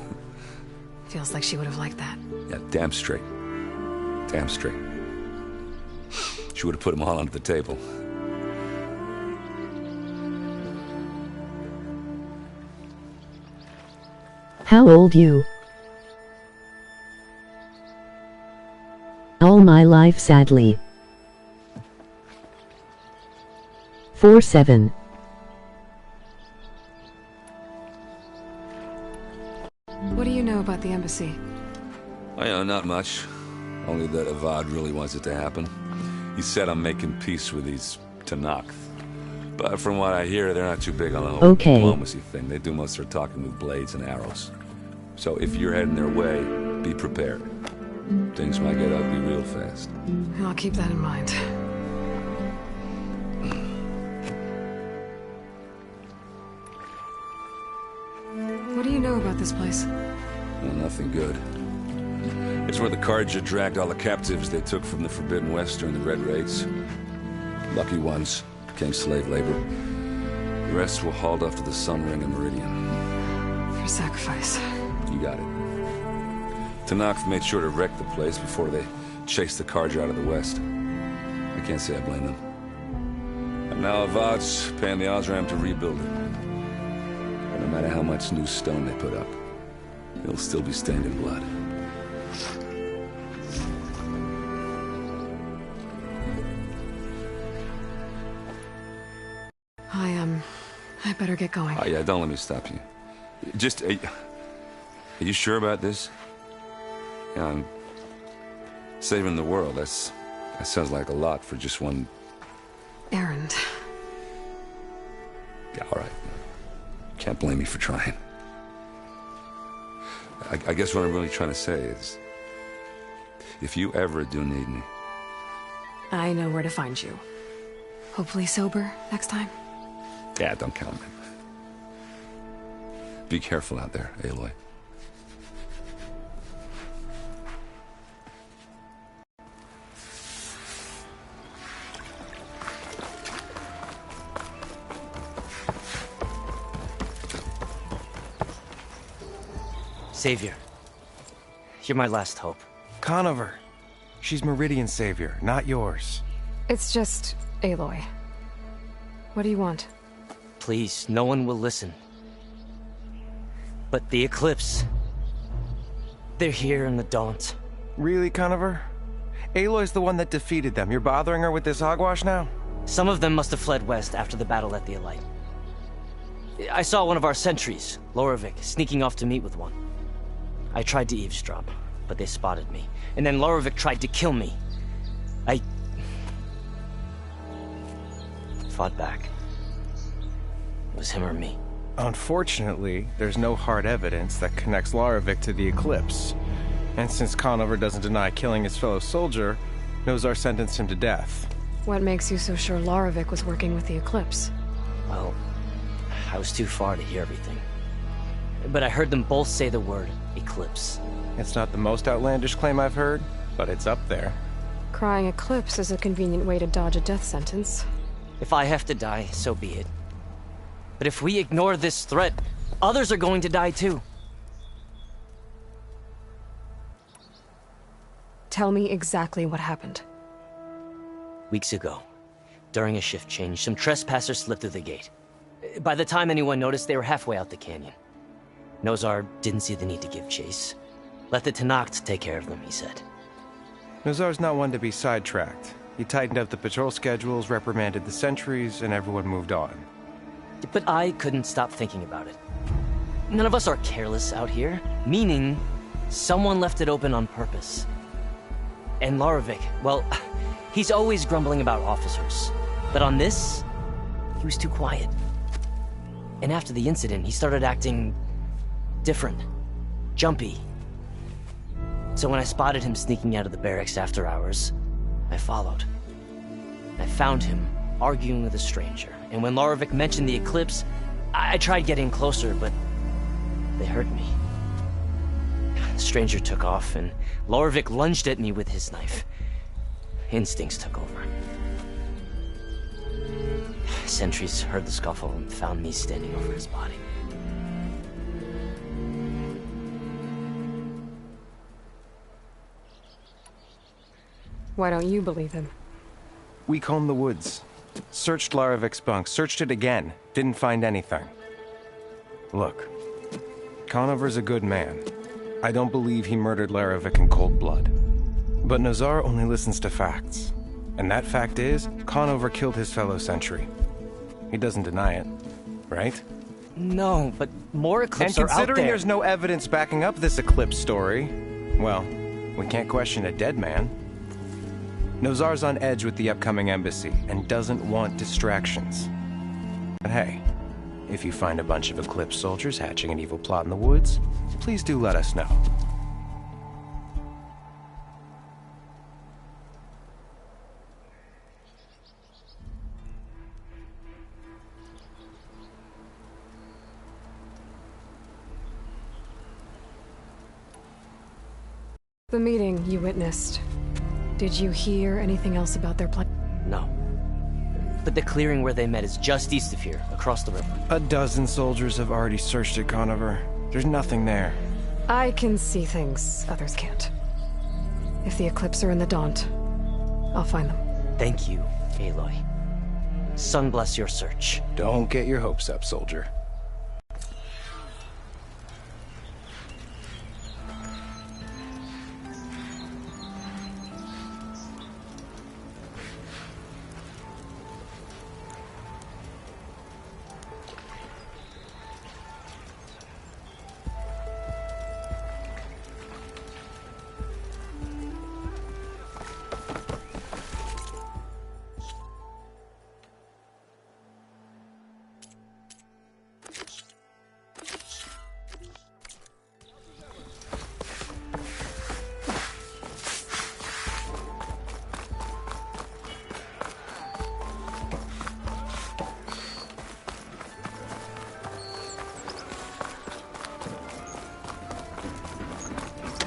[SPEAKER 4] Feels like she would have liked that.
[SPEAKER 17] Yeah, damn straight. Damn straight. She would have put them all under the table.
[SPEAKER 11] How old you? All my life, sadly. 4-7.
[SPEAKER 4] What do you know about the embassy?
[SPEAKER 17] I know not much. Only that Avad really wants it to happen. He said I'm making peace with these Tenakth. But from what I hear, they're not too big on the whole diplomacy thing. They do most of their talking with blades and arrows. So if you're heading their way, be prepared. Things might get ugly real fast.
[SPEAKER 4] I'll keep that in mind. What do you know about this place?
[SPEAKER 17] Well, nothing good. It's where the Carja dragged all the captives they took from the Forbidden West during the Red Raids. Lucky ones became slave labor. The rest were hauled off to the Sun Ring and Meridian.
[SPEAKER 4] For sacrifice.
[SPEAKER 17] You got it. Tenakth made sure to wreck the place before they chased the Carja out of the West. I can't say I blame them. And now Avad's paying the Osram to rebuild it. And no matter how much new stone they put up, it'll still be stained in blood.
[SPEAKER 4] I better get going.
[SPEAKER 17] Oh, yeah, don't let me stop you. Just, are you sure about this? Yeah, I'm saving the world. That sounds like a lot for just one...
[SPEAKER 4] errand.
[SPEAKER 17] Yeah, all right. Can't blame me for trying. I guess what I'm really trying to say is, if you ever do need me...
[SPEAKER 4] I know where to find you. Hopefully sober next time.
[SPEAKER 17] Yeah, don't count me. Be careful out there, Aloy.
[SPEAKER 6] Savior, you're my last hope.
[SPEAKER 12] Conover. She's Meridian's savior, not yours.
[SPEAKER 4] It's just Aloy. What do you want?
[SPEAKER 6] Please, no one will listen. But the Eclipse... they're here in the Daunt.
[SPEAKER 12] Really, Conover? Aloy's the one that defeated them. You're bothering her with this hogwash now?
[SPEAKER 6] Some of them must have fled west after the battle at the Elite. I saw one of our sentries, Loravik, sneaking off to meet with one. I tried to eavesdrop, but they spotted me. And then Loravik tried to kill me. I... fought back. It was him or me.
[SPEAKER 12] Unfortunately, there's no hard evidence that connects Loravik to the Eclipse. And since Conover doesn't deny killing his fellow soldier, Nozar sentenced him to death.
[SPEAKER 4] What makes you so sure Loravik was working with the Eclipse?
[SPEAKER 6] Well, I was too far to hear everything. But I heard them both say the word Eclipse.
[SPEAKER 12] It's not the most outlandish claim I've heard, but it's up there.
[SPEAKER 4] Crying Eclipse is a convenient way to dodge a death sentence.
[SPEAKER 6] If I have to die, so be it. But if we ignore this threat, others are going to die too.
[SPEAKER 4] Tell me exactly what happened.
[SPEAKER 6] Weeks ago, during a shift change, some trespassers slipped through the gate. By the time anyone noticed, they were halfway out the canyon. Nozar didn't see the need to give chase. Let the Tenakth take care of them, he said.
[SPEAKER 12] Nozar's not one to be sidetracked. He tightened up the patrol schedules, reprimanded the sentries, and everyone moved on.
[SPEAKER 6] But I couldn't stop thinking about it. None of us are careless out here, meaning someone left it open on purpose. And Loravik, well, he's always grumbling about officers. But on this, he was too quiet. And after the incident, he started acting different, jumpy. So when I spotted him sneaking out of the barracks after hours, I followed. I found him arguing with a stranger. And when Loravik mentioned the Eclipse, I tried getting closer, but they heard me. The stranger took off, and Loravik lunged at me with his knife. Instincts took over. Sentries heard the scuffle and found me standing over his body.
[SPEAKER 4] Why don't you believe him?
[SPEAKER 12] We combed the woods. Searched Laravik's bunk, searched it again. Didn't find anything. Look, Conover's a good man. I don't believe he murdered Loravik in cold blood. But Nozar only listens to facts. And that fact is, Conover killed his fellow sentry. He doesn't deny it, right?
[SPEAKER 6] No, but more eclipses are out there.
[SPEAKER 12] And considering there's no evidence backing up this eclipse story, well, we can't question a dead man. Nozar's on edge with the upcoming embassy and doesn't want distractions. But hey, if you find a bunch of Eclipse soldiers hatching an evil plot in the woods, please do let us know.
[SPEAKER 4] The meeting you witnessed. Did you hear anything else about their plan?
[SPEAKER 7] No. But the clearing where they met is just east of here, across the river.
[SPEAKER 12] A dozen soldiers have already searched it, Conover. There's nothing there.
[SPEAKER 4] I can see things others can't. If the Eclipse are in the Daunt, I'll find them.
[SPEAKER 7] Thank you, Aloy. Sun bless your search.
[SPEAKER 12] Don't get your hopes up, soldier.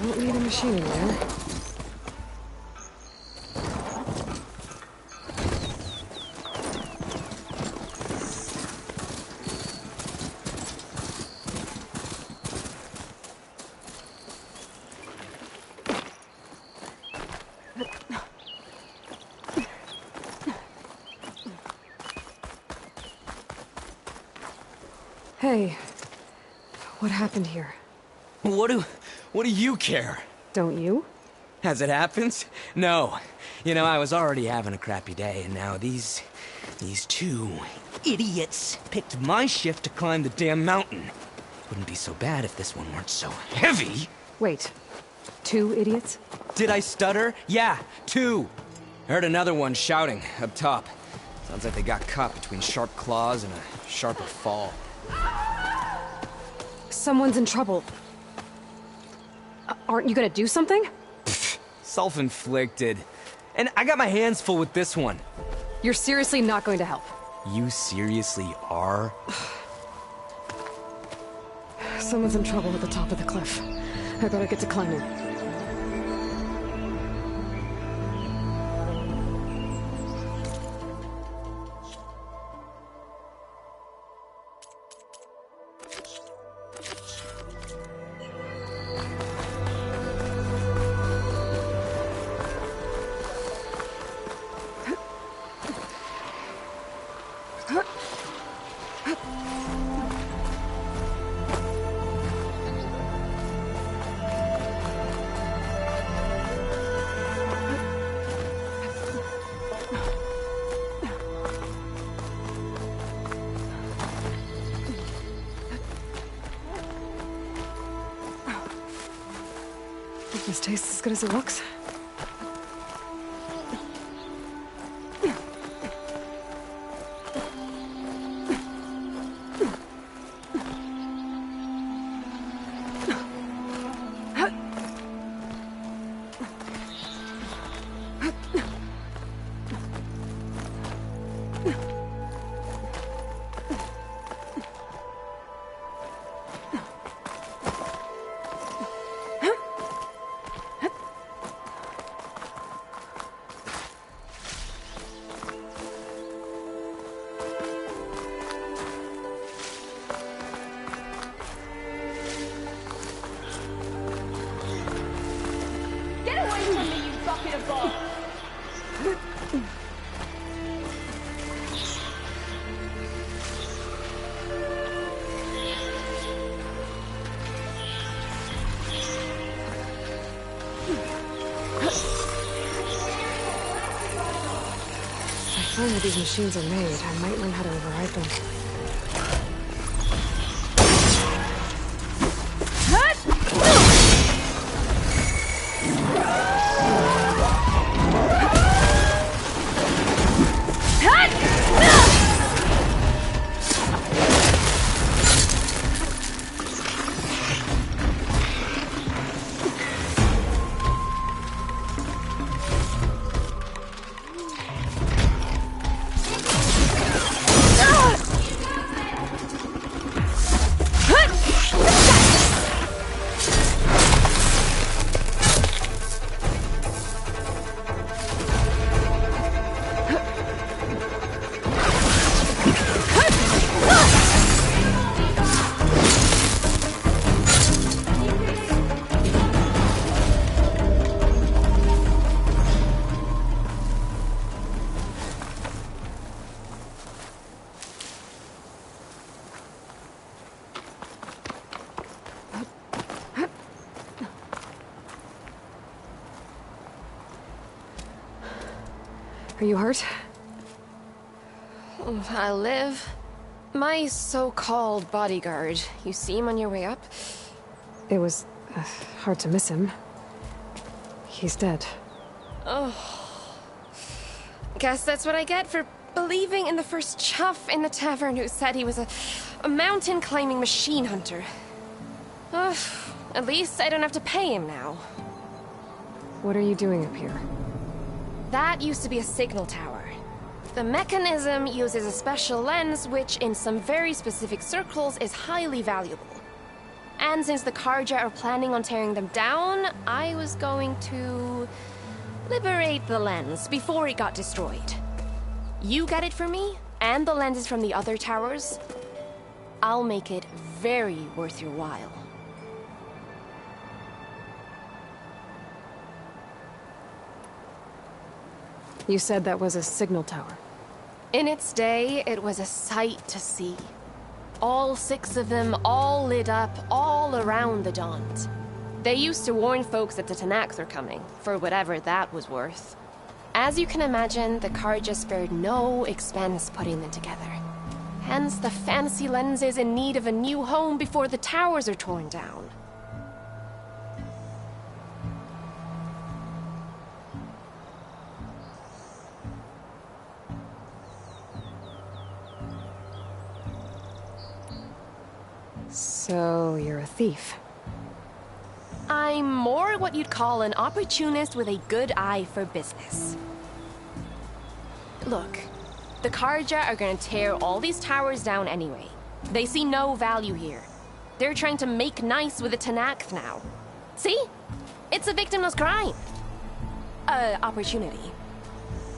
[SPEAKER 4] Don't need a machine in there. Hey, what happened here?
[SPEAKER 20] What do you care?
[SPEAKER 4] Don't you?
[SPEAKER 20] As it happens? No. You know, I was already having a crappy day, and now these two idiots picked my shift to climb the damn mountain. Wouldn't be so bad if this one weren't so heavy.
[SPEAKER 4] Wait, 2 idiots?
[SPEAKER 20] Did I stutter? Yeah, 2. Heard another one shouting up top. Sounds like they got caught between sharp claws and a sharper fall.
[SPEAKER 4] Someone's in trouble. Aren't you gonna do something?
[SPEAKER 20] Self-inflicted. And I got my hands full with this one.
[SPEAKER 4] You're seriously not going to help?
[SPEAKER 20] You seriously are?
[SPEAKER 4] Someone's in trouble at the top of the cliff. I better get to climbing. This tastes as good as it looks. learn what these machines are made, I might learn how to override them. Are you hurt?
[SPEAKER 1] I'll live. My so-called bodyguard, you see him on your way up?
[SPEAKER 4] It was hard to miss him. He's dead.
[SPEAKER 1] Oh. Guess that's what I get for believing in the first chuff in the tavern who said he was a mountain-climbing machine hunter. At least I don't have to pay him now.
[SPEAKER 4] What are you doing up here?
[SPEAKER 1] That used to be a signal tower. The mechanism uses a special lens which, in some very specific circles, is highly valuable. And since the Carja are planning on tearing them down, I was going to liberate the lens before it got destroyed. You get it for me, and the lenses from the other towers. I'll make it very worth your while.
[SPEAKER 4] You said that was a signal tower.
[SPEAKER 1] In its day, it was a sight to see. All 6 of them, all lit up, all around the Dons. They used to warn folks that the Tenakth are coming, for whatever that was worth. As you can imagine, the Carja spared no expense putting them together. Hence the fancy lenses in need of a new home before the towers are torn down.
[SPEAKER 4] So, you're a thief.
[SPEAKER 1] I'm more what you'd call an opportunist with a good eye for business. Look, the Carja are gonna tear all these towers down anyway. They see no value here. They're trying to make nice with the Tenakth now. See? It's a victimless crime. Opportunity.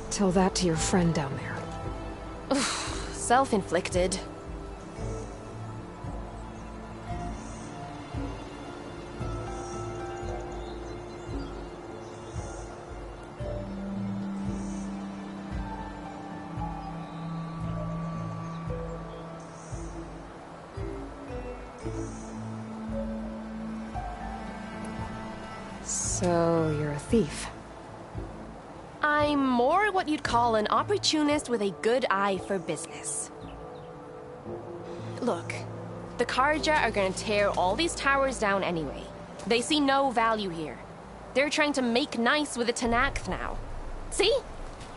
[SPEAKER 4] Tell that to your friend down there.
[SPEAKER 1] Self-inflicted.
[SPEAKER 4] So, you're a thief.
[SPEAKER 1] I'm more what you'd call an opportunist with a good eye for business. Look, the Carja are gonna tear all these towers down anyway. They see no value here. They're trying to make nice with the Tenakth now. See?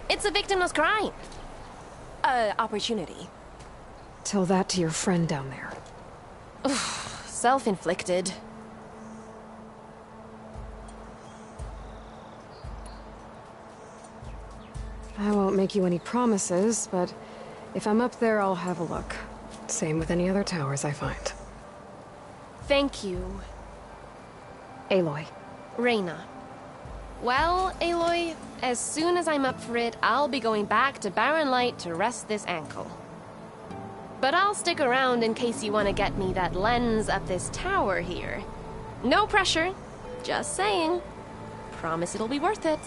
[SPEAKER 1] It's a victimless crime. Opportunity.
[SPEAKER 4] Tell that to your friend down there.
[SPEAKER 1] Self-inflicted.
[SPEAKER 4] I won't make you any promises, but if I'm up there, I'll have a look. Same with any other towers I find.
[SPEAKER 1] Thank you.
[SPEAKER 4] Aloy.
[SPEAKER 1] Reyna. Well, Aloy, as soon as I'm up for it, I'll be going back to Barren Light to rest this ankle. But I'll stick around in case you want to get me that lens up this tower here. No pressure. Just saying. Promise it'll be worth it.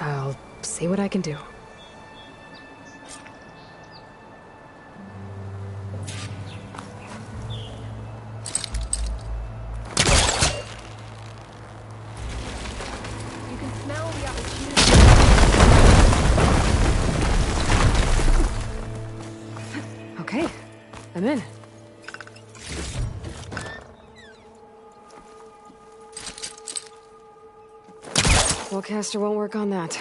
[SPEAKER 4] I'll see what I can do.
[SPEAKER 1] You can smell the opportunity.
[SPEAKER 4] in. Spellcaster won't work on that.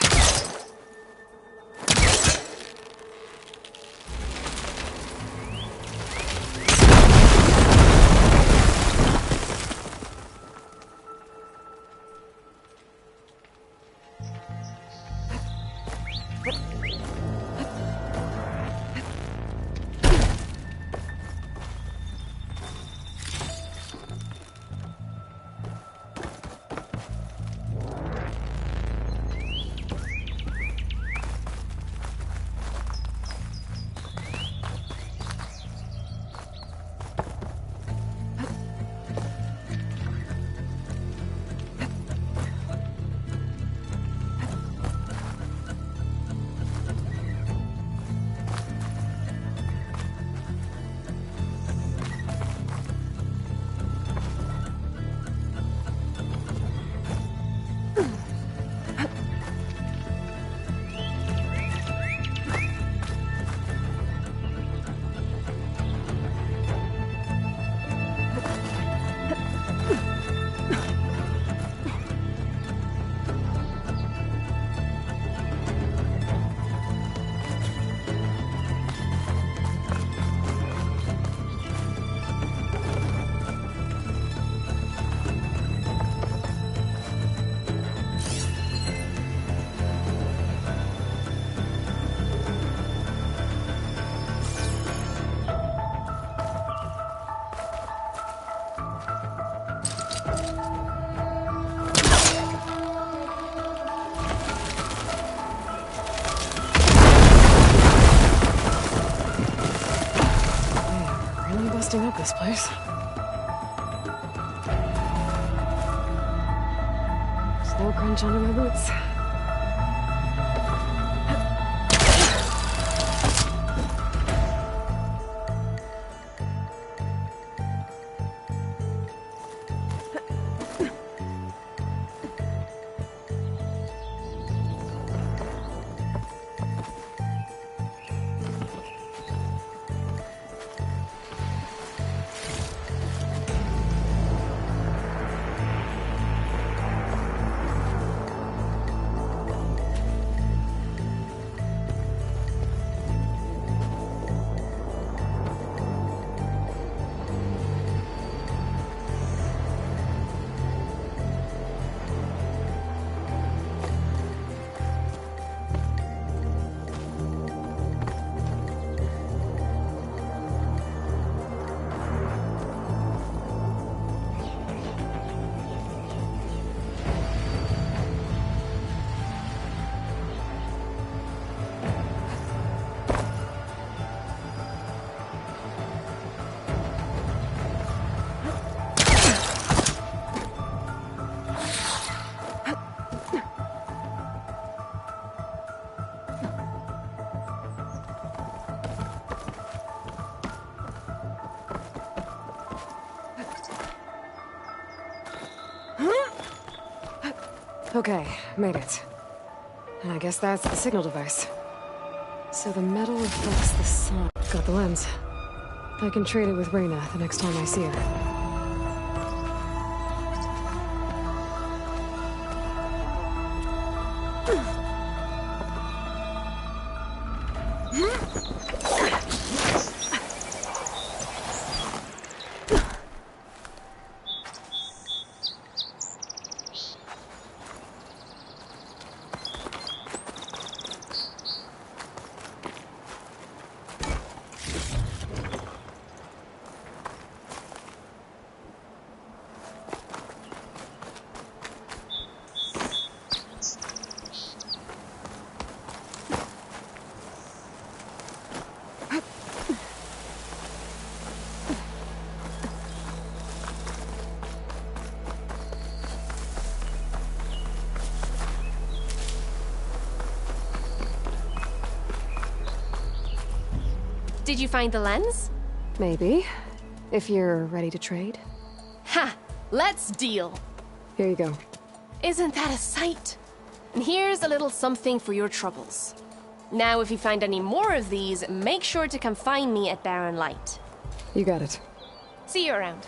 [SPEAKER 4] Busting up this place. Snow crunch under my boots. Okay, made it. And I guess that's the signal device. So the metal reflects the sun. Got the lens. I can trade it with Reyna the next time I see her.
[SPEAKER 1] Did you find the lens?
[SPEAKER 4] Maybe. If you're ready to trade.
[SPEAKER 1] Ha! Let's deal!
[SPEAKER 4] Here you go.
[SPEAKER 1] Isn't that a sight? And here's a little something for your troubles. Now, if you find any more of these, make sure to come find me at Barren Light.
[SPEAKER 4] You got it.
[SPEAKER 1] See you around.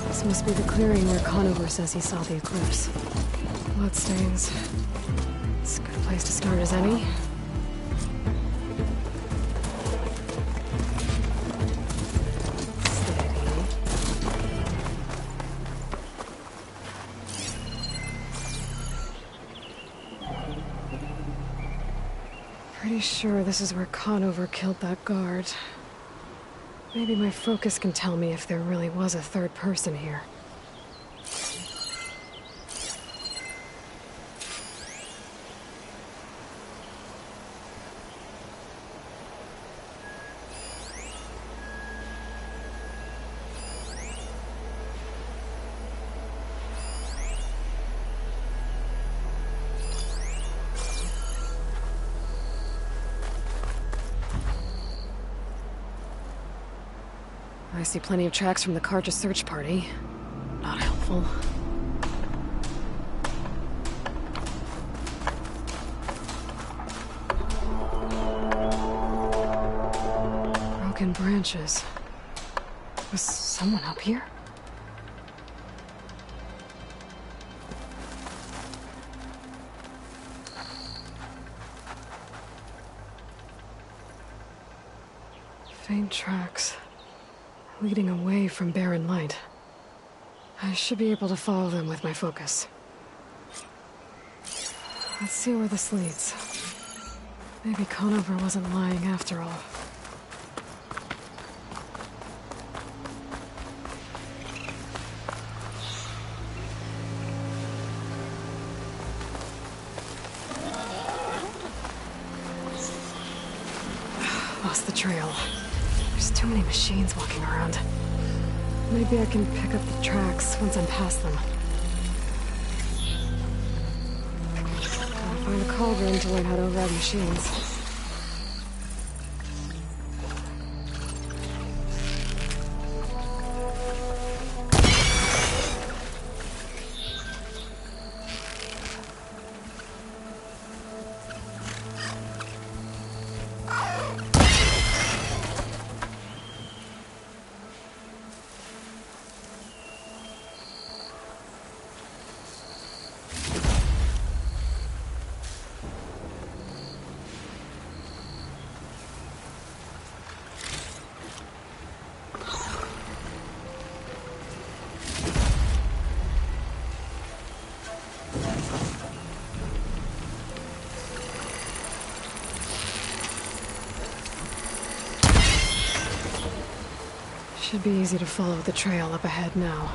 [SPEAKER 4] This must be the clearing where Conover says he saw the eclipse. Bloodstains. It's a good place to start as any. Pretty sure this is where Conover killed that guard. Maybe my focus can tell me if there really was a third person here. I see plenty of tracks from the Karja search party. Not helpful. Broken branches. Was someone up here? Faint tracks. Leading away from Barren Light. I should be able to follow them with my focus. Let's see where this leads. Maybe Conover wasn't lying after all. Lost the trail. There's too many machines walking around. Maybe I can pick up the tracks once I'm past them. Gotta find a cauldron to learn how to override machines. Should be easy to follow the trail up ahead now.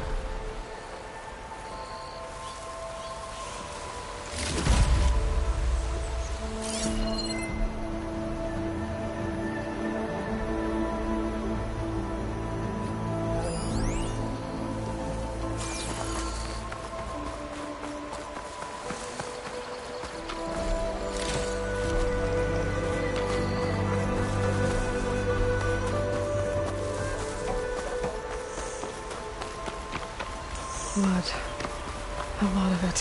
[SPEAKER 4] Blood. A lot of it.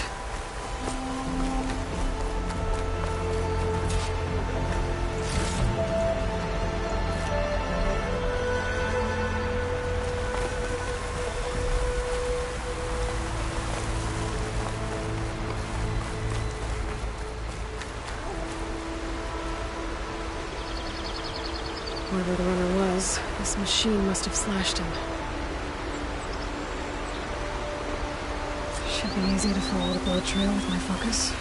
[SPEAKER 4] Whoever the runner was, this machine must have slashed him. Should be easy to follow the blood trail with my focus.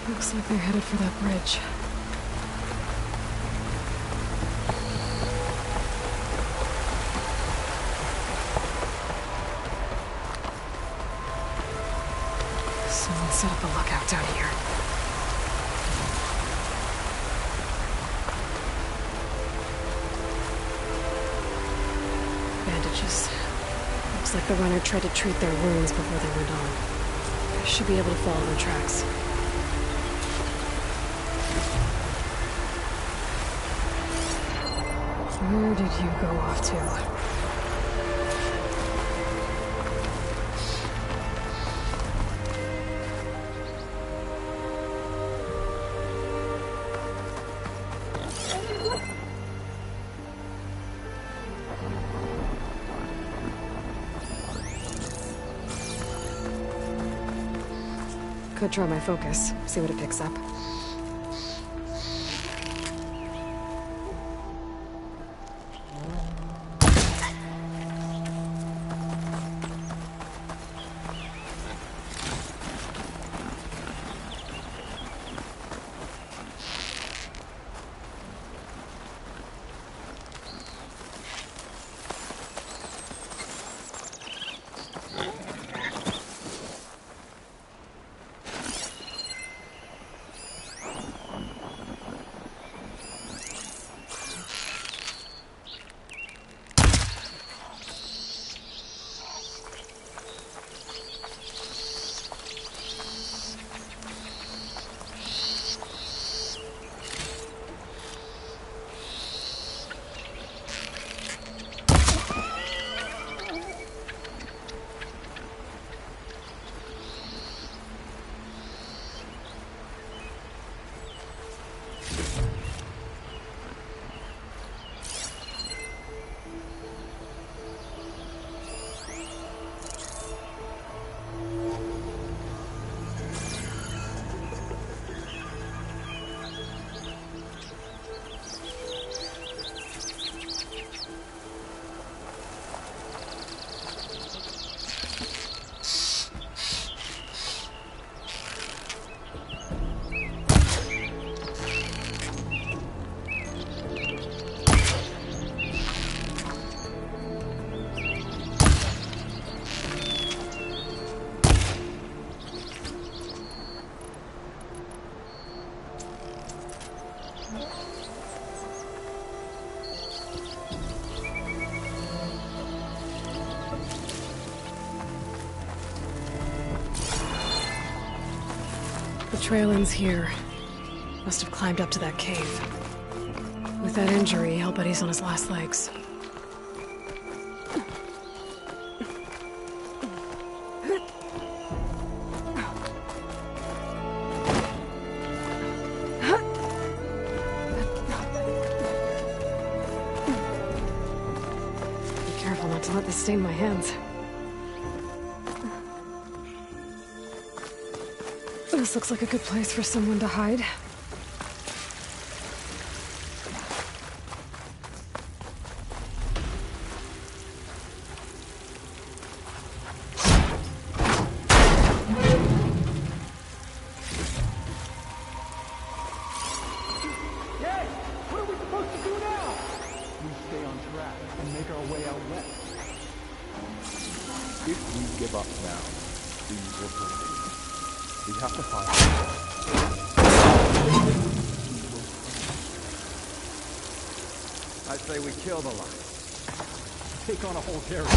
[SPEAKER 4] Looks like they're headed for that bridge. Someone set up a lookout down here. Bandages. Looks like the runner tried to treat their wounds before they went on. I should be able to follow their tracks. Where did you go off to? Could try my focus, see what it picks up. The trail ends here. Must have climbed up to that cave. With that injury, I'll bet he's on his last legs. Be careful not to let this stain my hands. This looks like a good place for someone to hide.
[SPEAKER 2] give up now. We will proceed. We have to find
[SPEAKER 18] I say we kill the lot.
[SPEAKER 2] take on a whole carriage.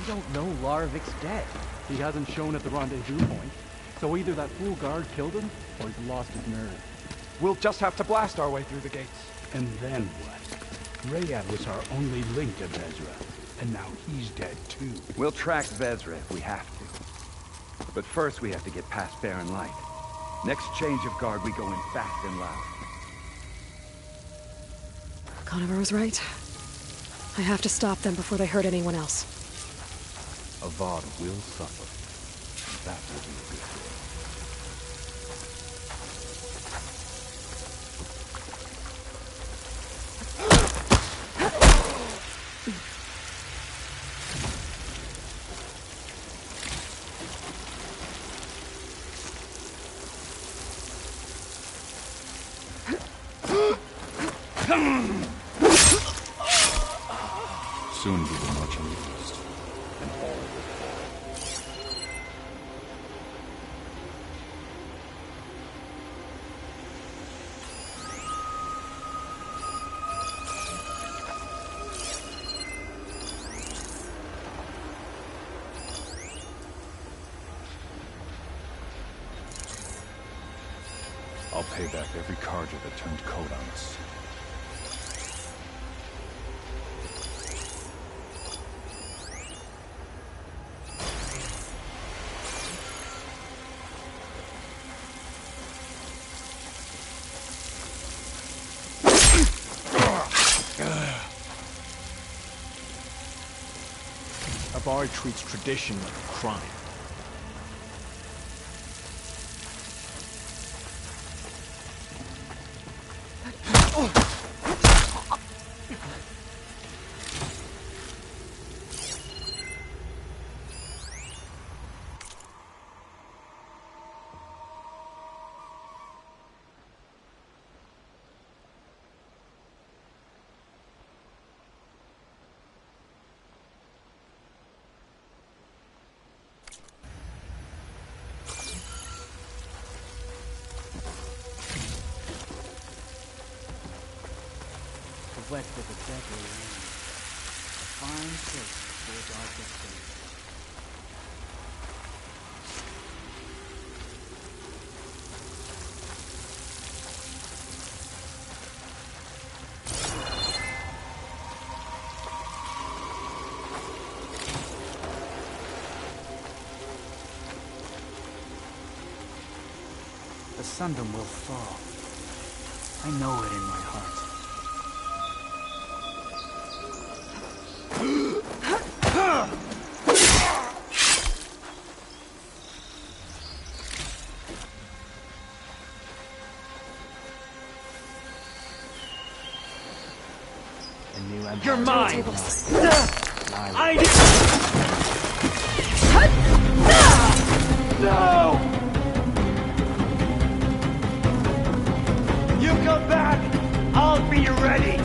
[SPEAKER 18] We don't know Larovik's dead.
[SPEAKER 2] He hasn't shown at the rendezvous point, so either that fool guard killed him, or he's lost his nerve.
[SPEAKER 15] We'll just have to blast our way through the gates.
[SPEAKER 2] And then what? Rayad was our only link to Vezra, and now he's dead too.
[SPEAKER 18] We'll track Vezra if we have to. But first we have to get past Barren Light. Next change of guard, we go in fast and loud.
[SPEAKER 4] Conover was right. I have to stop them before they hurt anyone else.
[SPEAKER 2] Avad will suffer. That will be a good thing. Soon we will march on the east, and all will fall. I'll pay back every Carja that turned coat on us.
[SPEAKER 15] Avari treats tradition like a crime.
[SPEAKER 3] West of the deadly land. A fine place towards our destiny. The Sundom will fall. I know it in my heart.
[SPEAKER 20] You're mine! I No! You come back, I'll be ready!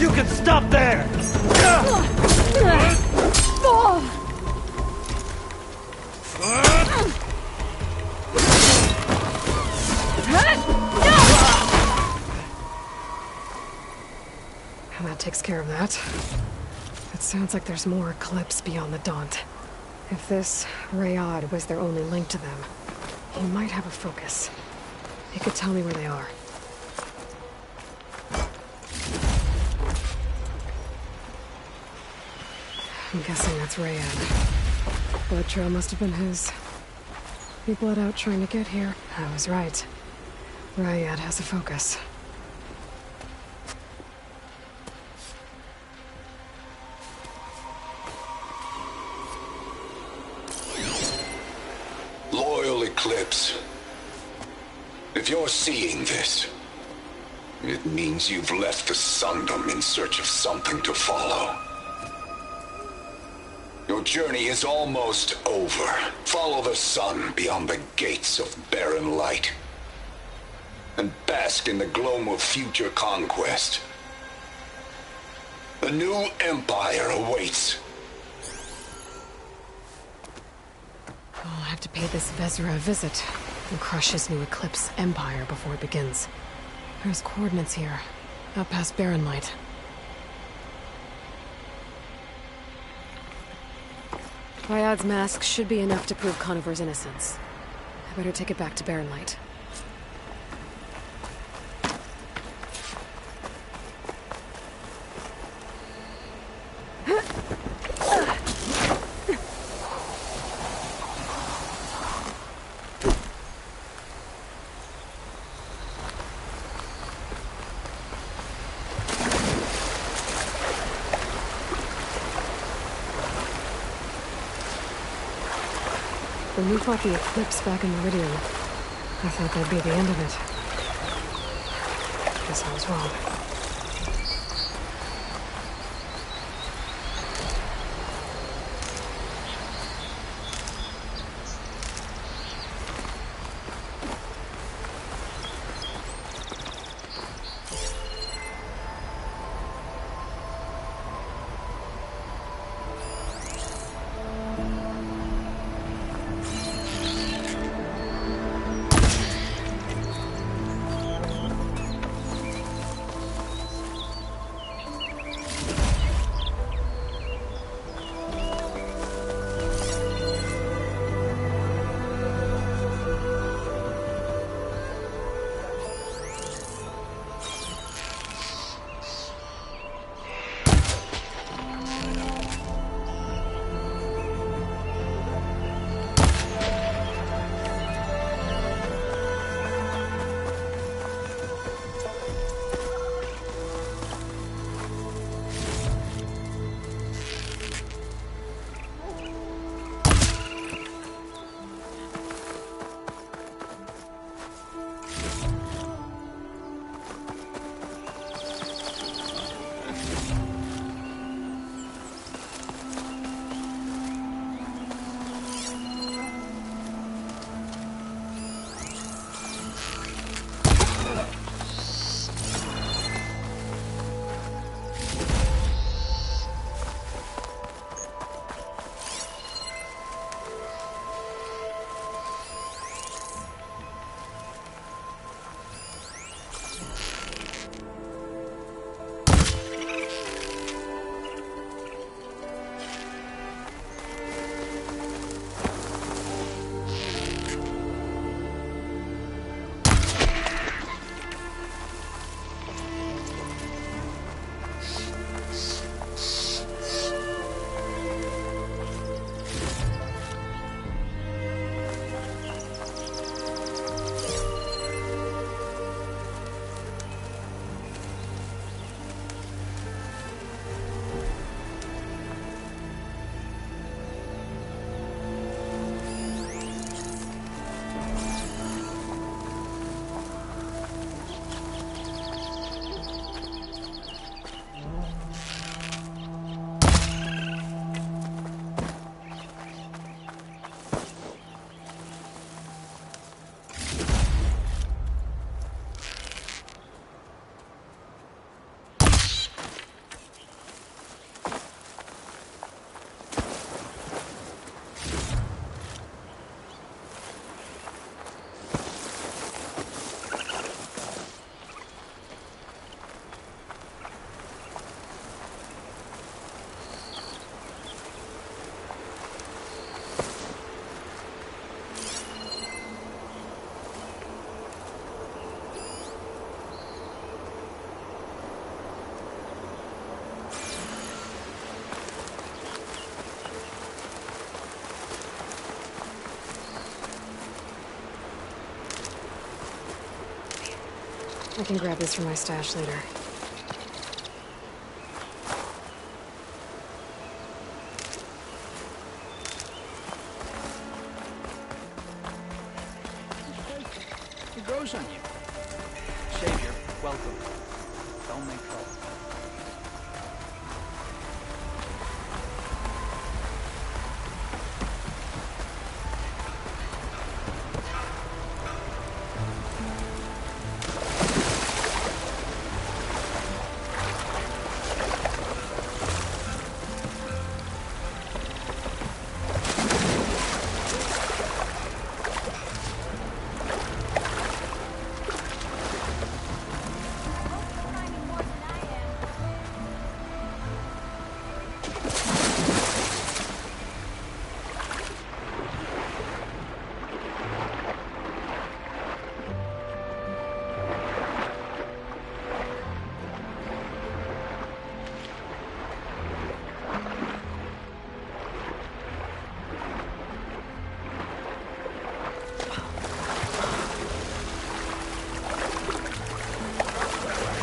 [SPEAKER 20] You can stop there!
[SPEAKER 4] And that takes care of that. It sounds like there's more Eclipse beyond the Daunt. If this Rayad was their only link to them, he might have a focus. He could tell me where they are. I'm guessing that's Rayad. Blood trail must have been his. He bled out trying to get here. I was right. Rayad has a focus.
[SPEAKER 21] eclipse. If you're seeing this, it means you've left the Sundom in search of something to follow. Your journey is almost over. Follow the sun beyond the gates of barren light, and bask in the glow of future conquest. The new empire awaits.
[SPEAKER 4] I'll have to pay this Vezra a visit and crush his new Eclipse empire before it begins. There's coordinates here, out past Barren Light. Ryad's mask should be enough to prove Conover's innocence. I better take it back to Barren Light. When we fought the Eclipse back in Meridian, I thought that'd be the end of it. Guess I was wrong. I can grab this from my stash later.
[SPEAKER 2] Don't make trouble.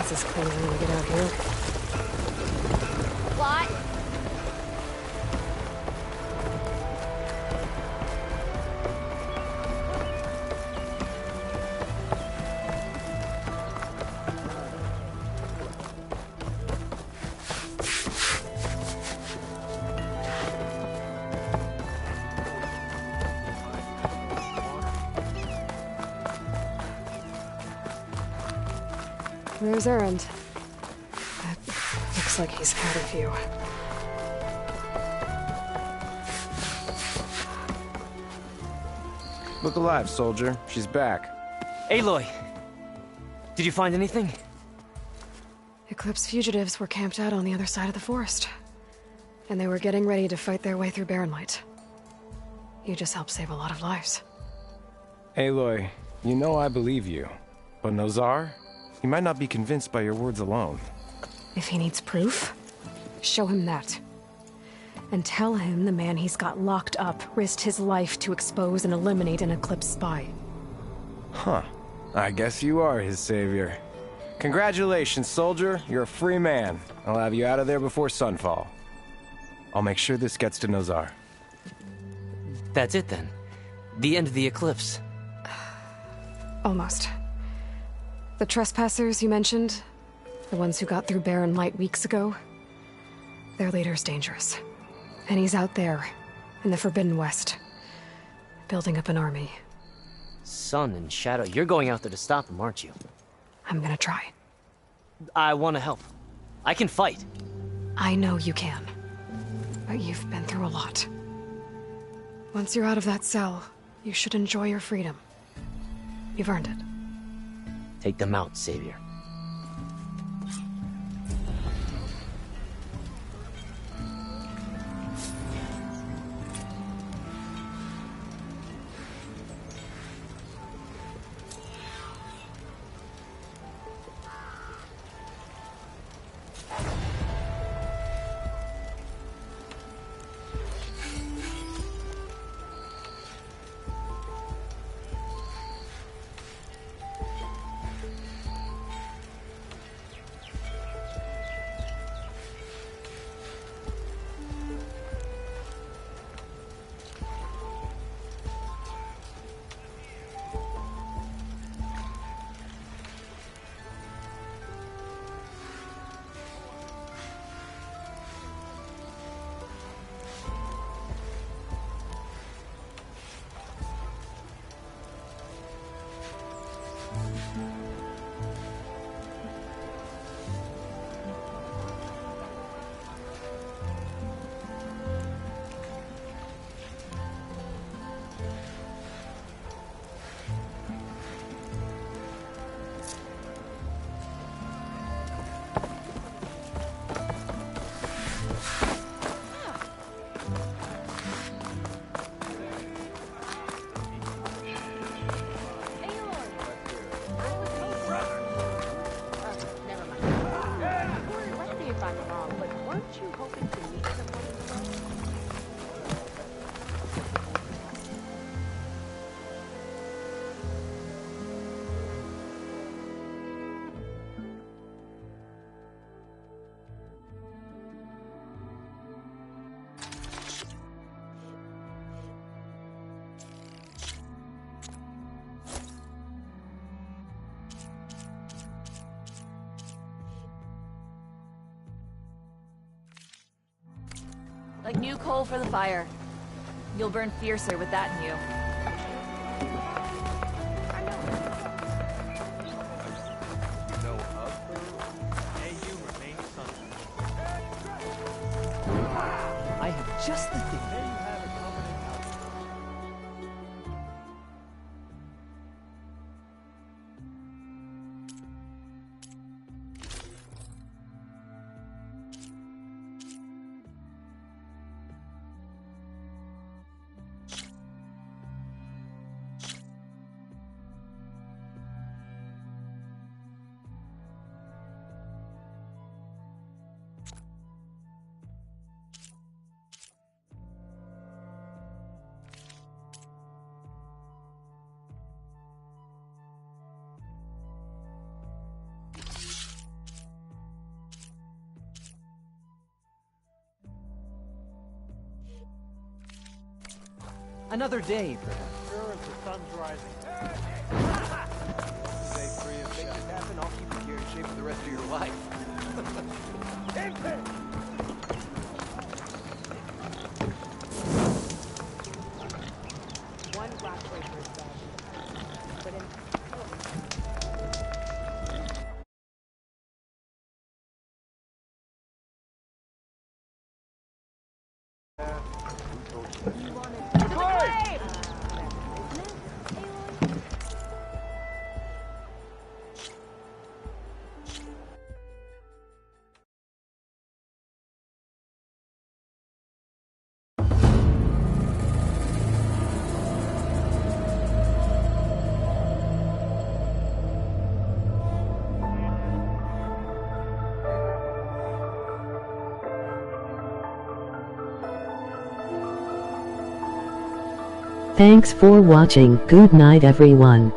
[SPEAKER 4] This is crazy when we get out here.
[SPEAKER 14] What?
[SPEAKER 4] There's Erend. That looks like he's had a few.
[SPEAKER 12] Look alive, soldier. She's back.
[SPEAKER 20] Aloy! Did you find anything?
[SPEAKER 4] Eclipse fugitives were camped out on the other side of the forest. And they were getting ready to fight their way through Barren Light. You just helped save a lot of lives.
[SPEAKER 12] Aloy, you know I believe you. But Nozar? He might not be convinced by your words alone.
[SPEAKER 4] If he needs proof, show him that. And tell him the man he's got locked up risked his life to expose and eliminate an Eclipse spy.
[SPEAKER 12] Huh. I guess you are his savior. Congratulations, soldier. You're a free man. I'll have you out of there before sunfall. I'll make sure this gets to Nozar.
[SPEAKER 20] That's it then. The end of the Eclipse.
[SPEAKER 4] Almost. The trespassers you mentioned, the ones who got through Barren Light weeks ago, their leader's dangerous. And he's out there, in the Forbidden West, building up an army.
[SPEAKER 20] Sun and Shadow, you're going out there to stop him, aren't you?
[SPEAKER 4] I'm gonna try.
[SPEAKER 20] I want to help. I can fight.
[SPEAKER 4] I know you can. But you've been through a lot. Once you're out of that cell, you should enjoy your freedom. You've earned it.
[SPEAKER 20] Take them out, Savior.
[SPEAKER 16] Like new coal for the fire. You'll burn fiercer with that in you.
[SPEAKER 20] I have just the thing. Another day, perhaps.
[SPEAKER 18] Sure as the sun's rising. Stay free of make this happen, I'll keep you here in shape for the rest of your life.
[SPEAKER 16] One rock breaker is done. But in
[SPEAKER 11] Thanks for watching. Good night everyone.